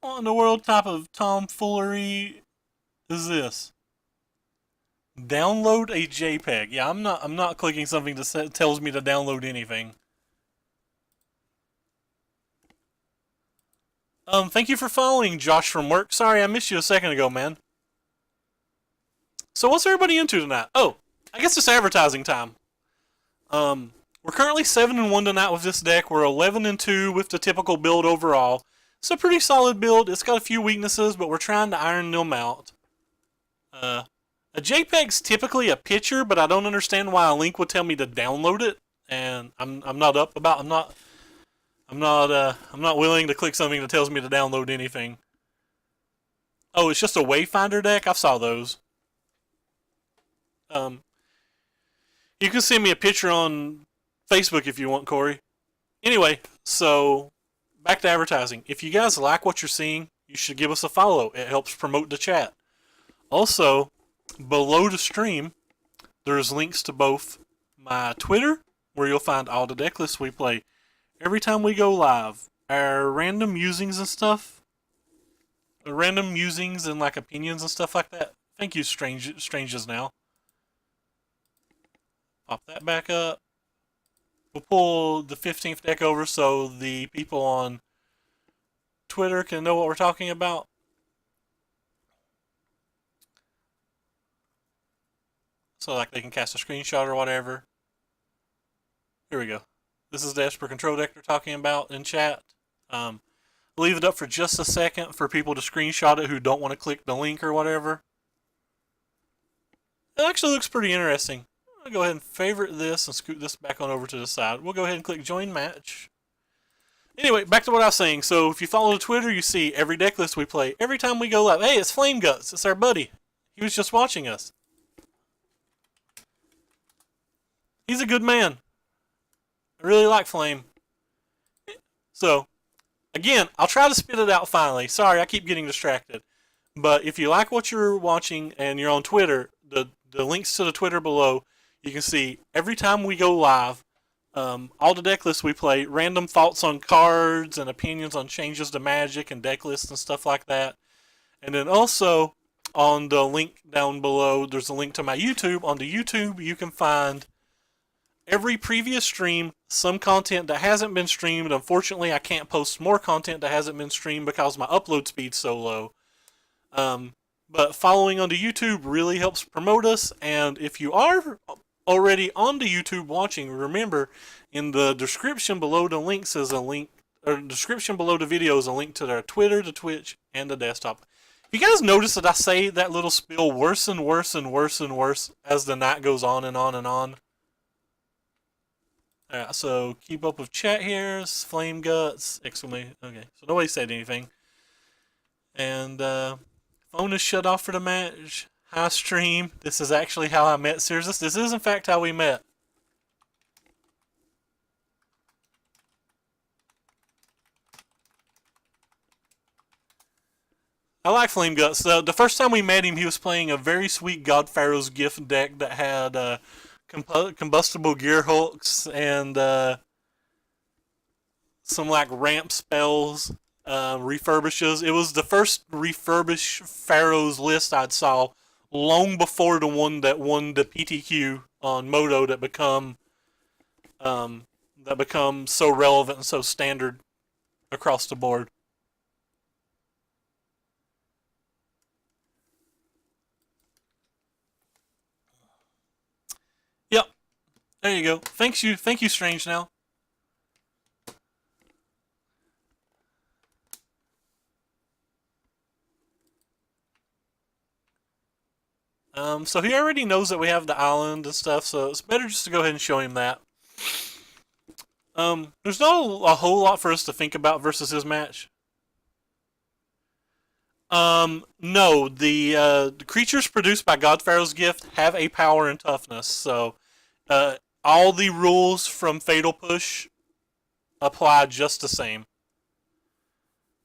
What in the world type of tomfoolery is this? Download a JPEG. Yeah, I'm not clicking something that tells me to download anything. Thank you for following, Josh from work. Sorry, I missed you a second ago, man. So what's everybody into tonight? Oh, I guess it's advertising time. We're currently 7-1 tonight with this deck. We're 11-2 with the typical build overall. It's a pretty solid build. It's got a few weaknesses, but we're trying to iron them out. A JPEG's typically a picture, but I don't understand why a link would tell me to download it, and I'm not willing to click something that tells me to download anything. Oh, it's just a Wayfinder deck? I saw those. You can send me a picture on Facebook if you want, Corey. Anyway, so back to advertising. If you guys like what you're seeing, you should give us a follow. It helps promote the chat. Also, below the stream, there's links to both my Twitter, where you'll find all the deck lists we play every time we go live, our random musings and stuff, random musings and like opinions and stuff like that. Thank you, strangers now. Pop that back up. We'll pull the 15th deck over so the people on Twitter can know what we're talking about. So like they can cast a screenshot or whatever. Here we go. This is the Esper control deck they're talking about in chat. Leave it up for just a second for people to screenshot it who don't want to click the link or whatever. It actually looks pretty interesting. I'll go ahead and favorite this and scoot this back on over to the side. We'll go ahead and click join match. Anyway, back to what I was saying. So if you follow the Twitter, you see every deck list we play every time we go live. Hey, it's Flame Guts. It's our buddy. He was just watching us. He's a good man. I really like Flame. So, again, I'll try to spit it out finally. Sorry, I keep getting distracted. But if you like what you're watching and you're on Twitter, the links to the Twitter below, you can see every time we go live, all the deck lists we play, random thoughts on cards and opinions on changes to Magic and deck lists and stuff like that. And then also, on the link down below, there's a link to my YouTube. On the YouTube, you can find every previous stream, some content that hasn't been streamed. Unfortunately, I can't post more content that hasn't been streamed because my upload speed's so low. But following on the YouTube really helps promote us. And if you are already on the YouTube watching, remember in the description below the links is a link, or description below the video is a link to their Twitter, the Twitch, and the desktop. You guys notice that I say that little spiel worse and worse and worse and worse as the night goes on and on and on? Alright, so keep up with chat here. Flame Guts, exclamation. Okay, so nobody said anything. And phone is shut off for the match. Hi stream. This is actually how I met Sears. This is in fact how we met. I like Flame Guts. The first time we met him, he was playing a very sweet God-Pharaoh's gift deck that had combustible gear hooks and some like ramp spells, refurbishes. It was the first refurbish Pharaoh's list I'd saw long before the one that won the PTQ on Moto that become so relevant and so standard across the board. Yep. There you go. Thank you, Strange now. So he already knows that we have the island and stuff, so it's better just to go ahead and show him that. There's not a whole lot for us to think about versus his match. No, the creatures produced by God-Pharaoh's gift have a power and toughness, so all the rules from Fatal Push apply just the same.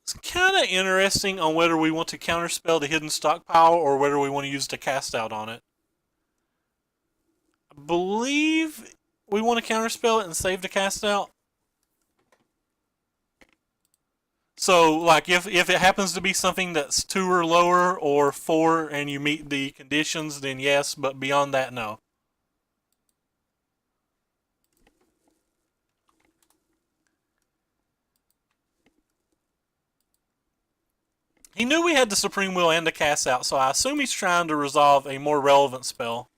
It's kind of interesting on whether we want to counterspell the hidden stockpile or whether we want to use the cast out on it. I believe we want to counterspell it and save the cast out. So, like, if it happens to be something that's 2 or lower or 4 and you meet the conditions, then yes, but beyond that, no. He knew we had the Supreme Will and the cast out, so I assume he's trying to resolve a more relevant spell.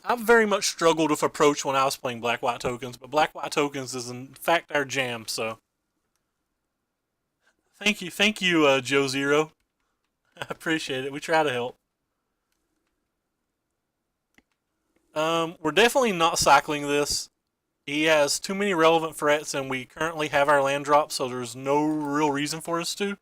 I've very much struggled with approach when I was playing black-white tokens, but black-white tokens is in fact our jam, so. Thank you, Joe Zero. I appreciate it. We try to help. We're definitely not cycling this. He has too many relevant threats, and we currently have our land drop, so there's no real reason for us to.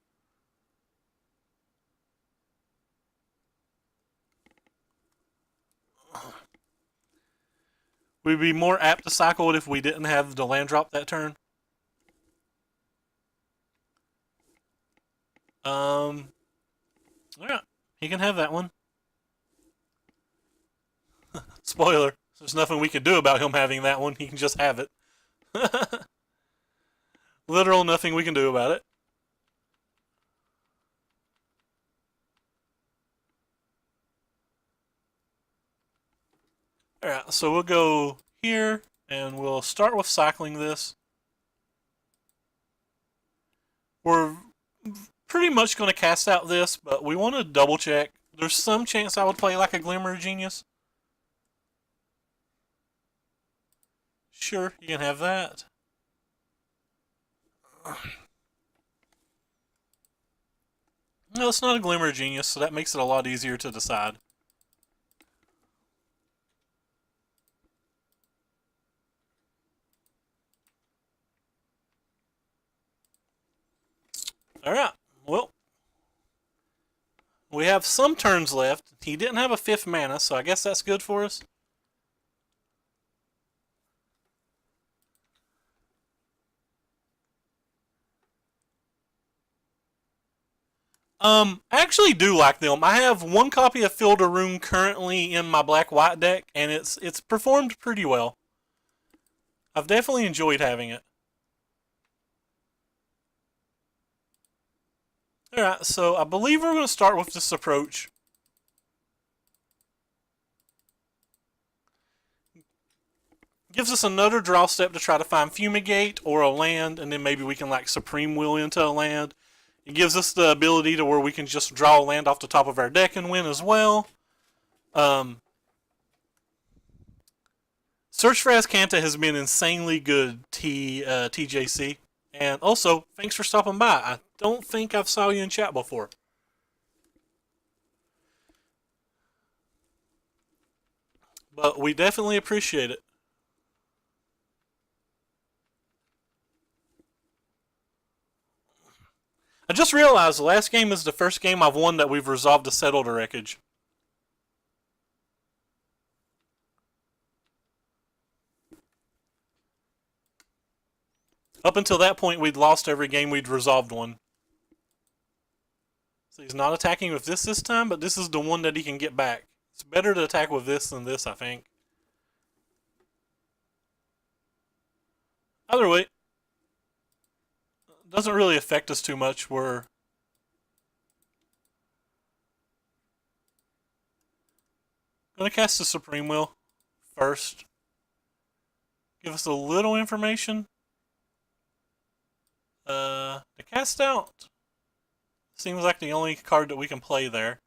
We'd be more apt to cycle it if we didn't have the land drop that turn. Yeah, he can have that one. Spoiler, there's nothing we can do about him having that one. He can just have it. Literal nothing we can do about it. Alright, so we'll go here, and we'll start with cycling this. We're pretty much going to cast out this, but we want to double check. There's some chance I would play like a Glimmer of Genius. Sure, you can have that. No, it's not a Glimmer of Genius, so that makes it a lot easier to decide. Alright, well, we have some turns left. He didn't have a 5th mana, so I guess that's good for us. I actually do like them. I have one copy of Field of Rune currently in my black-white deck, and it's performed pretty well. I've definitely enjoyed having it. Alright, so I believe we're going to start with this approach. Gives us another draw step to try to find Fumigate or a land, and then maybe we can like Supreme Will into a land. It gives us the ability to where we can just draw a land off the top of our deck and win as well. Search for Azcanta has been insanely good, TJC. And also, thanks for stopping by. I don't think I've saw you in chat before. But we definitely appreciate it. I just realized the last game is the first game I've won that we've resolved to settle the wreckage. Up until that point, we'd lost every game we'd resolved one. So he's not attacking with this time, but this is the one that he can get back. It's better to attack with this than this, I think. Either way, doesn't really affect us too much. We're going to cast the Supreme Will first. Give us a little information. The cast out seems like the only card that we can play there.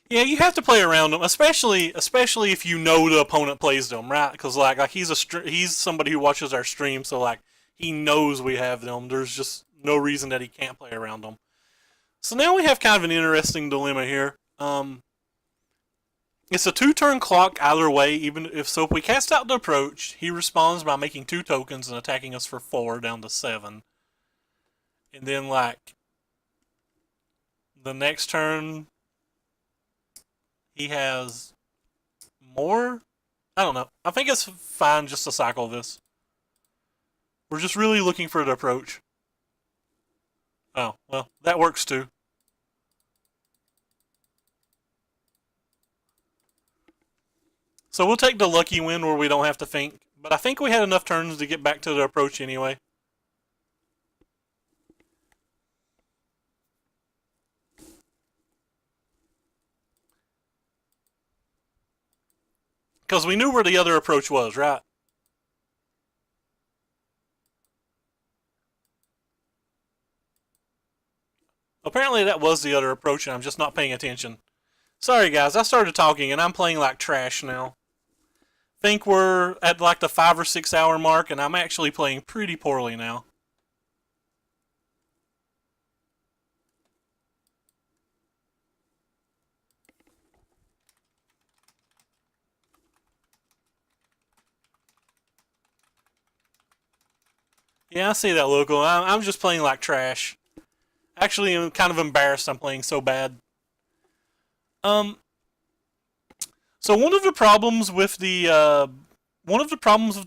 Yeah, you have to play around them, especially if you know the opponent plays them, right? Because like he's somebody who watches our stream, so like he knows we have them. There's just no reason that he can't play around them. So now we have kind of an interesting dilemma here. It's a 2-turn clock either way. Even if we cast out the approach, he responds by making 2 tokens and attacking us for 4 down to 7. And then like the next turn, he has more. I don't know. I think it's fine just to cycle this. We're just really looking for the approach. Oh, well, that works too. So we'll take the lucky win where we don't have to think. But I think we had enough turns to get back to the approach anyway. Because we knew where the other approach was, right? Apparently that was the other approach and I'm just not paying attention. Sorry guys, I started talking and I'm playing like trash now. Think we're at like the 5 or 6 hour mark and I'm actually playing pretty poorly now. Yeah, I see that, local. I'm just playing like trash. Actually, I'm kind of embarrassed I'm playing so bad. Um, so one of the problems with the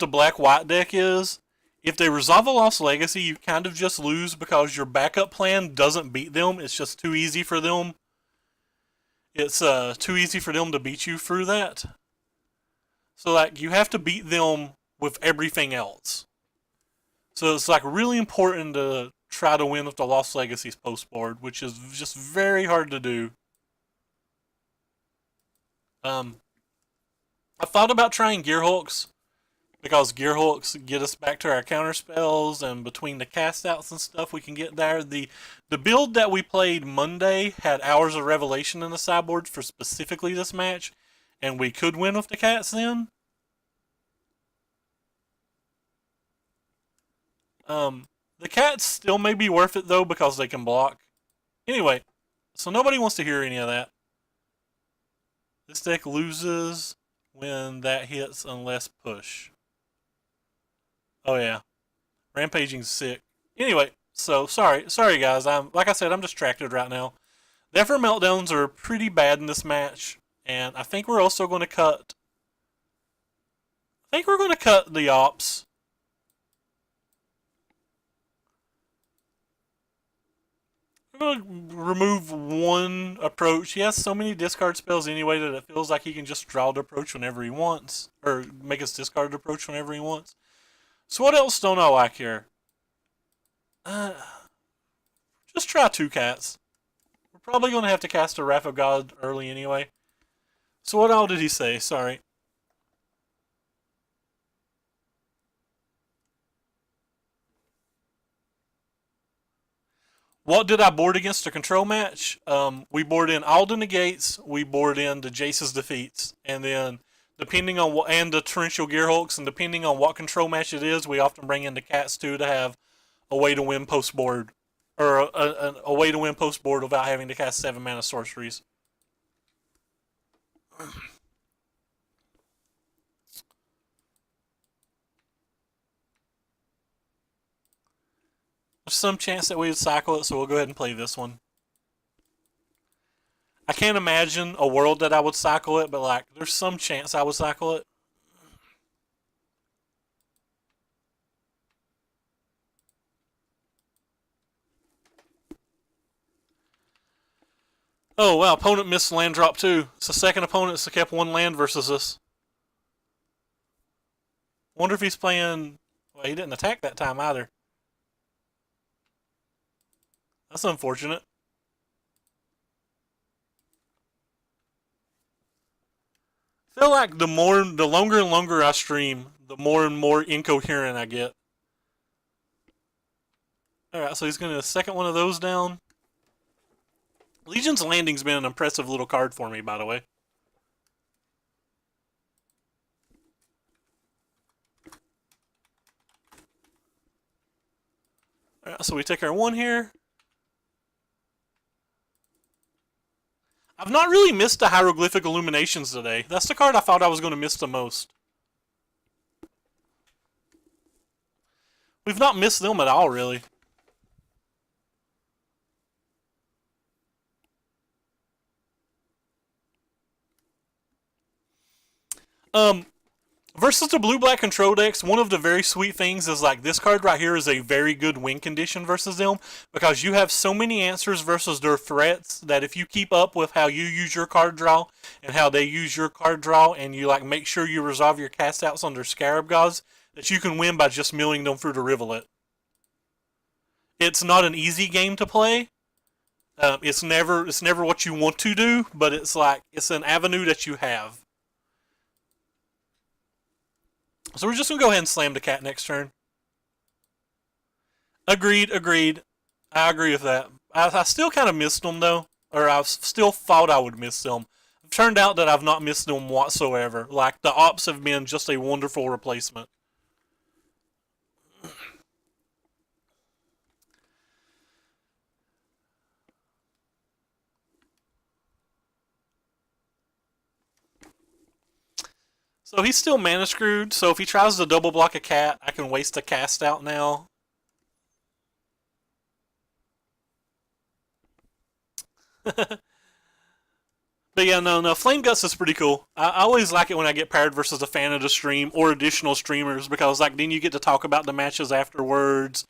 black white deck is if they resolve a lost legacy, you kind of just lose because your backup plan doesn't beat them. It's just too easy for them. It's too easy for them to beat you through that. So like you have to beat them with everything else. So it's like really important to try to win with the Lost Legacies post board, which is just very hard to do. Um, I thought about trying Gearhulks because Gearhulks get us back to our counter spells, and between the cast outs and stuff we can get there. The build that we played Monday had Hours of Revelation in the sideboard for specifically this match, and we could win with the cats then. The cats still may be worth it though because they can block. Anyway, so nobody wants to hear any of that. This deck loses when that hits unless push. Oh yeah, rampaging's sick. Anyway, so sorry guys. Like I said, I'm distracted right now. The Effort meltdowns are pretty bad in this match, and I think we're also going to cut. I think we're going to cut the ops. We're going to remove one approach. He has so many discard spells anyway that it feels like he can just draw the approach whenever he wants, or make us discard the approach whenever he wants. So what else don't I like here? Just try 2 cats. We're probably going to have to cast a Wrath of God early anyway. So what all did he say? Sorry. What did I board against a control match? We board in all the negates, we board in the Jace's defeats, and then depending on what, and the torrential Gearhulks, and depending on what control match it is, we often bring in the cats too to have a way to win post board, or a way to win post board without having to cast 7 mana sorceries. There's some chance that we would cycle it, so we'll go ahead and play this one. I can't imagine a world that I would cycle it, but like, there's some chance I would cycle it. Oh wow, opponent missed land drop too. It's the second opponent that's kept 1 land versus us. Wonder if he's playing. Well, he didn't attack that time either. That's unfortunate. I feel like the longer and longer I stream, the more and more incoherent I get. Alright, so he's going to second one of those down. Legion's Landing's been an impressive little card for me, by the way. Alright, so we take our 1 here. I've not really missed the Hieroglyphic Illuminations today. That's the card I thought I was going to miss the most. We've not missed them at all, really. Versus the blue-black control decks, one of the very sweet things is like this card right here is a very good win condition versus them because you have so many answers versus their threats that if you keep up with how you use your card draw and how they use your card draw and you like make sure you resolve your cast outs on their Scarab Gods, that you can win by just milling them through the Rivulet. It's not an easy game to play. It's never what you want to do, but it's like it's an avenue that you have. So we're just going to go ahead and slam the cat next turn. Agreed. I agree with that. I still kind of missed them, though. Or I still thought I would miss them. It turned out that I've not missed them whatsoever. Like, the ops have been just a wonderful replacement. So he's still mana screwed, so if he tries to double block a cat, I can waste a cast out now. But yeah, no, Flame Guts is pretty cool. I always like it when I get paired versus a fan of the stream or additional streamers because like then you get to talk about the matches afterwards.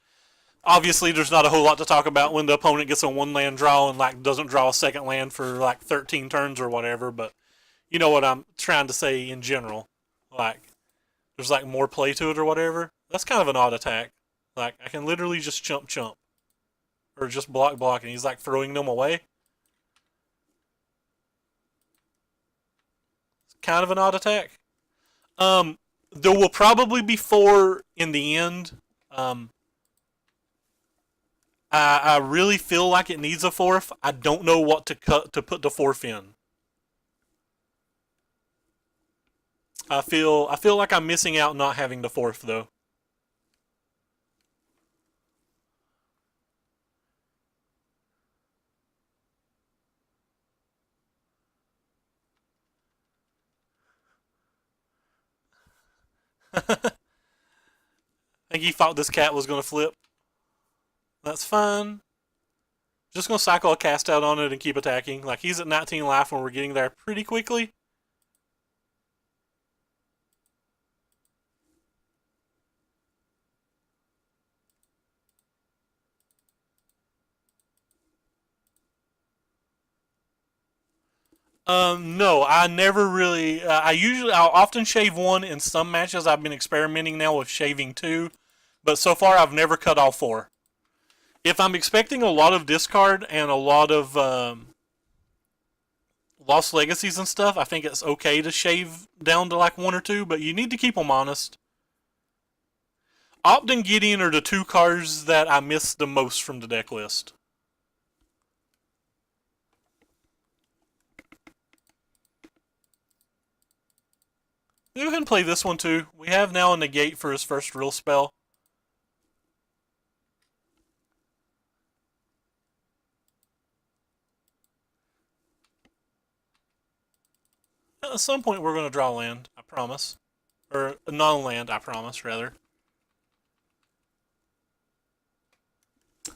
Obviously, there's not a whole lot to talk about when the opponent gets a one land draw and like doesn't draw a second land for like 13 turns or whatever, but you know what I'm trying to say in general. Like, there's like more play to it or whatever. That's kind of an odd attack. Like, I can literally just chump. Or just block, and he's like throwing them away. It's kind of an odd attack. There will probably be 4 in the end. I really feel like it needs a 4th. I don't know what to cut to put the 4th in. I feel like I'm missing out not having the 4th though. I think he thought this cat was going to flip. That's fine. Just going to cycle a cast out on it and keep attacking. Like he's at 19 life when we're getting there pretty quickly. No, I never really. I'll often shave 1 in some matches. I've been experimenting now with shaving 2, but so far I've never cut all 4. If I'm expecting a lot of discard and a lot of Lost Legacies and stuff, I think it's okay to shave down to like 1 or 2, but you need to keep them honest. Opt and Gideon are the 2 cards that I miss the most from the deck list. Go ahead and play this one too. We have now a negate for his first real spell. At some point we're going to draw land, I promise. Or non-land, I promise, rather.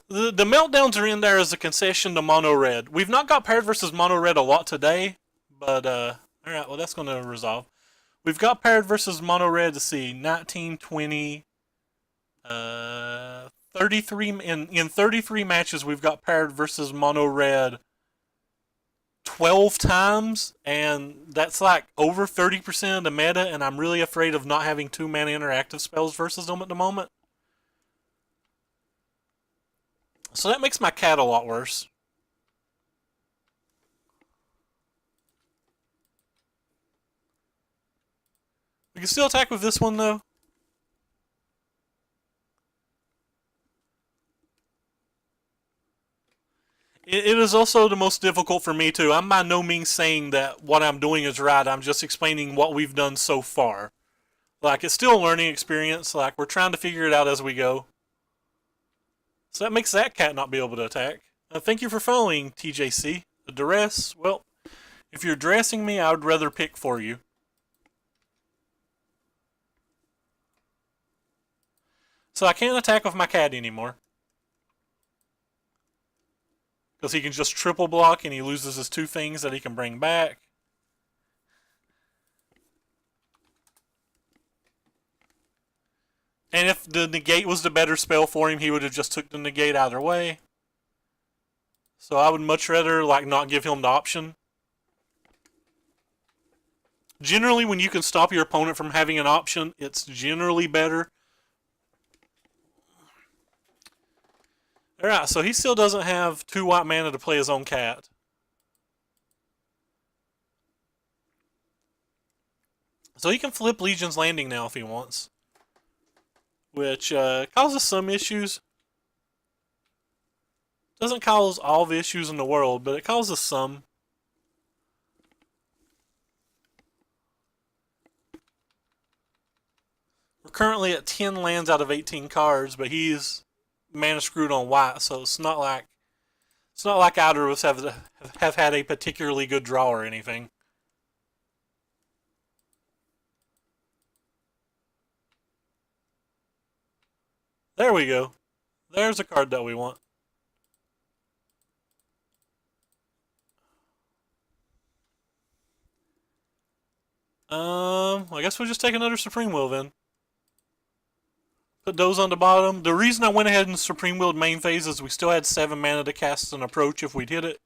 The meltdowns are in there as a concession to mono red. We've not got paired versus mono red a lot today, but alright, well that's going to resolve. We've got paired versus mono red, to see, 19, 20, 33, in 33 matches we've got paired versus mono red 12 times, and that's like over 30% of the meta, and I'm really afraid of not having 2 mana interactive spells versus them at the moment. So that makes my cat a lot worse. We can still attack with this one, though. It is also the most difficult for me, too. I'm by no means saying that what I'm doing is right. I'm just explaining what we've done so far. Like, it's still a learning experience. Like, we're trying to figure it out as we go. So that makes that cat not be able to attack. Thank you for following, TJC. The duress, well, If you're dressing me, I would rather pick for you. So I can't attack with my cat anymore. Because he can just triple block and he loses his 2 things that he can bring back. And if the negate was the better spell for him, he would have just took the negate either way. So I would much rather like not give him the option. Generally, when you can stop your opponent from having an option, it's generally better. Alright, so he still doesn't have 2 white mana to play his own cat. So he can flip Legion's Landing now if he wants. Which causes some issues. Doesn't cause all the issues in the world, but it causes some. We're currently at 10 lands out of 18 cards, but he's mana screwed on white, so it's not like either of us have had a particularly good draw or anything. There we go. There's a card that we want. I guess we'll just take another Supreme Will then. Put those on the bottom. The reason I went ahead and Supreme Willed main phase is we still had 7 mana to cast an approach if we'd hit it.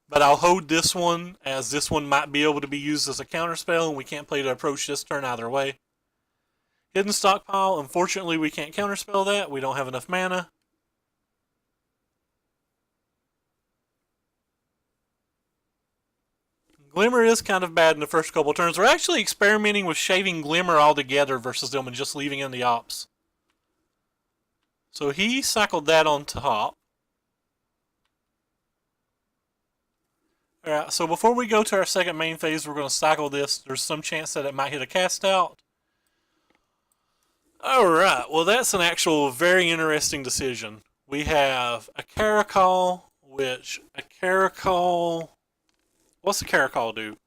But I'll hold this one, as this one might be able to be used as a counterspell, and we can't play the approach this turn either way. Hidden Stockpile, unfortunately we can't counterspell that. We don't have enough mana. Glimmer is kind of bad in the first couple turns. We're actually experimenting with shaving Glimmer altogether versus them and just leaving in the ops. So he cycled that on top. Alright, so before we go to our second main phase, we're going to cycle this. There's some chance that it might hit a cast out. Alright, well that's an actual very interesting decision. We have a Caracol, which a Caracol... What's the Caracol do?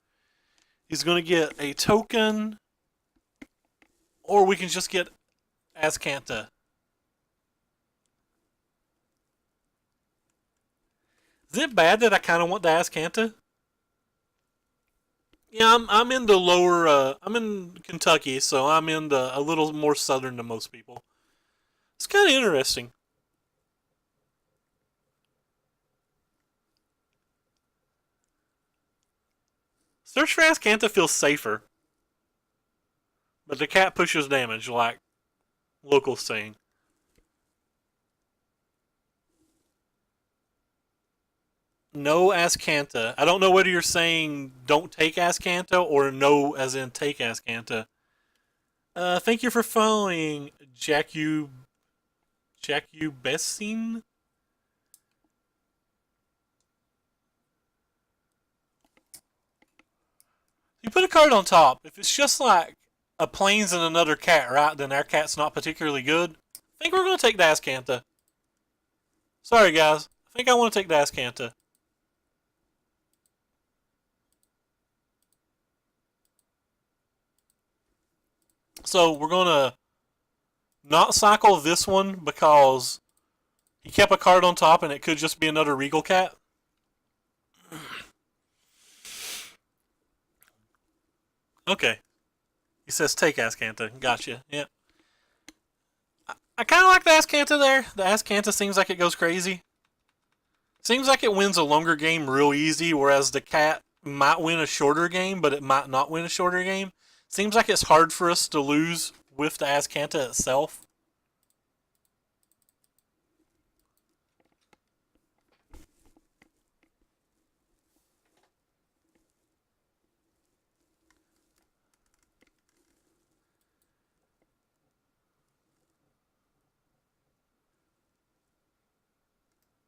He's going to get a token, or we can just get Azcanta. Is it bad that I kind of want the Azcanta? Yeah, I'm in the lower, I'm in Kentucky, so I'm in a little more southern than most people. It's kind of interesting. Search for Azcanta feels safer. But the cat pushes damage, like locals saying. No Azcanta. I don't know whether you're saying don't take Azcanta or no as in take Azcanta. Thank you for following Jacu Bessin. You put a card on top. If it's just like a plains and another cat, right, then our cat's not particularly good. I think we're going to take the Azcanta. Sorry, guys. I think I want to take the Azcanta. So we're going to not cycle this one because he kept a card on top and it could just be another Regal Cat. Okay. He says take Azcanta. Gotcha. Yeah. I kind of like the Azcanta there. The Azcanta seems like it goes crazy. Seems like it wins a longer game real easy, whereas the cat might win a shorter game, but it might not win a shorter game. Seems like it's hard for us to lose with the Azcanta itself.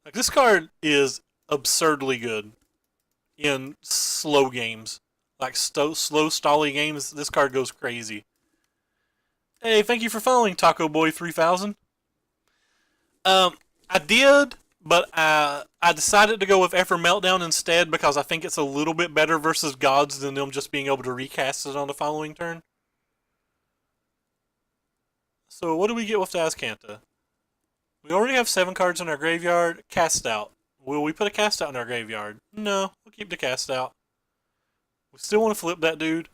Like, this card is absurdly good in slow games. Like slow, stally games, this card goes crazy. Hey, thank you for following Taco Boy 3000. I did but I decided to go with Esper Meltdown instead because I think it's a little bit better versus gods than them just being able to recast it on the following turn. So what do we get with the Azcanta? We already have 7 cards in our graveyard. Cast Out. Will we put a Cast Out in our graveyard? No, we'll keep the Cast Out. We still want to flip that dude.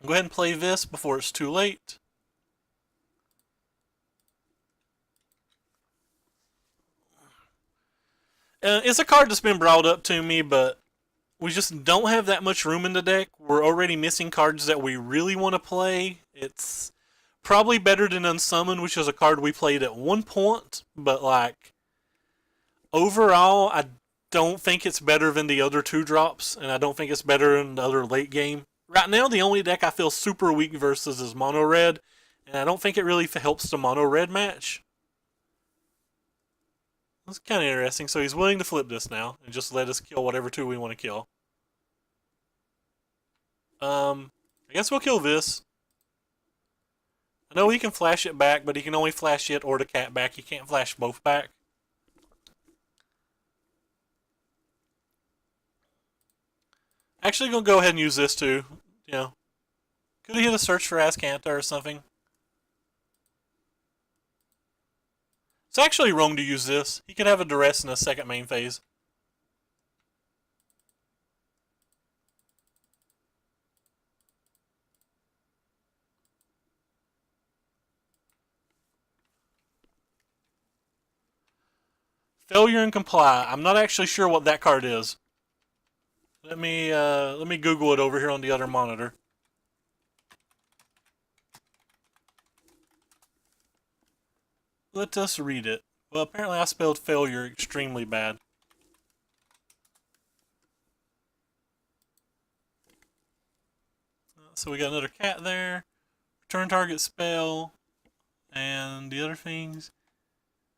Go ahead and play this before it's too late. It's a card that's been brought up to me, but we just don't have that much room in the deck. We're already missing cards that we really want to play. It's probably better than Unsummon, which is a card we played at one point, but like overall, I don't think it's better than the other 2-drops, and I don't think it's better than the other late game. Right now, the only deck I feel super weak versus is Mono Red, and I don't think it really helps the Mono Red match. That's kind of interesting. So he's willing to flip this now and just let us kill whatever 2 we want to kill. I guess we'll kill this. I know he can flash it back, but he can only flash it or the cat back. He can't flash both back. Actually, gonna go ahead and use this too. You know, could have hit a search for Azcanta or something. It's actually wrong to use this. He could have a duress in a second main phase. Failure and Comply. I'm not actually sure what that card is. Let me Google it over here on the other monitor. Let us read it. Well, apparently I spelled failure extremely bad. So we got another cat there. Return target spell. And the other things.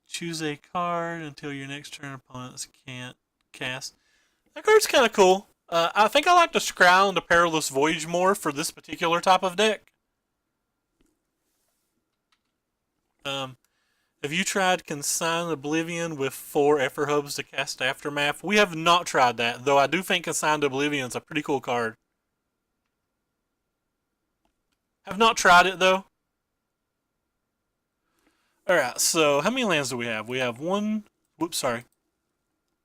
Choose a card until your next turn opponents can't cast. That card's kind of cool. I think I like the Scrowl and the Perilous Voyage more for this particular type of deck. Have you tried Consign Oblivion with 4 Esper Hubs to cast Aftermath? We have not tried that, though I do think Consigned Oblivion is a pretty cool card. Have not tried it, though. Alright, so how many lands do we have? We have one... Whoops, sorry.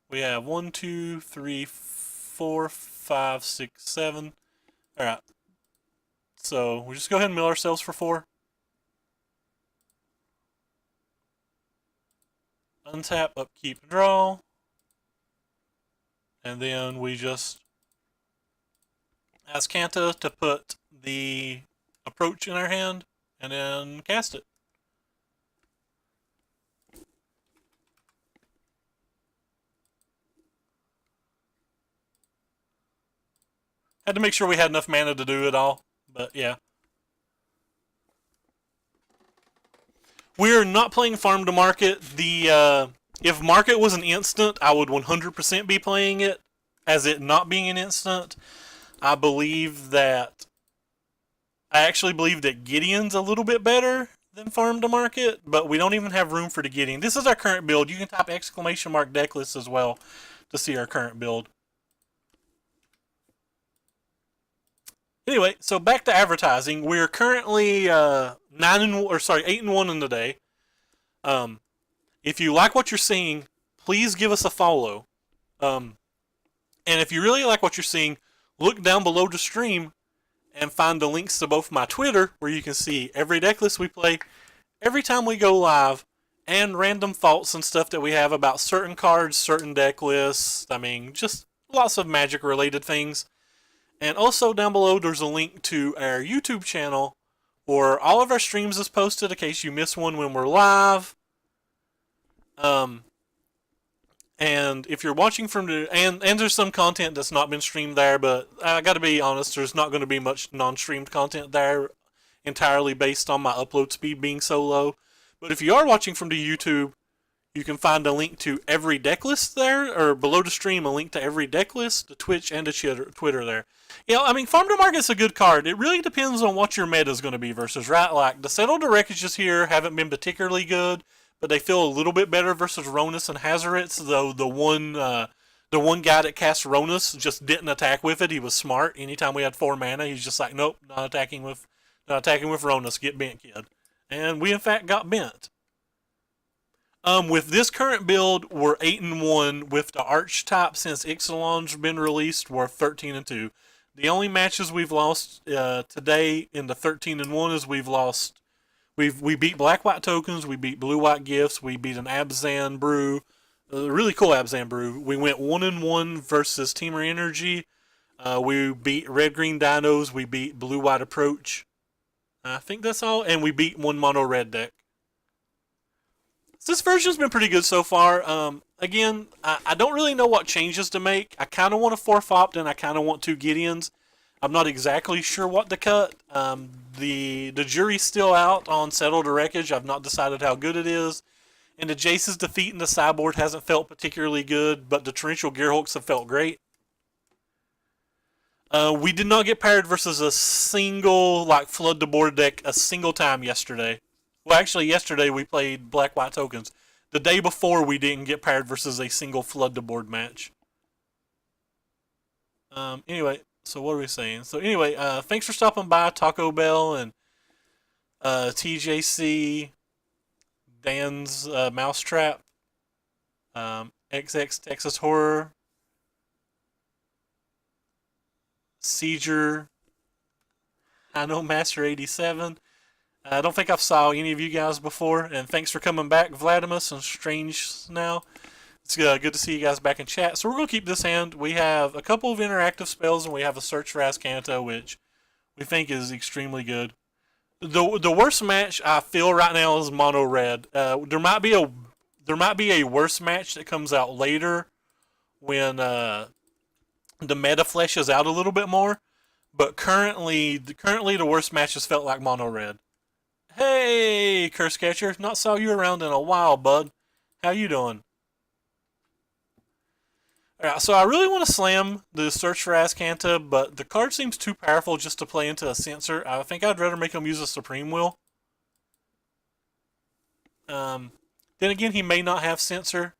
We have 1, 2, 3, 4, 5, 6, 7. Alright. So, we'll just go ahead and mill ourselves for 4. Untap, upkeep, draw. And then we just ask Kanta to put the approach in our hand and then cast it. Had to make sure we had enough mana to do it all, but yeah. We're not playing Farm to Market. If Market was an instant, I would 100% be playing it. As it not being an instant, I actually believe that Gideon's a little bit better than Farm to Market, but we don't even have room for the Gideon. This is our current build. You can type !mark decklist as well to see our current build. Anyway, so back to advertising. We're currently 8-1 in the day. If you like what you're seeing, please give us a follow. And if you really like what you're seeing, look down below the stream and find the links to both my Twitter, where you can see every deck list we play, every time we go live, and random thoughts and stuff that we have about certain cards, certain deck lists. I mean, just lots of Magic related things. And also down below, there's a link to our YouTube channel where all of our streams is posted in case you miss one when we're live. And if you're watching from the... And there's some content that's not been streamed there, but I gotta be honest, there's not going to be much non-streamed content there entirely based on my upload speed being so low. But if you are watching from the YouTube, You can find a link to every deck list there, or below the stream, a link to every deck list, the Twitch and the Twitter there. Yeah, I mean, Farm to Market's a good card. It really depends on what your meta is going to be versus, right? Like, the Settled Wreckages here haven't been particularly good, but they feel a little bit better versus Ronus and Hazarets, though the one guy that cast Ronus just didn't attack with it. He was smart. Anytime we had 4 mana, he's just like, nope, not attacking with Ronus. Get bent, kid. And we, in fact, got bent. With this current build, we're 8-1. With the Archetype, since Ixalan's been released, we're 13-2. The only matches we've lost today in the 13-1 is we beat Black-White Tokens, we beat Blue-White Gifts, we beat an Abzan Brew, a really cool Abzan Brew. We went 1-1 versus Teamer Energy. We beat Red-Green Dinos, we beat Blue-White Approach. I think that's all, and we beat one mono-red deck. This version's been pretty good so far. Again, I don't really know what changes to make. I kind of want a 4-Fopt and I kind of want 2 Gideons. I'm not exactly sure what to cut. The jury's still out on Settled Wreckage. I've not decided how good it is. And the Jace's defeat in the sideboard hasn't felt particularly good, but the Torrential Gearhulks have felt great. We did not get paired versus a single flood the board deck a single time yesterday. Well, actually, yesterday we played Black-White Tokens. The day before, we didn't get paired versus a single flood the board match. Anyway, so what are we saying? So anyway, thanks for stopping by, Taco Bell and TJC, Dan's Mousetrap, XX Texas Horror, Sieger, I know Master 87. I don't think I've saw any of you guys before, and thanks for coming back, Vladimus and Strange now. It's good to see you guys back in chat. So we're going to keep this hand. We have a couple of interactive spells, and we have a Search for Azcanta, which we think is extremely good. The worst match I feel right now is mono red. There might be a worse match that comes out later when the meta fleshes out a little bit more. But currently the worst matches felt like mono red. Hey, Curse Catcher. Not saw you around in a while, bud. How you doing? Alright, so I really want to slam the Search for Azcanta, but the card seems too powerful just to play into a Censor. I think I'd rather make him use a Supreme Will. Then again, he may not have Censor.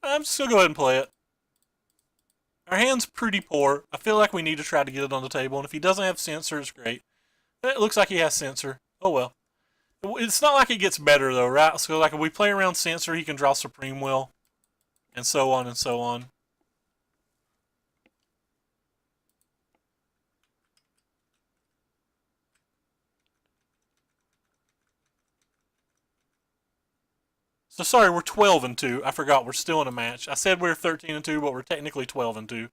I'm just going to go ahead and play it. Our hand's pretty poor. I feel like we need to try to get it on the table, and if he doesn't have Censor, it's great. It looks like he has Censor. Oh well. It's not like it gets better though, right? So like if we play around Censor, he can draw Supreme Will. And so on and so on. So sorry, we're 12-2. I forgot we're still in a match. I said we're 13-2, but we're technically 12-2.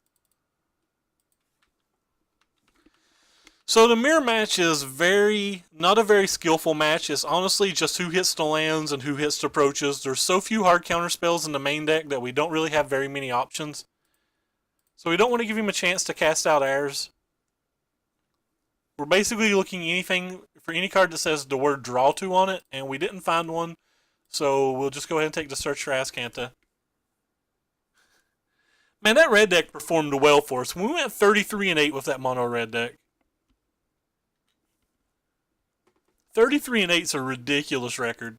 So the mirror match is not a very skillful match. It's honestly just who hits the lands and who hits the approaches. There's so few hard counter spells in the main deck that we don't really have very many options. So we don't want to give him a chance to cast out ours. We're basically looking for any card that says the word draw to on it, and we didn't find one. So we'll just go ahead and take the Search for Azcanta. Man, that red deck performed well for us. We went 33-8 with that mono red deck. 33-8 is a ridiculous record.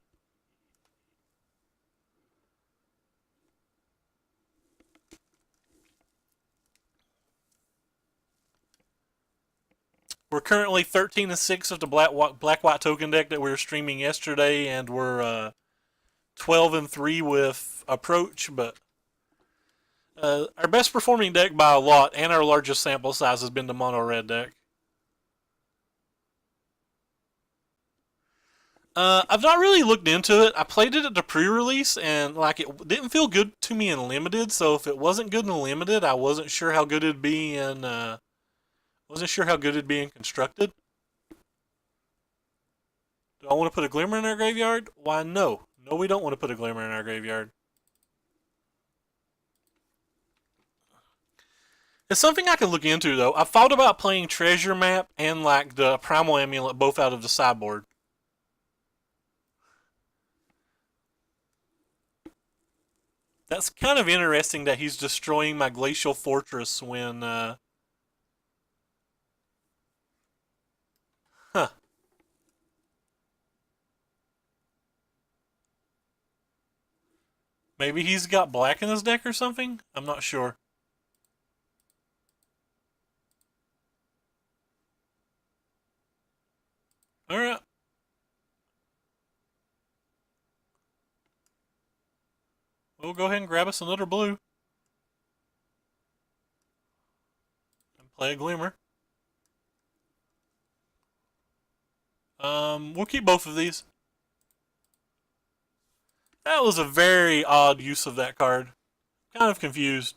We're currently 13-6 of the black-white token deck that we were streaming yesterday, and we're 12-3 with Approach, but our best performing deck by a lot and our largest sample size has been the mono red deck. I've not really looked into it. I played it at the pre-release, and it didn't feel good to me in limited. So if it wasn't good in limited, I wasn't sure how good it'd be in constructed. Do I want to put a Glimmer in our graveyard? Why, no. No, we don't want to put a Glimmer in our graveyard. It's something I can look into, though. I've thought about playing Treasure Map and the Primal Amulet both out of the sideboard. That's kind of interesting that he's destroying my glacial fortress when, huh. Maybe he's got black in his deck or something? I'm not sure. Alright. We'll go ahead and grab us another blue. And play a glimmer. We'll keep both of these. That was a very odd use of that card. Kind of confused.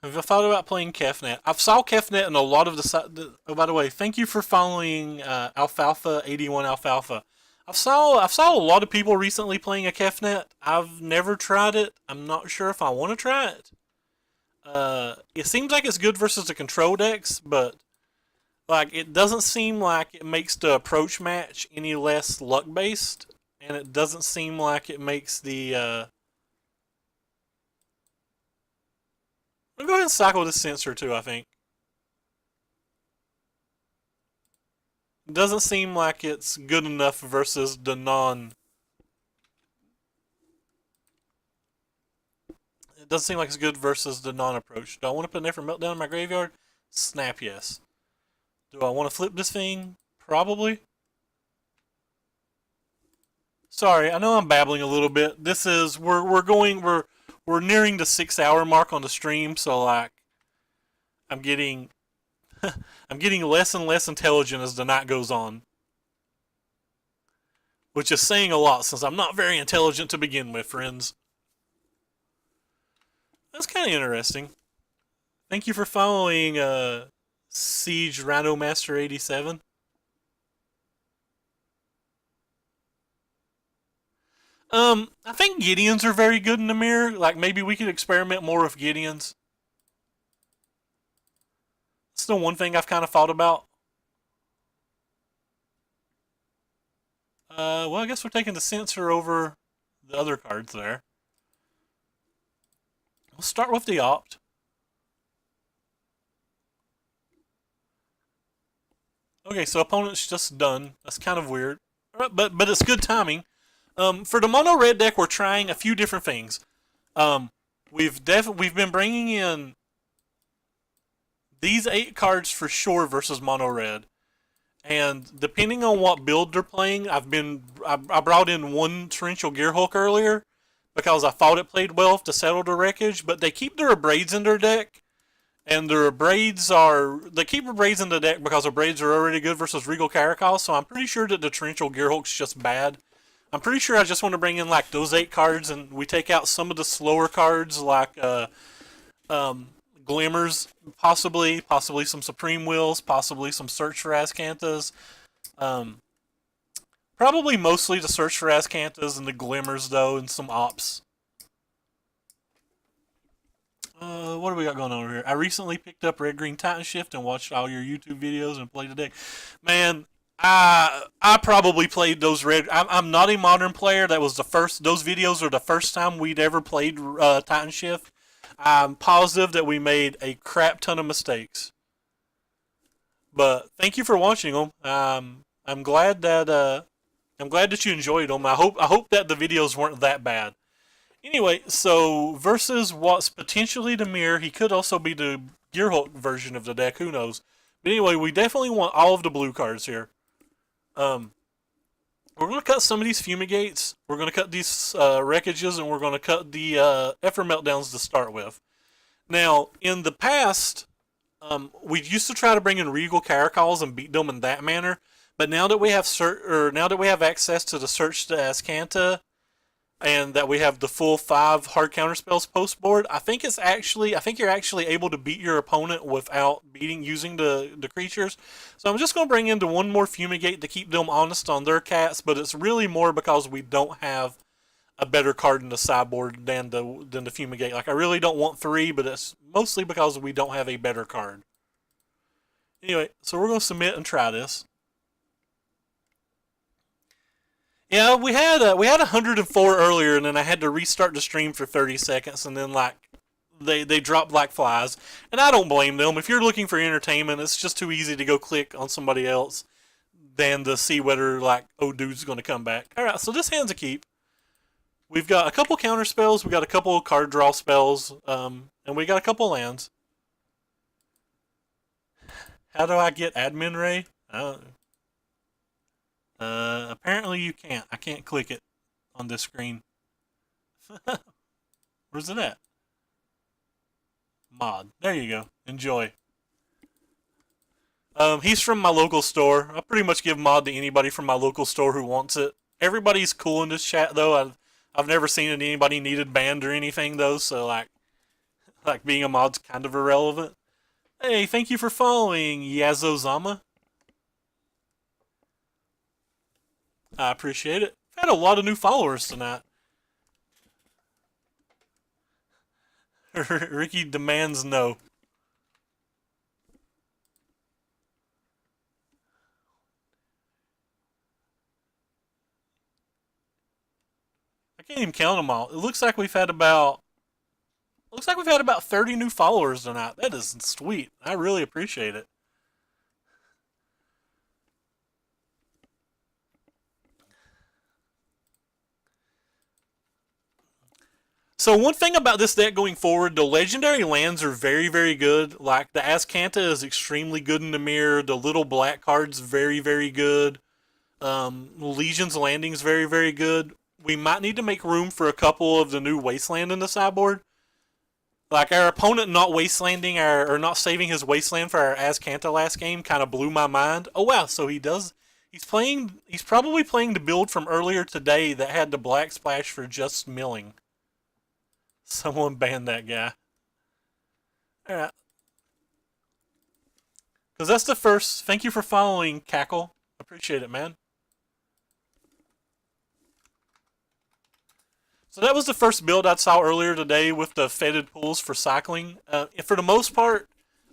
Have I thought about playing Kefnet? I've saw Kefnet in a lot of the. Oh, by the way, thank you for following Alfalfa81 Alfalfa. I've saw a lot of people recently playing a Kefnet. I've never tried it. I'm not sure if I want to try it. It seems like it's good versus the control decks, but like it doesn't seem like it makes the approach match any less luck based, and it doesn't seem like it makes the. I'll go ahead and cycle this sensor too. I think it doesn't seem like it's good enough versus the non. It doesn't seem like it's good versus the non-approach. Do I want to put an Effort Meltdown in my graveyard? Snap yes. Do I want to flip this thing? Probably. Sorry, I know I'm babbling a little bit. This is we're nearing the 6 hour mark on the stream, so like I'm getting I'm getting less and less intelligent as the night goes on. Which is saying a lot since I'm not very intelligent to begin with, friends. That's kind of interesting. Thank you for following Siege Rhino Master 87. I think Gideons are very good in the mirror. Like maybe we could experiment more with Gideons. It's the one thing I've kind of thought about. Well, I guess we're taking the sensor over the other cards there. We'll start with the opt. Okay, so opponent's just done. That's kind of weird, but it's good timing. For the mono red deck, we're trying a few different things. We've been bringing in these 8 cards for sure versus mono red, and depending on what build they're playing, I brought in one Torrential Gearhulk earlier because I thought it played well to settle the wreckage, but they keep their Abrades in their deck. And their Abrades they keep Abrades in the deck because Abrades are already good versus Regal Caracal, so I'm pretty sure that the Torrential Gearhulk's just bad. I'm pretty sure I just want to bring in like those 8 cards and we take out some of the slower cards like Glimmers, possibly some Supreme Wills, possibly some Search for Azcanthas. Probably mostly the Search for Azcanthas and the Glimmers though, and some Ops. What do we got going on over here? I recently picked up Red Green Titan Shift and watched all your YouTube videos and played the deck. Man, I probably played those red. I'm not a modern player. That was the first. Those videos are the first time we'd ever played Titan Shift. I'm positive that we made a crap ton of mistakes. But thank you for watching them. I'm glad that you enjoyed them. I hope that the videos weren't that bad. Anyway, so versus what's potentially the mirror, he could also be the Gearhulk version of the deck. Who knows? But anyway, we definitely want all of the blue cards here. We're going to cut some of these Fumigates. We're going to cut these Wreckages, and we're going to cut the Effort Meltdowns to start with. Now, in the past, we used to try to bring in Regal Caracals and beat them in that manner. But now that we have access to the Search to Azcanta, and that we have the full 5 hard counterspells post board, I think you're actually able to beat your opponent without using the creatures. So I'm just going to bring in the one more Fumigate to keep them honest on their cats, but it's really more because we don't have a better card in the sideboard than the Fumigate. Like I really don't want 3, but it's mostly because we don't have a better card. Anyway, so we're gonna submit and try this. Yeah, we had 104 earlier, and then I had to restart the stream for 30 seconds, and then like they dropped like flies, and I don't blame them. If you're looking for entertainment, it's just too easy to go click on somebody else than to see whether like dude's going to come back. All right, so this hand's a keep. We've got a couple counter spells, we got a couple card draw spells, and we got a couple lands. How do I get admin Ray? Apparently you can't. I can't click it on this screen. Where's it at? Mod. There you go. Enjoy. He's from my local store. I pretty much give mod to anybody from my local store who wants it. Everybody's cool in this chat though. I've never seen anybody needed banned or anything though, so like being a mod's kind of irrelevant. Hey, thank you for following, Yazozama. I appreciate it. I've had a lot of new followers tonight. Ricky demands no. I can't even count them all. It looks like we've had about 30 new followers tonight. That is sweet. I really appreciate it. So one thing about this deck going forward, the legendary lands are very, very good. Like the Azcanta is extremely good in the mirror. The little black card's very, very good. Legion's Landing is very, very good. We might need to make room for a couple of the new Wasteland in the sideboard. Like our opponent not wastelanding or not saving his wasteland for our Azcanta last game kind of blew my mind. Oh wow, so he does. He's probably playing the build from earlier today that had the black splash for just milling. Someone banned that guy. Alright. Because that's the first. Thank you for following, Cackle. Appreciate it, man. So that was the first build I saw earlier today with the fetid pools for cycling. For the most part,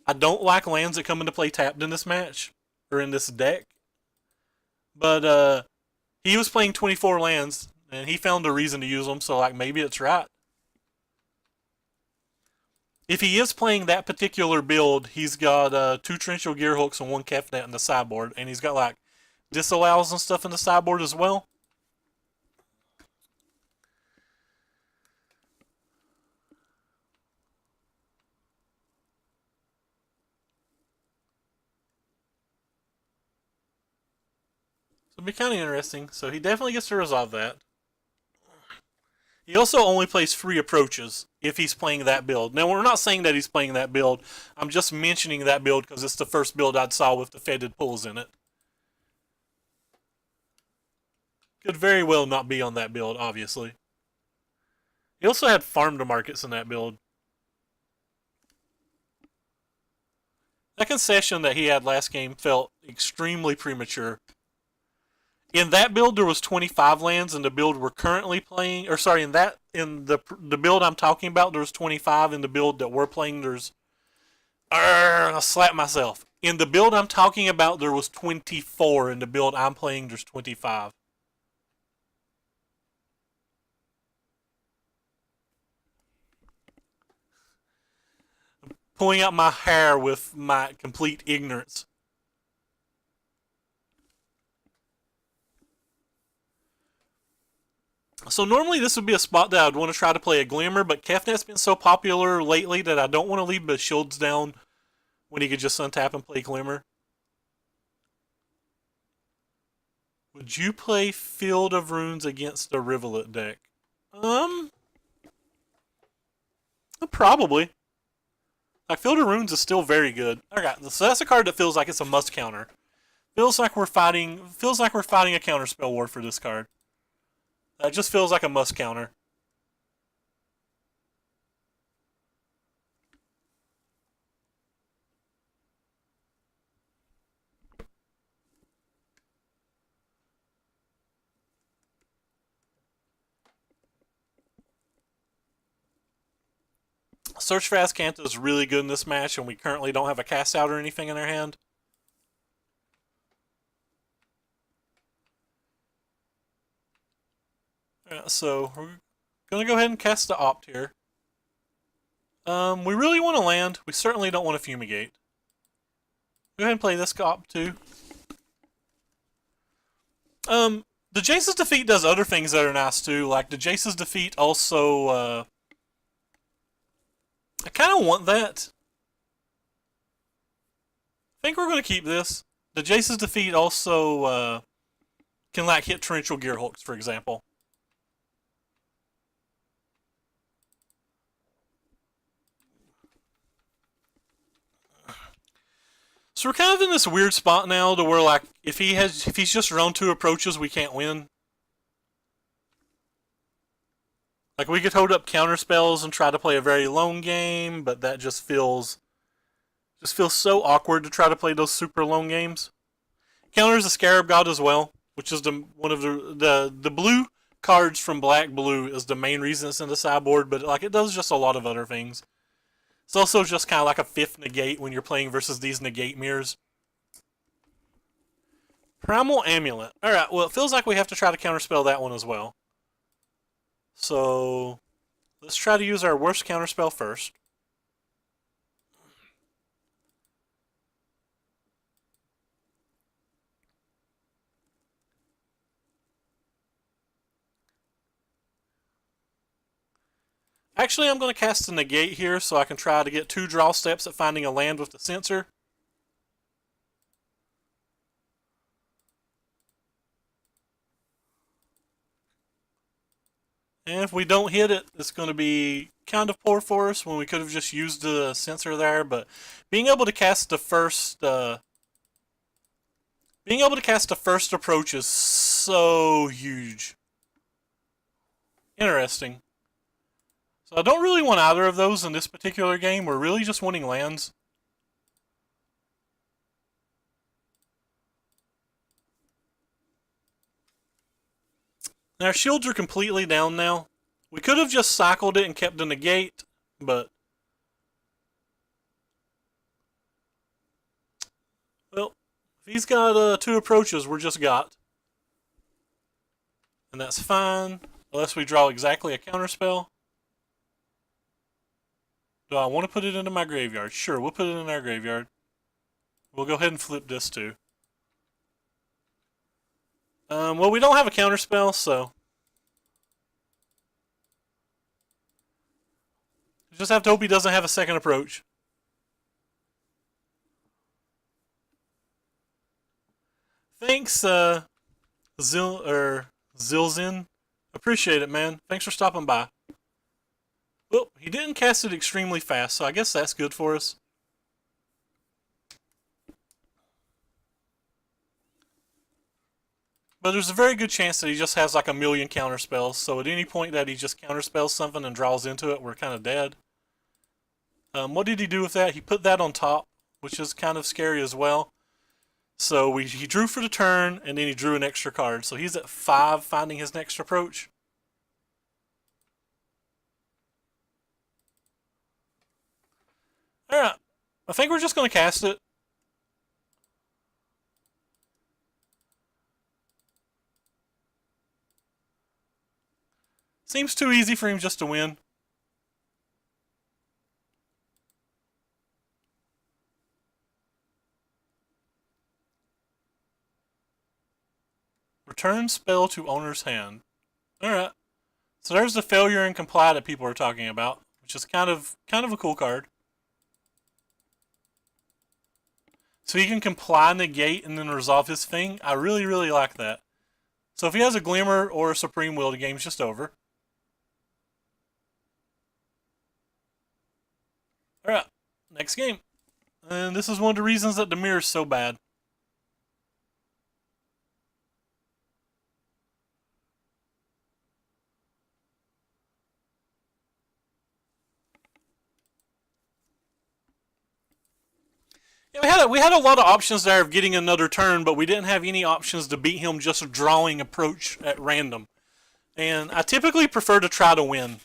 I don't like lands that come into play tapped in this match, or in this deck. But he was playing 24 lands, and he found a reason to use them, so like maybe it's right. If he is playing that particular build, he's got 2 Torrential Gearhooks and 1 Kefnet in the sideboard, and he's got like disallows and stuff in the sideboard as well. So it'll be kind of interesting. So he definitely gets to resolve that. He also only plays 3 approaches if he's playing that build. Now, we're not saying that he's playing that build. I'm just mentioning that build because it's the first build I saw with the fetid pulls in it. Could very well not be on that build, obviously. He also had farm to markets in that build. That concession that he had last game felt extremely premature. In that build, there was 25 lands. In the build we're currently playing, or sorry, in the build I'm talking about, there's 25. In the build that we're playing, there's, I'll slap myself. In the build I'm talking about, there was 24. In the build I'm playing, there's 25. Pulling out my hair with my complete ignorance. So normally this would be a spot that I'd want to try to play a Glimmer, but Kefnet's been so popular lately that I don't want to leave the shields down when he could just untap and play Glimmer. Would you play Field of Runes against the Rivulet deck? Probably. Like, Field of Runes is still very good. Okay, so that's a card that feels like it's a must counter. Feels like we're fighting a counterspell war for this card. That just feels like a must counter. Search for Azcanta is really good in this match, and we currently don't have a cast out or anything in our hand. So we're gonna go ahead and cast the Opt here. We really want to land. We certainly don't want to Fumigate. Go ahead and play this Opt too. The Jace's Defeat does other things that are nice too. Like the Jace's Defeat also, I kind of want that. I think we're going to keep this. The Jace's Defeat also can like hit Torrential Gearhulks, for example. So we're kind of in this weird spot now to where, like, if he's just drawn 2 approaches, we can't win. Like, we could hold up counter spells and try to play a very long game, but that just feels so awkward to try to play those super long games. Counters the Scarab God as well, which is one of the blue cards from Black Blue is the main reason it's in the sideboard, but like it does just a lot of other things. It's also just kind of like a 5th negate when you're playing versus these negate mirrors. Primal Amulet. Alright, well, it feels like we have to try to counterspell that one as well. So, let's try to use our worst counterspell first. Actually, I'm going to cast a negate here so I can try to get 2 draw steps at finding a land with the sensor. And if we don't hit it, it's going to be kind of poor for us when we could have just used the sensor there. But being able to cast the first, approach is so huge. Interesting. So I don't really want either of those in this particular game. We're really just wanting lands. And our shields are completely down now. We could have just cycled it and kept the negate, but... well, if he's got 2 approaches, we're just got. And that's fine, unless we draw exactly a counterspell. Do I want to put it into my graveyard? Sure, we'll put it in our graveyard. We'll go ahead and flip this too. Well, we don't have a counterspell, so... we just have to hope he doesn't have a second approach. Thanks, Zilzin. Appreciate it, man. Thanks for stopping by. Well, he didn't cast it extremely fast, so I guess that's good for us. But there's a very good chance that he just has like a million counterspells, so at any point that he just counterspells something and draws into it, we're kind of dead. What did he do with that? He put that on top, which is kind of scary as well. So he drew for the turn, and then he drew an extra card. So he's at 5, finding his next approach. Alright, I think we're just going to cast it. Seems too easy for him just to win. Return spell to owner's hand. Alright. So there's the failure and comply that people are talking about, which is kind of a cool card. So he can comply, negate, and then resolve his thing. I really, really like that. So if he has a Glimmer or a Supreme Will, the game's just over. Alright, next game. And this is one of the reasons that the mirror is so bad. Yeah, we had a lot of options there of getting another turn, but we didn't have any options to beat him just drawing approach at random. And I typically prefer to try to win.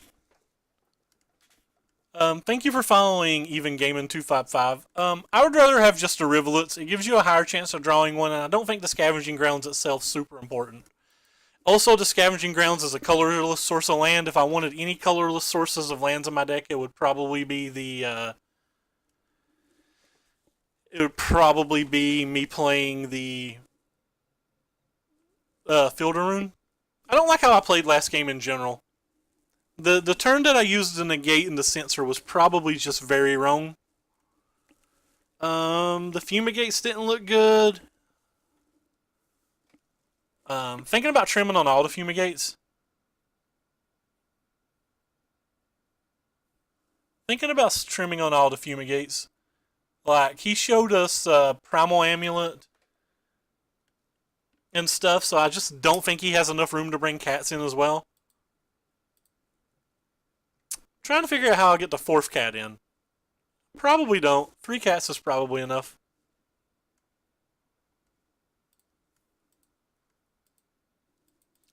Thank you for following Even Gaming 255. I would rather have just a rivulets. It gives you a higher chance of drawing one, and I don't think the scavenging grounds itself is super important. Also, the scavenging grounds is a colorless source of land. If I wanted any colorless sources of lands in my deck, it would probably be me playing the Fielder Rune. I don't like how I played last game in general. The turn that I used the negate and the censor was probably just very wrong. The fumigates didn't look good. Thinking about trimming on all the fumigates. Thinking about trimming on all the fumigates. Like, he showed us Primal Amulet and stuff, so I just don't think he has enough room to bring cats in as well. Trying to figure out how I'll get the 4th cat in. Probably don't. 3 cats is probably enough.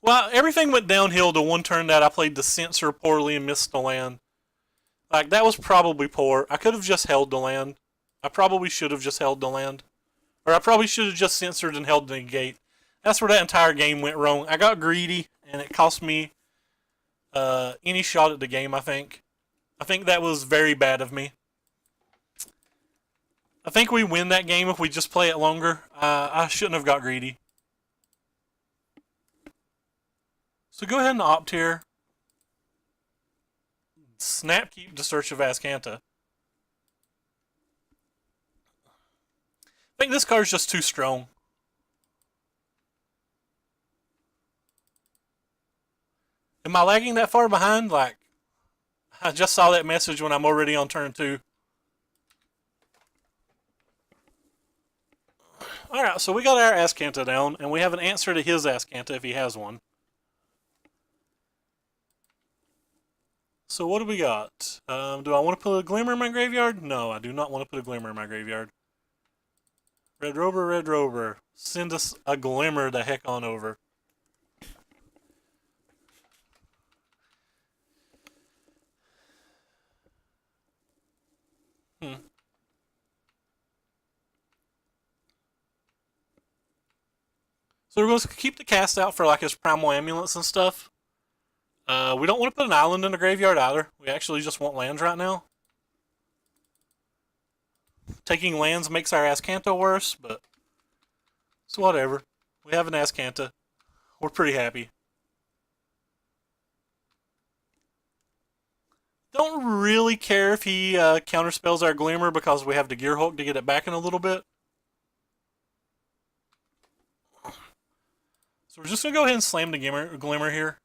Well, everything went downhill to one turn that I played the censor poorly and missed the land. Like, that was probably poor. I could have just held the land. I probably should have just held the land. Or I probably should have just censored and held the negate. That's where that entire game went wrong. I got greedy, and it cost me any shot at the game, I think. I think that was very bad of me. I think we win that game if we just play it longer. I shouldn't have got greedy. So go ahead and opt here. Snap keep to search of Azcanta. I think this card's just too strong. Am I lagging that far behind? Like, I just saw that message when I'm already on turn 2. Alright, so we got our Azcanta down, and we have an answer to his Azcanta if he has one. So what do we got? Do I want to put a Glimmer in my graveyard? No, I do not want to put a Glimmer in my graveyard. Red Rover, send us a Glimmer the heck on over. So we're going to keep the cast out for like his Primal Amulets and stuff. We don't want to put an island in the graveyard either. We actually just want lands right now. Taking lands makes our Azcanta worse, but it's whatever. We have an Azcanta. We're pretty happy. Don't really care if he counterspells our Glimmer because we have the Gear Hulk to get it back in a little bit. So we're just going to go ahead and slam the Glimmer here.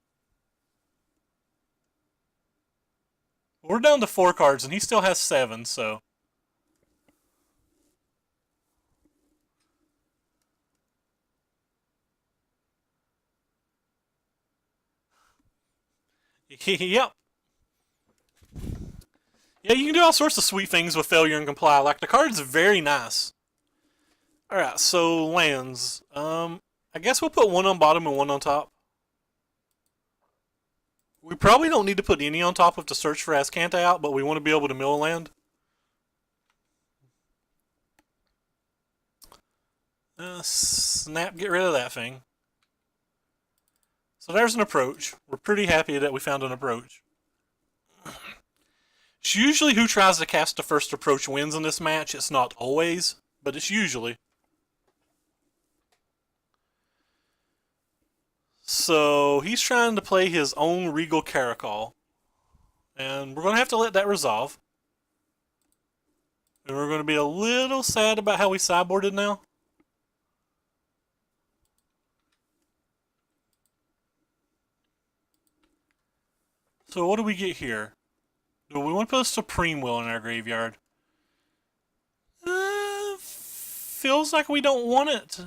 We're down to 4 cards, and he still has 7, so... Yep. Yeah, you can do all sorts of sweet things with Failure and Comply. Like, the card's very nice. Alright, so lands. I guess we'll put one on bottom and one on top. We probably don't need to put any on top of to search for Azcanta out, but we want to be able to mill land. Snap, get rid of that thing. So there's an approach. We're pretty happy that we found an approach. It's usually who tries to cast the first approach wins in this match. It's not always, but it's usually. So he's trying to play his own Regal Caracol. And we're going to have to let that resolve. And we're going to be a little sad about how we sideboarded now. So what do we get here? Do we want to put a Supreme Will in our graveyard? Feels like we don't want it.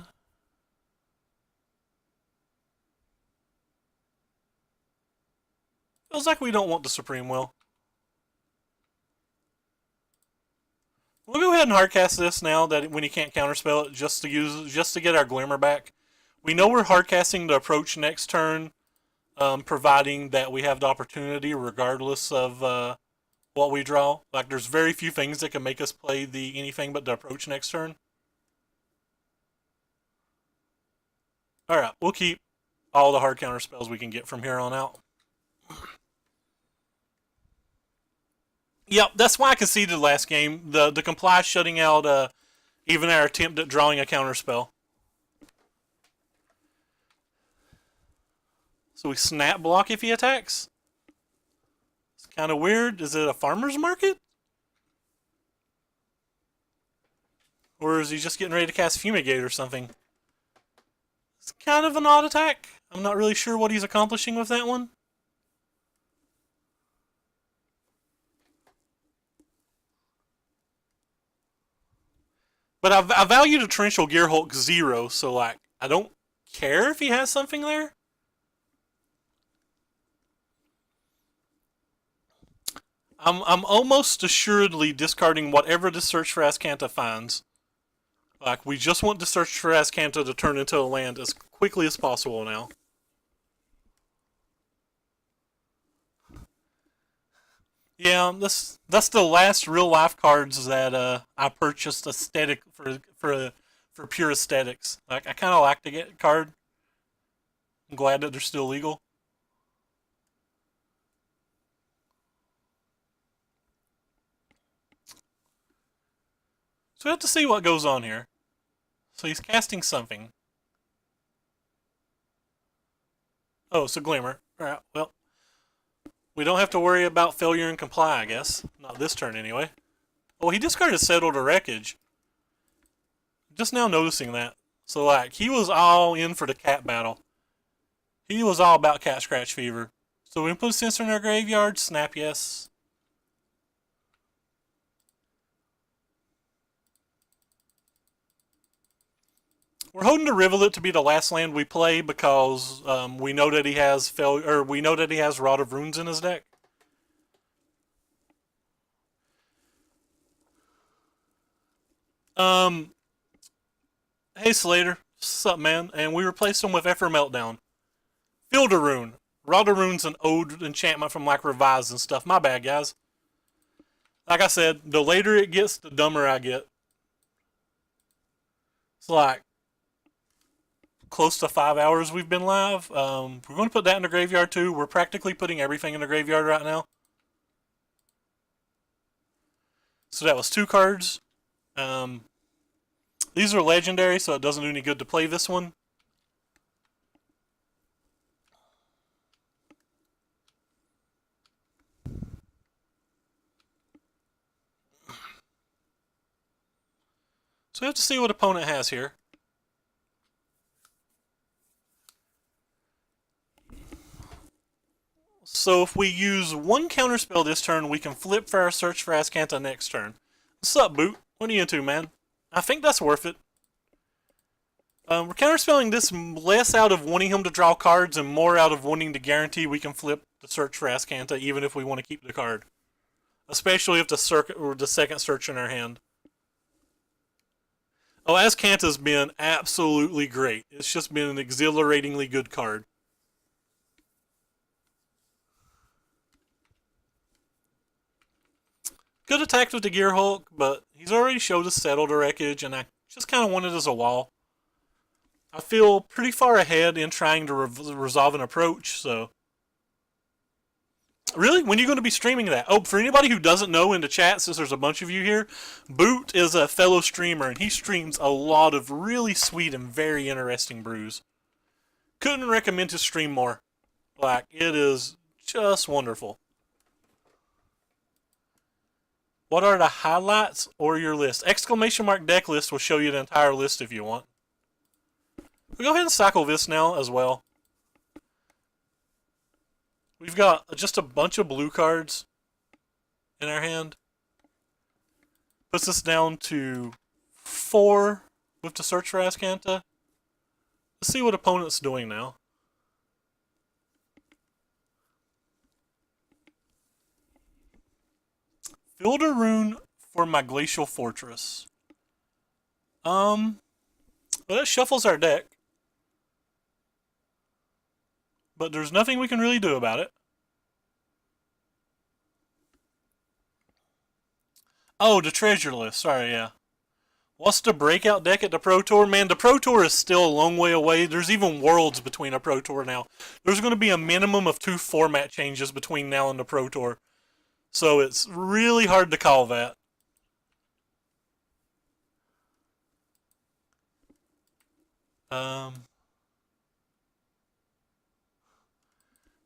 Feels like we don't want the Supreme Will. We'll go ahead and hardcast this now that when he can't counterspell it, just to get our Glimmer back. We know we're hardcasting the approach next turn, providing that we have the opportunity, regardless of what we draw. Like, there's very few things that can make us play the anything but the approach next turn. Alright, we'll keep all the hard counter spells we can get from here on out. Yep, that's why I conceded last game. The comply shutting out even our attempt at drawing a counter spell. So we snap block if he attacks. It's kind of weird. Is it a farmer's market? Or is he just getting ready to cast Fumigate or something? It's kind of an odd attack. I'm not really sure what he's accomplishing with that one. But I value the Torrential Gearhulk 0, so like, I don't care if he has something there. I'm almost assuredly discarding whatever the Search for Azcanta finds. Like, we just want the Search for Azcanta to turn into a land as quickly as possible now. Yeah, that's the last real life cards that I purchased aesthetic for pure aesthetics. Like, I kind of like to get a card. I'm glad that they're still legal. So we have to see what goes on here. So he's casting something. Oh, it's a Glimmer. Alright, well, we don't have to worry about failure and comply, I guess. Not this turn, anyway. Oh, he discarded Settle to Wreckage. Just now noticing that. So, like, he was all in for the cat battle. He was all about Cat Scratch Fever. So we put a Sensor in our graveyard. Snap, yes. We're holding to Rivulet to be the last land we play because we know that he has we know that he has Rod of Runes in his deck. Hey Slater, what's up, man? And we replaced him with Esper Meltdown. Fielder Rune. Rod of Rune's an old enchantment from like Revise and stuff. My bad, guys. Like I said, the later it gets, the dumber I get. It's like close to 5 hours we've been live. We're going to put that in the graveyard too. We're practically putting everything in the graveyard right now. So that was 2 cards. These are legendary, so it doesn't do any good to play this one. So we have to see what opponent has here. So if we use 1 counterspell this turn, we can flip for our Search for Azcanta next turn. What's up, Boot? What are you into, man? I think that's worth it. We're counterspelling this less out of wanting him to draw cards and more out of wanting to guarantee we can flip the Search for Azcanta even if we want to keep the card. Especially if the second search in our hand. Oh, Azcanta's been absolutely great. It's just been an exhilaratingly good card. Could attack with the Gearhulk, but he's already showed us Settle to Wreckage, and I just kind of want it as a wall. I feel pretty far ahead in trying to resolve an approach, so... Really? When are you going to be streaming that? Oh, for anybody who doesn't know in the chat, since there's a bunch of you here, Boot is a fellow streamer, and he streams a lot of really sweet and very interesting brews. Couldn't recommend his stream more. Like, it is just wonderful. What are the highlights or your list? Exclamation mark deck list will show you the entire list if you want. We'll go ahead and cycle this now as well. We've got just a bunch of blue cards in our hand. Puts us down to 4 with the Search for Azcanta. Let's see what opponent's doing now. Fielder Rune for my Glacial Fortress. Well, that shuffles our deck. But there's nothing we can really do about it. Oh, the treasure list. Sorry, yeah. What's the breakout deck at the Pro Tour? Man, the Pro Tour is still a long way away. There's even worlds between a Pro Tour now. There's going to be a minimum of 2 format changes between now and the Pro Tour. So it's really hard to call that. I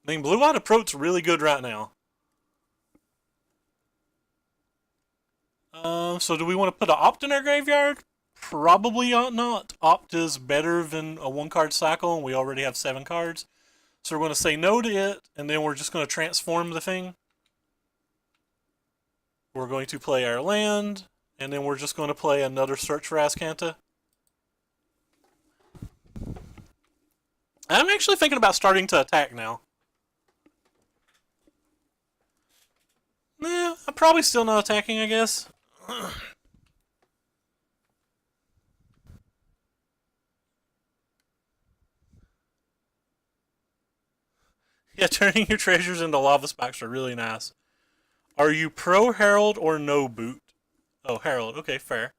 mean, Blue Eyed Approach's really good right now. So do we want to put an Opt in our graveyard? Probably not. Opt is better than a 1-card cycle, and we already have 7 cards. So we're going to say no to it, and then we're just going to transform the thing. We're going to play our land, and then we're just going to play another Search for Azcanta. I'm actually thinking about starting to attack now. Nah, I'm probably still not attacking, I guess. Yeah, turning your treasures into lava spikes are really nice. Are you pro Herald or no boot? Oh, Herald. Okay, fair.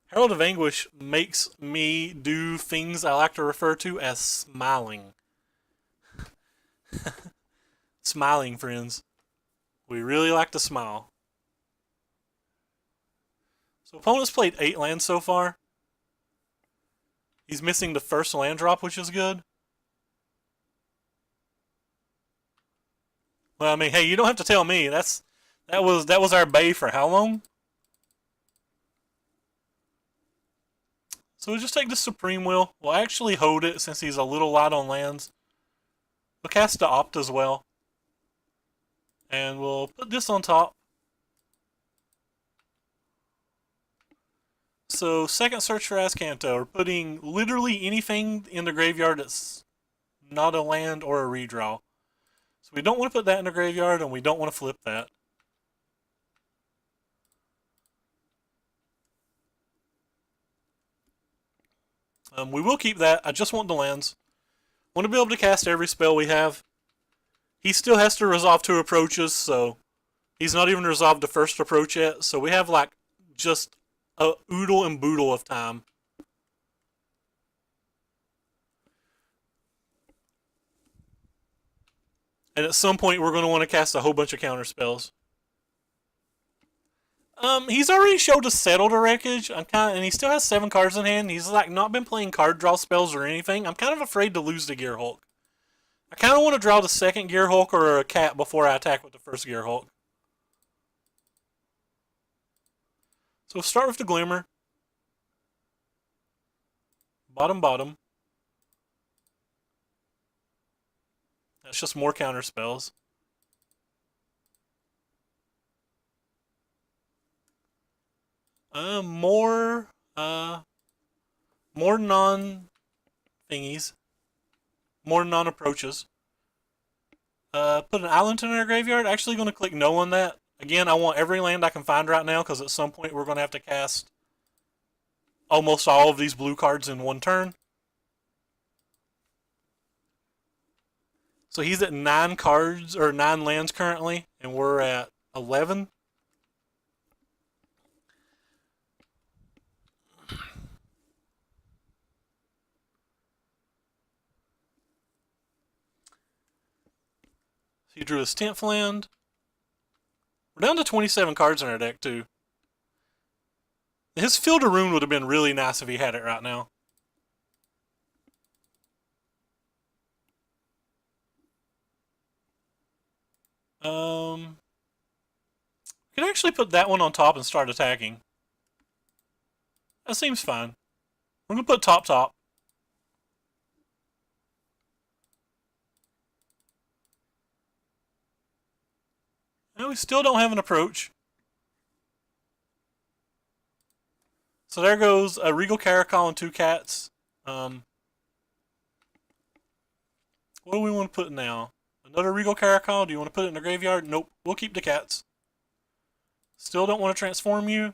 Herald of Anguish makes me do things I like to refer to as smiling. Smiling, friends. We really like to smile. So opponent's played 8 lands so far. He's missing the first land drop, which is good. Well, I mean, hey, you don't have to tell me. That was our bay for how long? So we'll just take the Supreme Will. We'll actually hold it since he's a little light on lands. We'll cast the Opt as well. And we'll put this on top. So, second Search for Azcanta. We're putting literally anything in the graveyard that's not a land or a redraw. So we don't want to put that in the graveyard, and we don't want to flip that. We will keep that. I just want the lands. Want to be able to cast every spell we have. He still has to resolve 2 approaches, so he's not even resolved the first approach yet. So we have like just a oodle and boodle of time. And at some point we're going to want to cast a whole bunch of counter spells. He's already showed us Settle the Wreckage. And he still has 7 cards in hand. He's like not been playing card draw spells or anything. I'm kind of afraid to lose the Gear Hulk. I kind of want to draw the second Gear Hulk or a cat before I attack with the first Gear Hulk. So we'll start with the Glimmer. Bottom. That's just more counter spells. More non-thingies. More non-approaches. Put an island in our graveyard. Actually going to click no on that. Again, I want every land I can find right now because at some point we're going to have to cast almost all of these blue cards in one turn. So he's at 9 cards, or 9 lands currently, and we're at 11. So he drew his 10th land. We're down to 27 cards in our deck, too. His Field of Ruin would have been really nice if he had it right now. We can actually put that one on top and start attacking. That seems fine. We're going to put top. And we still don't have an approach. So there goes a Regal Caracol and 2 cats. What do we want to put now? Another Regal Caracol? Do you want to put it in the graveyard? Nope. We'll keep the cats. Still don't want to transform you.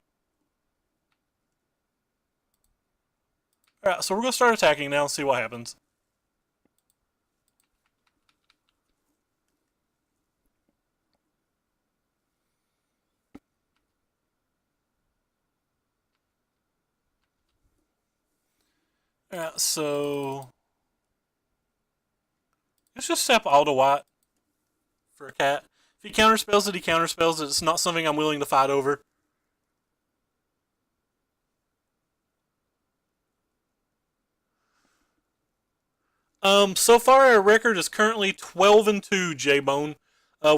Alright, so we're going to start attacking now and see what happens. Alright, so let's just step all to white for a cat. If he counterspells it, he counterspells it. It's not something I'm willing to fight over. So far our record is currently 12-2, J-Bone.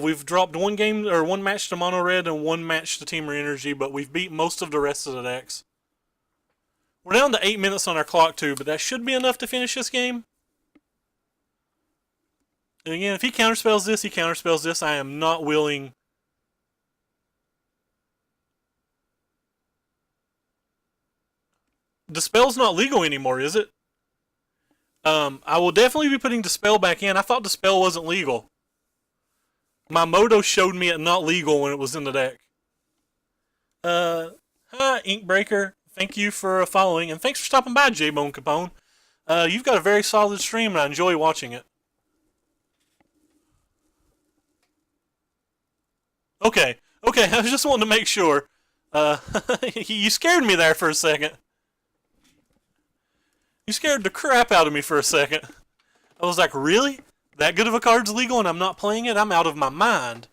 We've dropped one game or one match to Mono Red and one match to Team Re-Energy, but we've beat most of the rest of the decks. We're down to 8 minutes on our clock too, but that should be enough to finish this game. And again, if he counterspells this, he counterspells this. I am not willing. Dispel's not legal anymore, is it? I will definitely be putting Dispel back in. I thought Dispel wasn't legal. My Moto showed me it not legal when it was in the deck. Hi, Inkbreaker. Thank you for following, and thanks for stopping by, J-Bone Capone. You've got a very solid stream, and I enjoy watching it. Okay, I just wanted to make sure. You scared me there for a second. You scared the crap out of me for a second. I was like, really? That good of a card's legal and I'm not playing it? I'm out of my mind.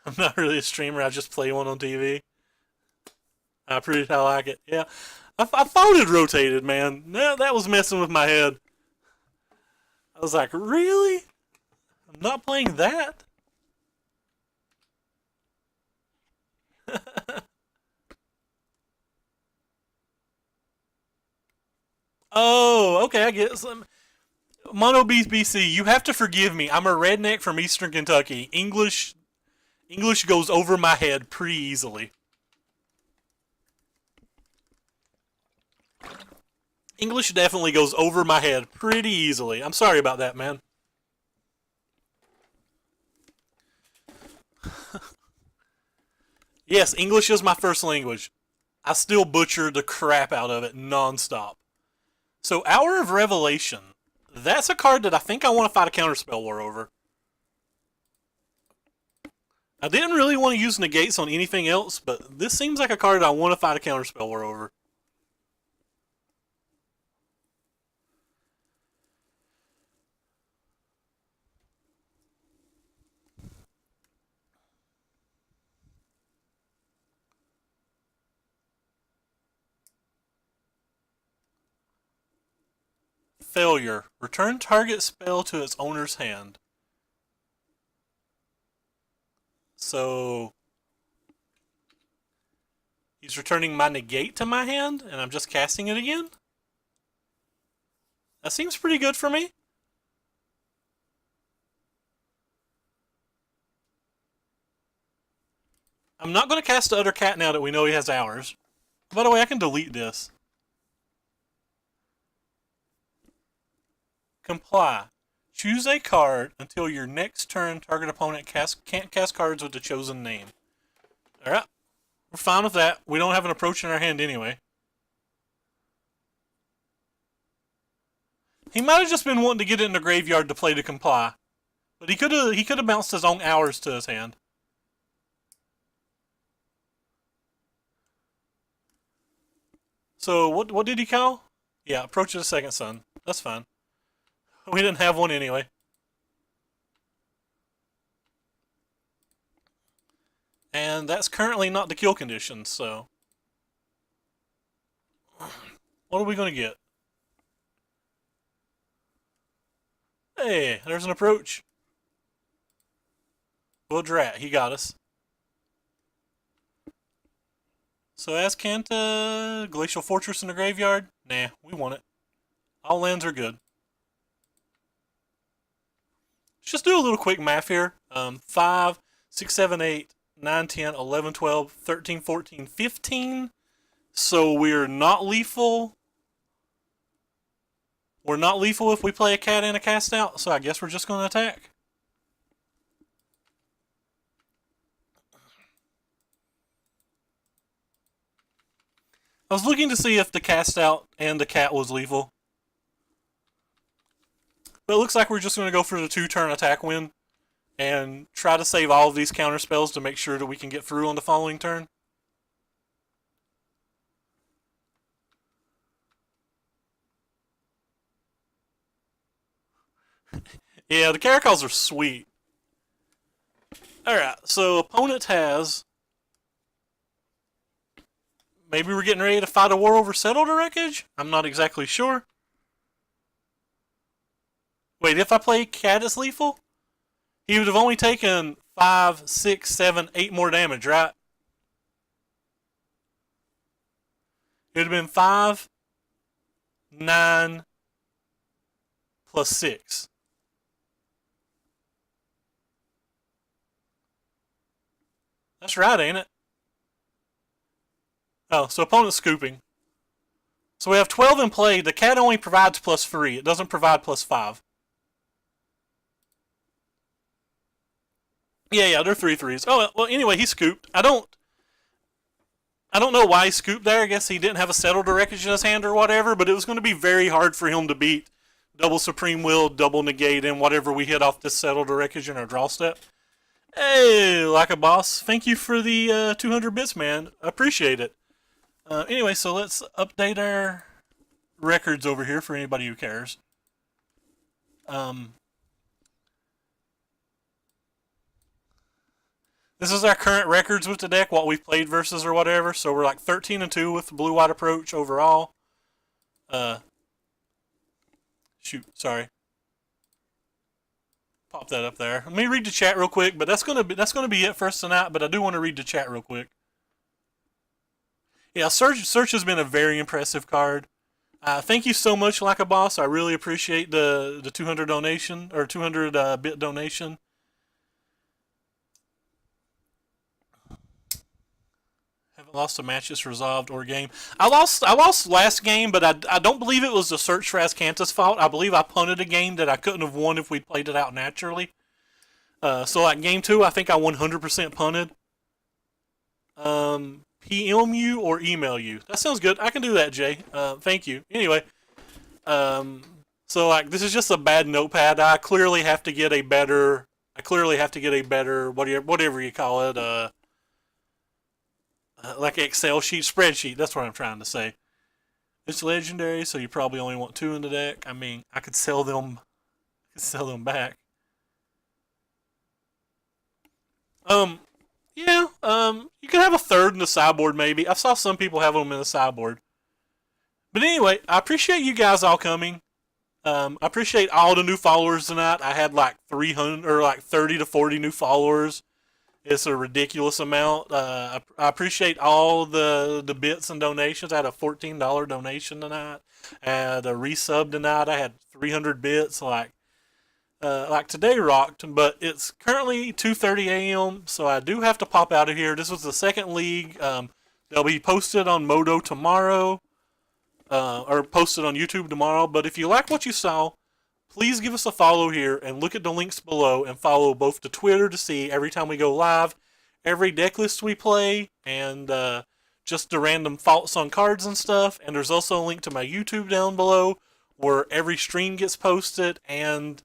I'm not really a streamer, I just play one on TV. I like it. Yeah. I thought it rotated, man. No, that was messing with my head. I was like, really? I'm not playing that? Oh, okay, I get it. Mono BC, you have to forgive me. I'm a redneck from Eastern Kentucky. English goes over my head pretty easily. English definitely goes over my head pretty easily. I'm sorry about that, man. Yes, English is my first language. I still butcher the crap out of it nonstop. So, Hour of Revelation. That's a card that I think I want to fight a counterspell war over. I didn't really want to use negates on anything else, but this seems like a card I want to fight a counterspell war over. Failure. Return target spell to its owner's hand. So he's returning my negate to my hand, and I'm just casting it again? That seems pretty good for me. I'm not going to cast the other cat now that we know he has Hours. By the way, I can delete this. Comply. Choose a card until your next turn. Target opponent can't cast cards with the chosen name. Alright. We're fine with that. We don't have an approach in our hand anyway. He might have just been wanting to get it in the graveyard to play to comply. But he could have bounced his own Hours to his hand. So what did he call? Yeah, approach of the second son. That's fine. We didn't have one anyway. And that's currently not the kill condition, so. What are we going to get? Hey, there's an approach. Woodrat, he got us. So Azcanta, Glacial Fortress in the graveyard? Nah, we want it. All lands are good. Let's just do a little quick math here. 5, 6, 7, 8, 9, 10, 11, 12, 13, 14, 15. So we're not lethal. We're not lethal if we play a cat and a cast out, so I guess we're just going to attack. I was looking to see if the cast out and the cat was lethal. But it looks like we're just going to go for the 2-turn attack win. and try to save all of these counter spells to make sure that we can get through on the following turn. Yeah, the Caracals are sweet. Alright, so opponent has... Maybe we're getting ready to fight a war over Settled Wreckage? I'm not exactly sure. Wait, if I play Caddis Lethal? He would have only taken 5, 6, 7, 8 more damage, right? It would have been 5, 9, plus 6. That's right, ain't it? Oh, so opponent's scooping. So we have 12 in play. The cat only provides +3. It doesn't provide +5. Yeah, they're 3/3s. Oh, well, anyway, he scooped. I don't know why he scooped there. I guess he didn't have a Settled Wreckage in his hand or whatever, but it was going to be very hard for him to beat double Supreme Will, double Negate, and whatever we hit off this Settled Wreckage in our draw step. Hey, like a boss. Thank you for the 200 bits, man. I appreciate it. Anyway, so let's update our records over here for anybody who cares. This is our current records with the deck, what we've played versus or whatever. So we're like 13-2 with the blue-white approach overall. Shoot, sorry. Pop that up there. Let me read the chat real quick, but that's gonna be it for us tonight. But I do want to read the chat real quick. Yeah, Search has been a very impressive card. Thank you so much, Like a Boss. I really appreciate the 200 donation or 200 bit donation. Haven't lost a match that's resolved or game. I lost last game, but I don't believe it was the Search for Ascanta's fault. I believe I punted a game that I couldn't have won if we played it out naturally. So like game 2, I think I 100% punted. PM you or email you. That sounds good. I can do that, Jay. Thank you. Anyway, so like this is just a bad notepad. I clearly have to get a better. Whatever you call it. Like an Excel sheet, spreadsheet. That's what I'm trying to say. It's legendary, so you probably only want 2 in the deck. I mean, I could sell them. Back. Yeah, you can have a third in the sideboard maybe. I saw some people have them in the sideboard. But anyway, I appreciate you guys all coming. I appreciate all the new followers tonight. I had like 300 or like 30 to 40 new followers. It's a ridiculous amount. I appreciate all the bits and donations. I had a $14 donation tonight. I had a resub tonight. I had 300 bits. Like today rocked, but it's currently 2:30 a.m. So I do have to pop out of here. This was the second league. They'll be posted on Modo tomorrow, or posted on YouTube tomorrow. But if you like what you saw, please give us a follow here and look at the links below and follow both the Twitter to see every time we go live, every deck list we play, and just the random thoughts on cards and stuff. And there's also a link to my YouTube down below where every stream gets posted. And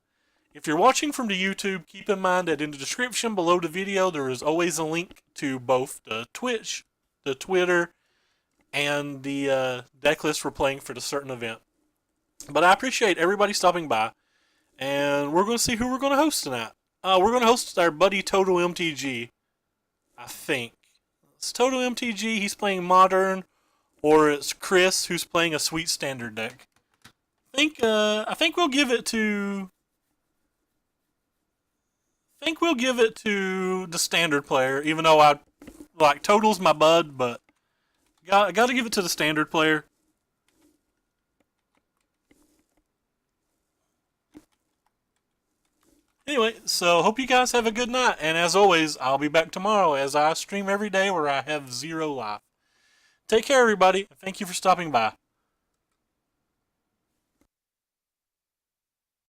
if you're watching from the YouTube, keep in mind that in the description below the video there is always a link to both the Twitch, the Twitter, and the deck list we're playing for the certain event. But I appreciate everybody stopping by. And we're going to see who we're going to host tonight. We're going to host our buddy Total MTG, I think. It's Total MTG, he's playing Modern, or it's Chris, who's playing a Sweet Standard deck. I think we'll give it to the Standard player, even though I like Total's my bud, but I got to give it to the Standard player. Anyway, so hope you guys have a good night, and as always, I'll be back tomorrow as I stream every day where I have 0 life. Take care, everybody, and thank you for stopping by.